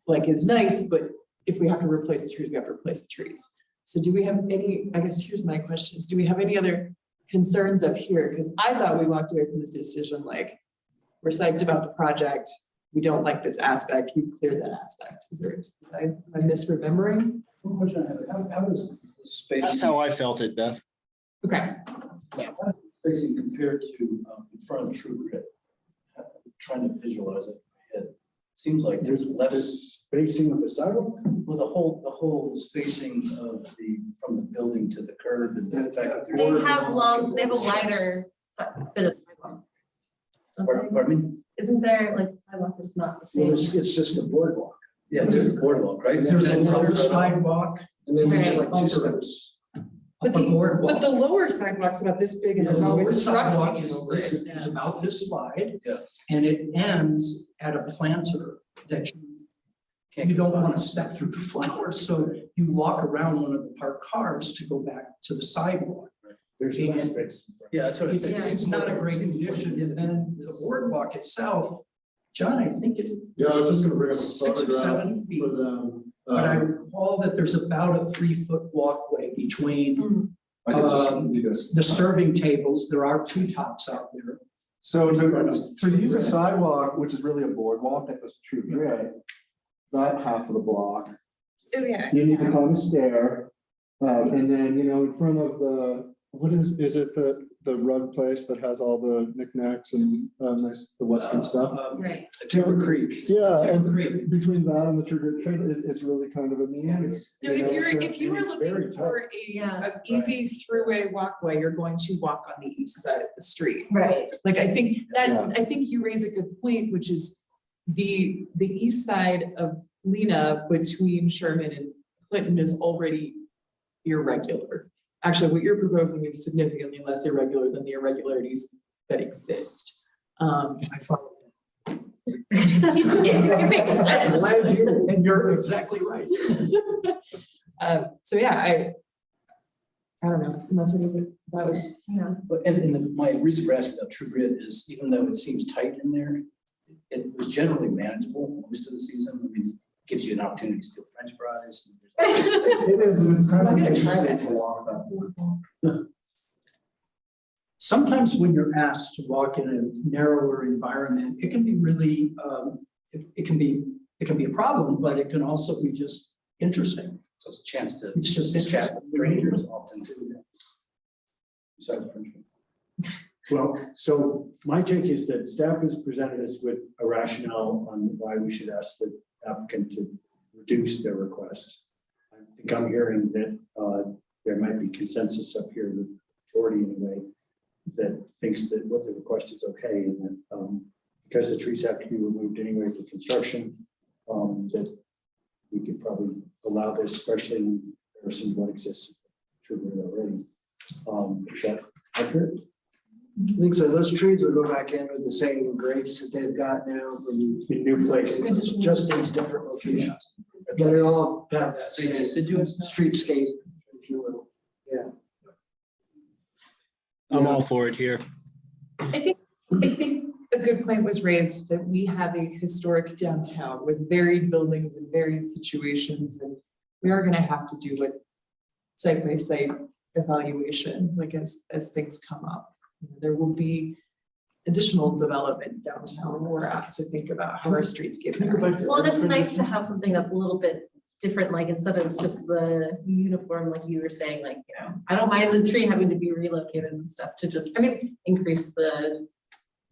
is nice, but if we have to replace the trees, we have to replace the trees. So do we have any, I guess here's my question is, do we have any other concerns up here? Because I thought we walked away from this decision we're psyched about the project. We don't like this aspect. We cleared that aspect. Is there, am I misremembering? How is the space? That's how I felt it, Beth. Okay. Spacing compared to in front of True Grit. I'm trying to visualize it in my head. Seems like there's less spacing of the sidewalk. Well, the whole spacing of from the building to the curb and that back. They have a wider bit of sidewalk. Pardon me? Isn't there sidewalk is not the same? Well, it's just a boardwalk. Yeah, just the boardwalk, right? There's a lower sidewalk. And then there's Right. like two steps. But the lower sidewalk's about this big and there's always a truck sidewalk hanging is over it. is about this wide. Yeah. And it ends at a planter that you don't want to step through the flowers. So you walk around one of the parked cars to go back to the sidewalk. There's And less space. Yeah, that's what I It's, think. it's not a great condition. And then the boardwalk itself, John, I think it. Yeah, I was just gonna bring up a 6 or photograph 7 feet. for them. But I recall that there's about a 3-foot walkway between I could just the serving tables. There are 2 tops out there. So to use a sidewalk, which is really a boardwalk at the True Grit, that half of the block, Oh, yeah. you need to climb a stair. And then, in front of is it the rug place that has all the knickknacks and the Western stuff? Right. Timber Creek. Yeah, Timber and Creek. between that and the True Grit trail, it's really kind of a means. No, if you were looking for an easy throughway walkway, you're going to walk on the east side of the street. Right. I think you raise a good point, which is the east side of Lena between Sherman and Clinton is already irregular. Actually, what you're proposing is significantly less irregular than the irregularities that exist. I follow. It makes sense. And you're exactly right. So yeah, I don't know, unless that was, And my reason for asking about True Grit is even though it seems tight in there, it was generally manageable most of the season. I mean, it gives you an opportunity to steal French fries. It is, and it's kind of I'm gonna try interesting that. to walk that boardwalk. Sometimes when you're asked to walk in a narrower environment, it can be really, it can be a problem, but it can also be just interesting. So it's a chance to. It's just chat interesting. with strangers often too. Besides the French. Well, so my take is that staff has presented us with a rationale on why we should ask the applicant to reduce their request. I think I'm hearing that there might be consensus up here, the majority anyway, that thinks that what the request is okay, and that because the trees have to be removed anyway for construction, that we could probably allow this, especially in comparison to what exists already. Is that accurate? I think so. Those trees will go back in with the same grades that they've got now, In new places. just in different locations. But they all have that same streetscape, if you will. Yeah. I'm all for it here. I think a good point was raised that we have a historic downtown with varied buildings and varied situations, and we are gonna have to do like site by site evaluation, like as things come up. There will be additional development downtown. We're asked to think about how our streetscape. Well, and it's nice to have something that's a little bit different, like instead of just the uniform, like you were saying, like, you know, I don't mind the tree having to be relocated and stuff to just, increase the,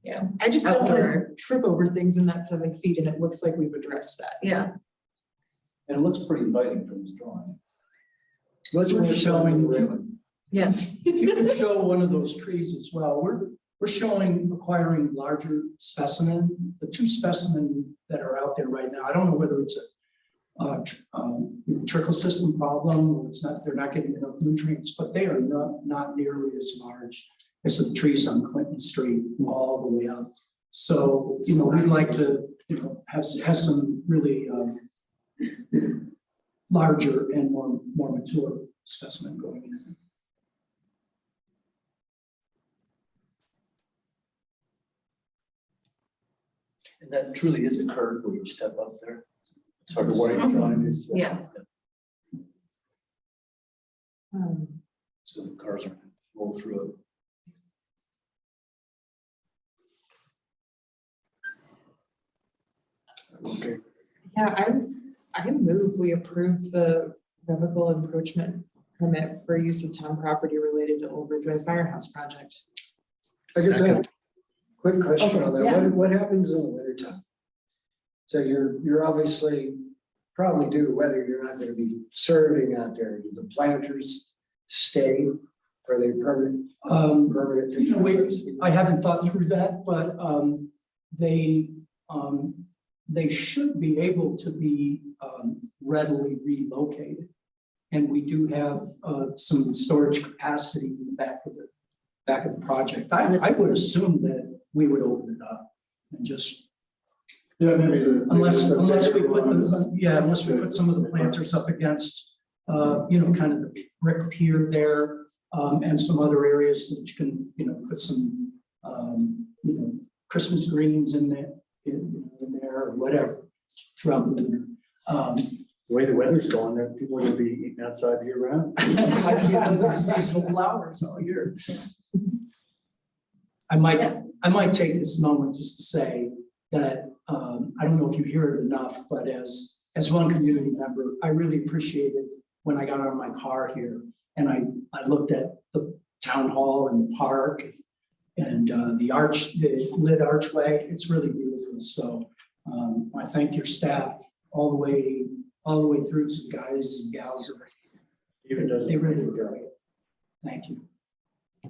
yeah. I just don't want to trip over things in that 7 feet, and it looks like we've addressed that. Yeah. And it looks pretty inviting from this drawing. Much more showing. Yes. If you can show one of those trees as well, we're showing acquiring larger specimen. The 2 specimens that are out there right now, I don't know whether it's a trickle system problem, or it's not, they're not getting enough nutrients, but they are not nearly as large as the trees on Clinton Street all the way up. So, we'd like to, have some really larger and more mature specimen going in. And that truly is a curve where you step up there. It's hard to The see. white line is, Yeah. So the cars are gonna roll through it. Okay. Yeah, I move we approve the revocable encroachment permit for use of town property related to Old Ridgway Firehouse project. I guess I have a quick question Okay, on that. yeah. What happens in the winter time? So you're obviously probably due to weather, you're not gonna be serving out there. Do the planters stay? Are they permanent? Permanent? I haven't thought through that, but they should be able to be readily relocated. And we do have some storage capacity in the back of the project. I would assume that we would open it up and just, unless we put some of the planters up against kind of the brick pier there, and some other areas that you can put some Christmas greens in there, or whatever throughout the winter. The way the weather's going, there people are gonna be eating outside year round. Seasonal flowers all year. I might take this moment just to say that I don't know if you hear it enough, but as one community member, I really appreciated when I got out of my car here and I looked at the town hall and the park and the lit archway. It's really beautiful. So I thank your staff all the way through to the guys and gals. They really were great. Thank you.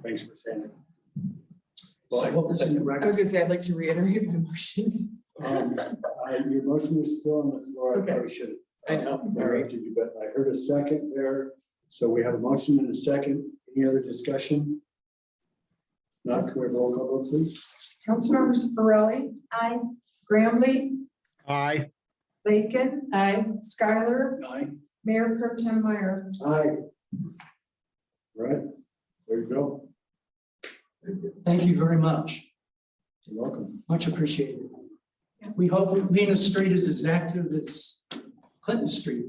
Thanks for saying it. Well, I hope this is the I record. was gonna say, I'd like to reiterate my motion. Your motion is still on the floor. I probably should have. I know, sorry. interrupted you, but I heard a second there. So we have a motion and a second. Any other discussion? Not, can we have roll call vote, please? Councilmembers Borelli. Aye. Gramley. Aye. Lakin. Aye. Skylar. Aye. Mayor Pro Tem Meyer. Aye. Right, there you go. Thank you very much. You're welcome. Much appreciated. We hope Lena Street is as active as Clinton Street.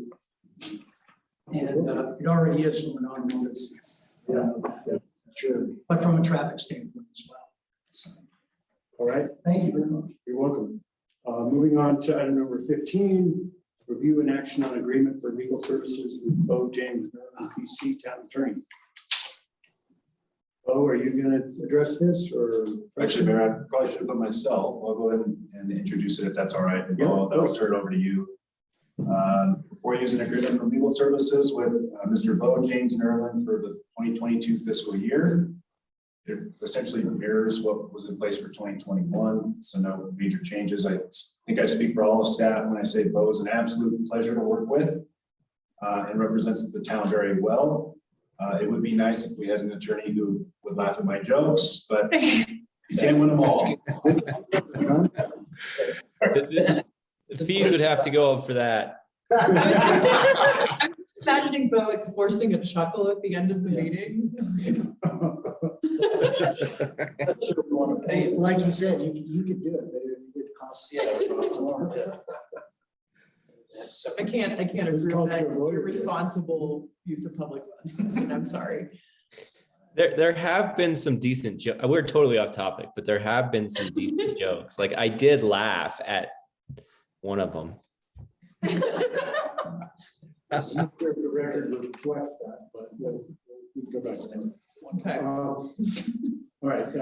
And it already is from an automotive sense. Yeah, sure. But from a traffic standpoint as well. So, All right, thank you very much. you're welcome. Moving on to item number 15, review and action on agreement for legal services with Bo James, PC Town Attorney. Oh, are you gonna address this or? Actually, Mayor, I probably should have put myself. I'll go ahead and introduce it if that's all right. And Yeah, I'll turn it over to you. Before using agreement for legal services with Mr. Bo James Nerlin for the 2022 fiscal year. It essentially mirrors what was in place for 2021, so no major changes. I think I speak for all the staff when I say Bo is an absolute pleasure to work with and represents the town very well. It would be nice if we had an attorney who would laugh at my jokes, but you can't win them all. The fees would have to go up for that. I'm imagining Bo like forcing a chuckle at the end of the meeting. Like you said, you could do it, but it costs. I can't approve that irresponsible use of public funds. I'm sorry. There have been some decent jokes. We're totally off topic, but there have been some decent jokes. Like I did laugh at one of them. The record reflects that, but we'll go back to that. Okay. All right,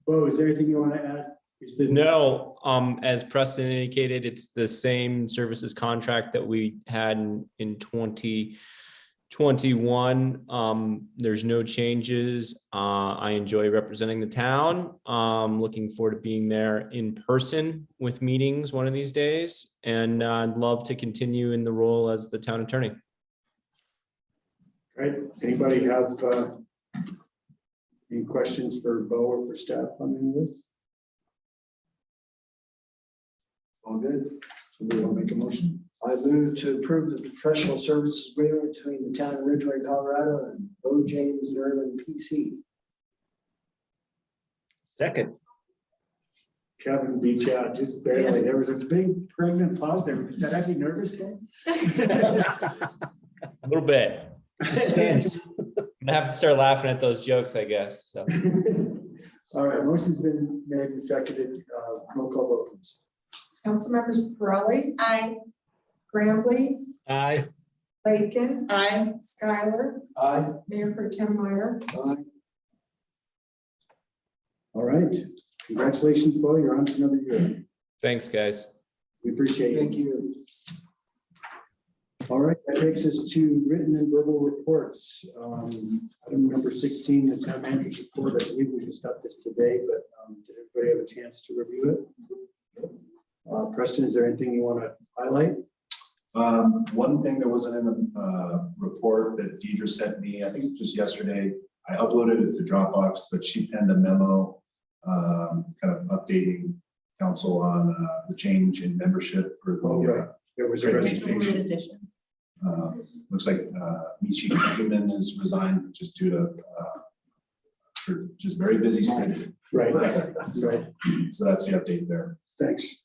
Bo, is there anything you want to add? No, as Preston indicated, it's the same services contract that we had in 2021. There's no changes. I enjoy representing the town. Looking forward to being there in person with meetings one of these days, and I'd love to continue in the role as the town attorney. All right, anybody have any questions for Bo or for staff on any of this? All good. Somebody want to make a motion? I move to approve the professional services agreement between the town of Ridgway, Colorado and Bo James Nerlin PC. Second. Kevin beat you out just barely. There was a big pregnant pause there. Did that have you nervous, Bo? A little bit. Stance. I'm gonna have to start laughing at those jokes, I guess. So. All right, motion's been made and seconded. Roll call vote, please. Councilmembers Pirelli. Aye. Grambly. Aye. Bacon. Aye. Skylar. Aye. Mayor Pro Tem Meyer. Aye. All right, congratulations, Bo. You're on to another year. Thanks, guys. We appreciate it. Thank you. All right, that takes us to written and verbal reports. Item number 16, the town manager's report. I believe we just got this today, but did everybody have a chance to review it? Preston, is there anything you want to highlight? One thing that wasn't in the report that Deidre sent me, I think just yesterday, I uploaded it to Dropbox, but she penned a memo kind of updating council on the change in membership for the there was a resignation. Looks like Michi Kuzuman has resigned just due to just very busy schedule. Right. Right. So that's the update there. Thanks.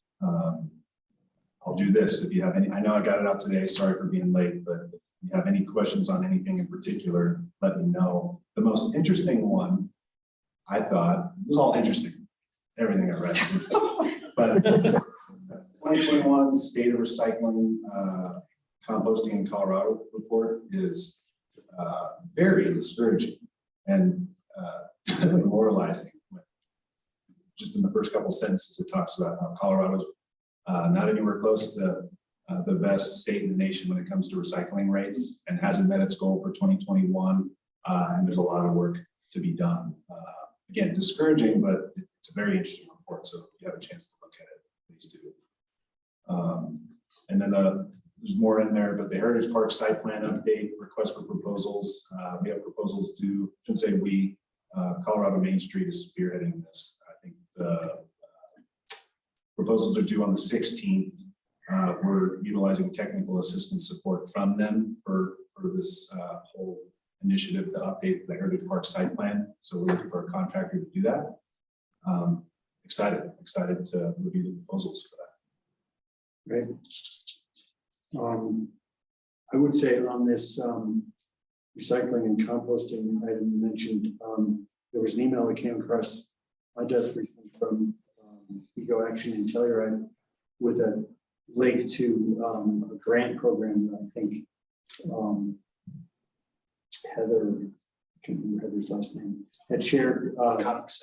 I'll do this if you have any. I know I got it out today. Sorry for being late, but if you have any questions on anything in particular, let me know. The most interesting one, I thought, it was all interesting, everything I read. But 2021 State of Recycling Composting in Colorado report is very discouraging and demoralizing. Just in the first couple sentences, it talks about how Colorado's not anywhere close to the best state in the nation when it comes to recycling rates and hasn't met its goal for 2021. And there's a lot of work to be done. Again, discouraging, but it's a very interesting report. So if you have a chance to look at it, please do. And then there's more in there, but the Heritage Park site plan update, request for proposals. We have proposals due, I shouldn't say we, Colorado Main Street is spearheading this. I think the proposals are due on the 16th. We're utilizing technical assistance support from them for this whole initiative to update the Heritage Park site plan. So we're looking for a contractor to do that. Excited to review the proposals for that. Right. I would say on this recycling and composting item you mentioned, there was an email that came across my desk recently from Eco Action and Telluride with a link to a grant program that I think Heather can't remember Heather's last name, had shared, Cox,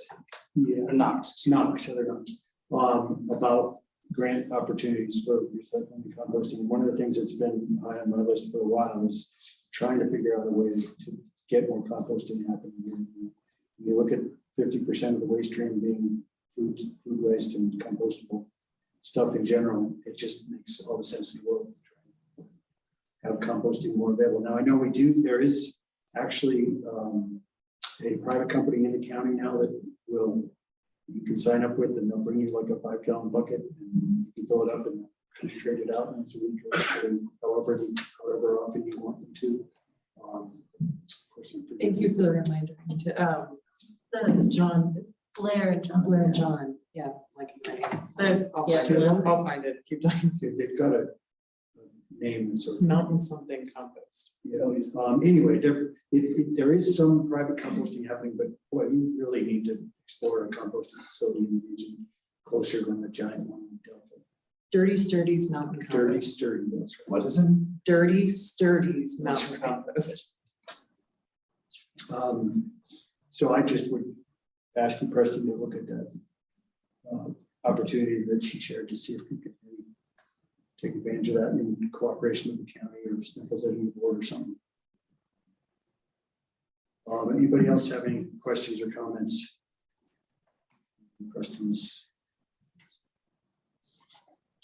yeah, Knox. Heather Knox, about grant opportunities for recycling and composting. One of the things that's been high on my list for a while is trying to figure out a way to get more composting happening. You look at 50% of the waste stream being food waste and compostable stuff in general, it just makes all the sense in the world to have composting more available. Now, I know there is actually a private company in the county now that you can sign up with, and they'll bring you like a 5-gallon bucket and you can fill it up and trade it out once a week or however often you want them to. Of course, Thank you for the reminder. It's John. Blair and John. Blair and John, yeah, like. I'll find it. Keep talking. They've got a name. It's Mountain something compost. Yeah. Anyway, there is some private composting happening, but boy, you really need to explore a composting facility in the region closer than the giant one in Delta. Dirty Sturdy's Mountain Compost. Dirty Sturdy, that's right. What is it? Dirty Sturdy's Mountain Compost. So I just would ask you, Preston, to look at that opportunity that she shared to see if we could maybe take advantage of that in cooperation with the county or Sniffles Edge Board or something. Anybody else have any questions or comments? Preston's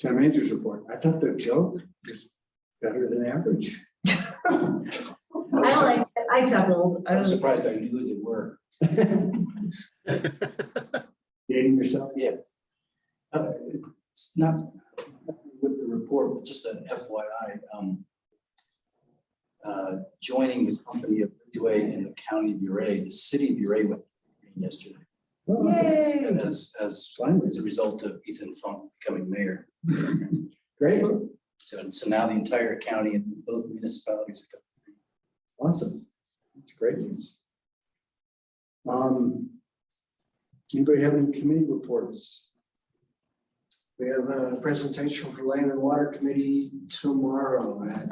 town manager's report. I thought the joke was better than average. I like it. I chuckled. I was surprised I knew who they were. Dating yourself? Yeah. It's not with the report, but just an FYI. Joining the company of Ridgway in the county of Uray, the city of Uray went yesterday. Oh, Yay. As a result of Ethan Funk becoming mayor. Great. So now the entire county and both municipalities are. Awesome. That's great news. Anybody have any committee reports? We have a presentation for Land and Water Committee tomorrow at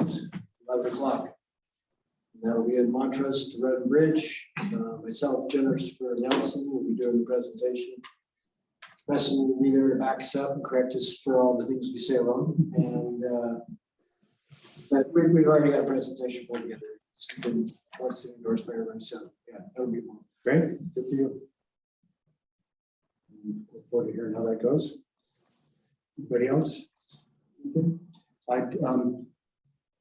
11 o'clock. That'll be in Montrose to Road and Bridge. Myself, Jennifer Nelson, will be doing the presentation. Preston will be there to back us up and correct us for all the things we say wrong. And but we've already got a presentation put together. It's been once endorsed by everyone, so yeah, that'll be fun. Great, good for you. Look forward to hearing how that goes. Anybody else?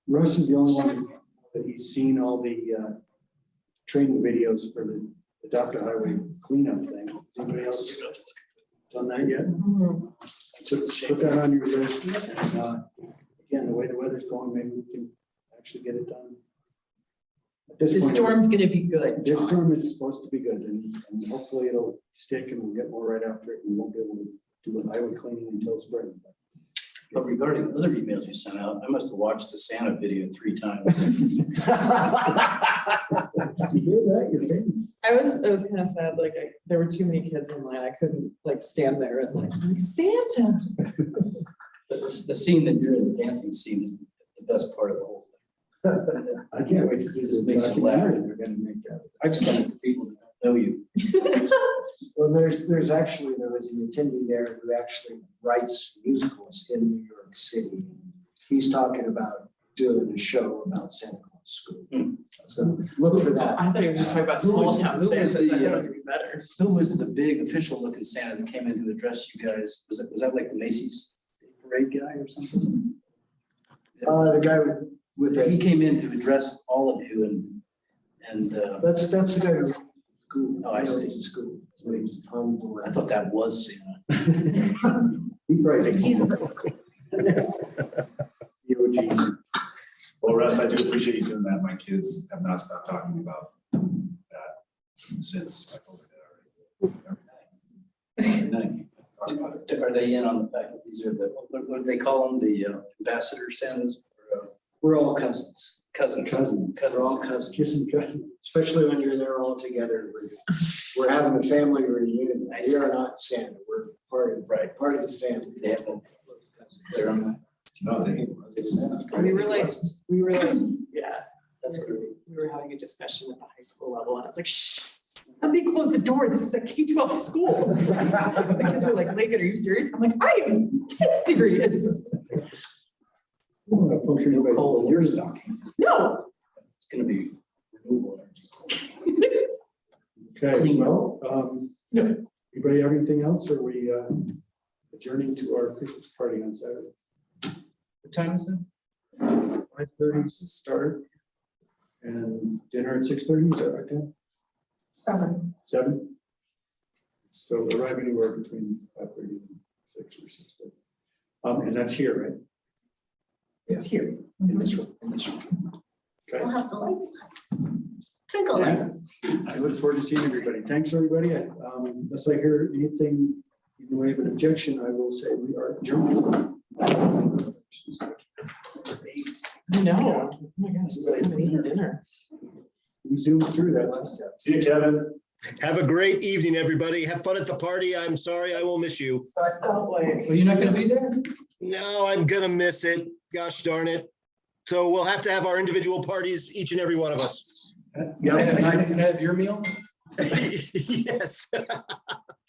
Russ is the only one that he's seen all the training videos for the Adopt a Highway cleanup thing. Anybody else done that yet? So put that on your list. And again, the way the weather's going, maybe we can actually get it done. This storm's gonna be good. This storm is supposed to be good, and hopefully it'll stick and we'll get more right after it. We won't be able to do a highway cleaning until spring. But regarding other emails you sent out, I must have watched the Santa video 3 times. You hear that? Your face. I was kind of sad, like there were too many kids in line. I couldn't like stand there and like Santa. The scene that you're in, the dancing scene, is the best part of the whole thing. I can't wait to see this. Makes you laugh. They're gonna make that. I've sent it to people that don't know you. Well, there was an attendee there who actually writes musicals in New York City. He's talking about doing a show about Santa Claus School. So look for that. I thought you were talking about small town Santas. That would be better. Who was the big official looking Santa that came in to address you guys? Was that like the Macy's parade guy or something? The guy with He came in to address all of you and that's the guy who school. Oh, I see. School. So he's Tom Boyd. I thought that was Santa. Well, Russ, I do appreciate you doing that. My kids have not stopped talking about that since I told them every night. Are they in on the fact that these are what do they call them? The ambassador Santas? We're all cousins. Cousins. We're all cousins. Kissing cousins. Especially when you're there all together. We're having a family reunion. We are not Santa. We're part of this family. They have they're on that. No, they We realized, yeah, that's great. we were having a discussion at the high school level and I was like, shh, let me close the door. This is a K-12 school. The kids were like, Lakin, are you serious? I'm like, I am dead serious. Cold, you're stuck. No. It's gonna be renewable energy. Okay, well, anybody have anything else? Or are we adjourning to our Christmas party on Saturday? What time is it? 5:30 start and dinner at 6:30, is that right, Dan? 7? So arrive anywhere between 5:30 and 6 or 6:30. And that's here, right? It's here. In this room. Okay. We'll have the lights on. Twinkle Yeah. lights. I look forward to seeing everybody. Thanks, everybody. Unless I hear anything in the way of an objection, I will say we are adjourned. No. Oh my gosh, I'm gonna eat dinner. We zoomed through that last time. See you, Kevin. Have a great evening, everybody. Have fun at the party. I'm sorry, I will miss you. Well, you're not gonna be there? No, I'm gonna miss it. Gosh darn it. So we'll have to have our individual parties, each and every one of us. Yeah, Can I have your meal? Yes.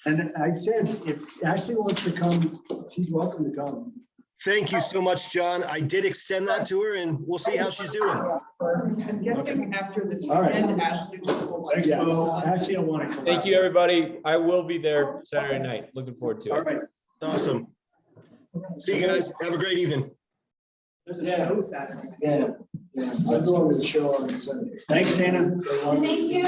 and I said, if Ashley wants to come, she's welcome to come. Thank you so much, John. I did extend that to her and we'll see how she's doing. I'm guessing after this All right. weekend, Ashley just will. Thanks, Yeah, Bo. Ashley will want to come. Thank out. you, everybody. I will be there Saturday night. Looking forward to All it. right. Awesome. See you guys. Have a great evening. There's a show Saturday. Yeah, I'm going to the show on Sunday. Thanks, Dana. Thank you.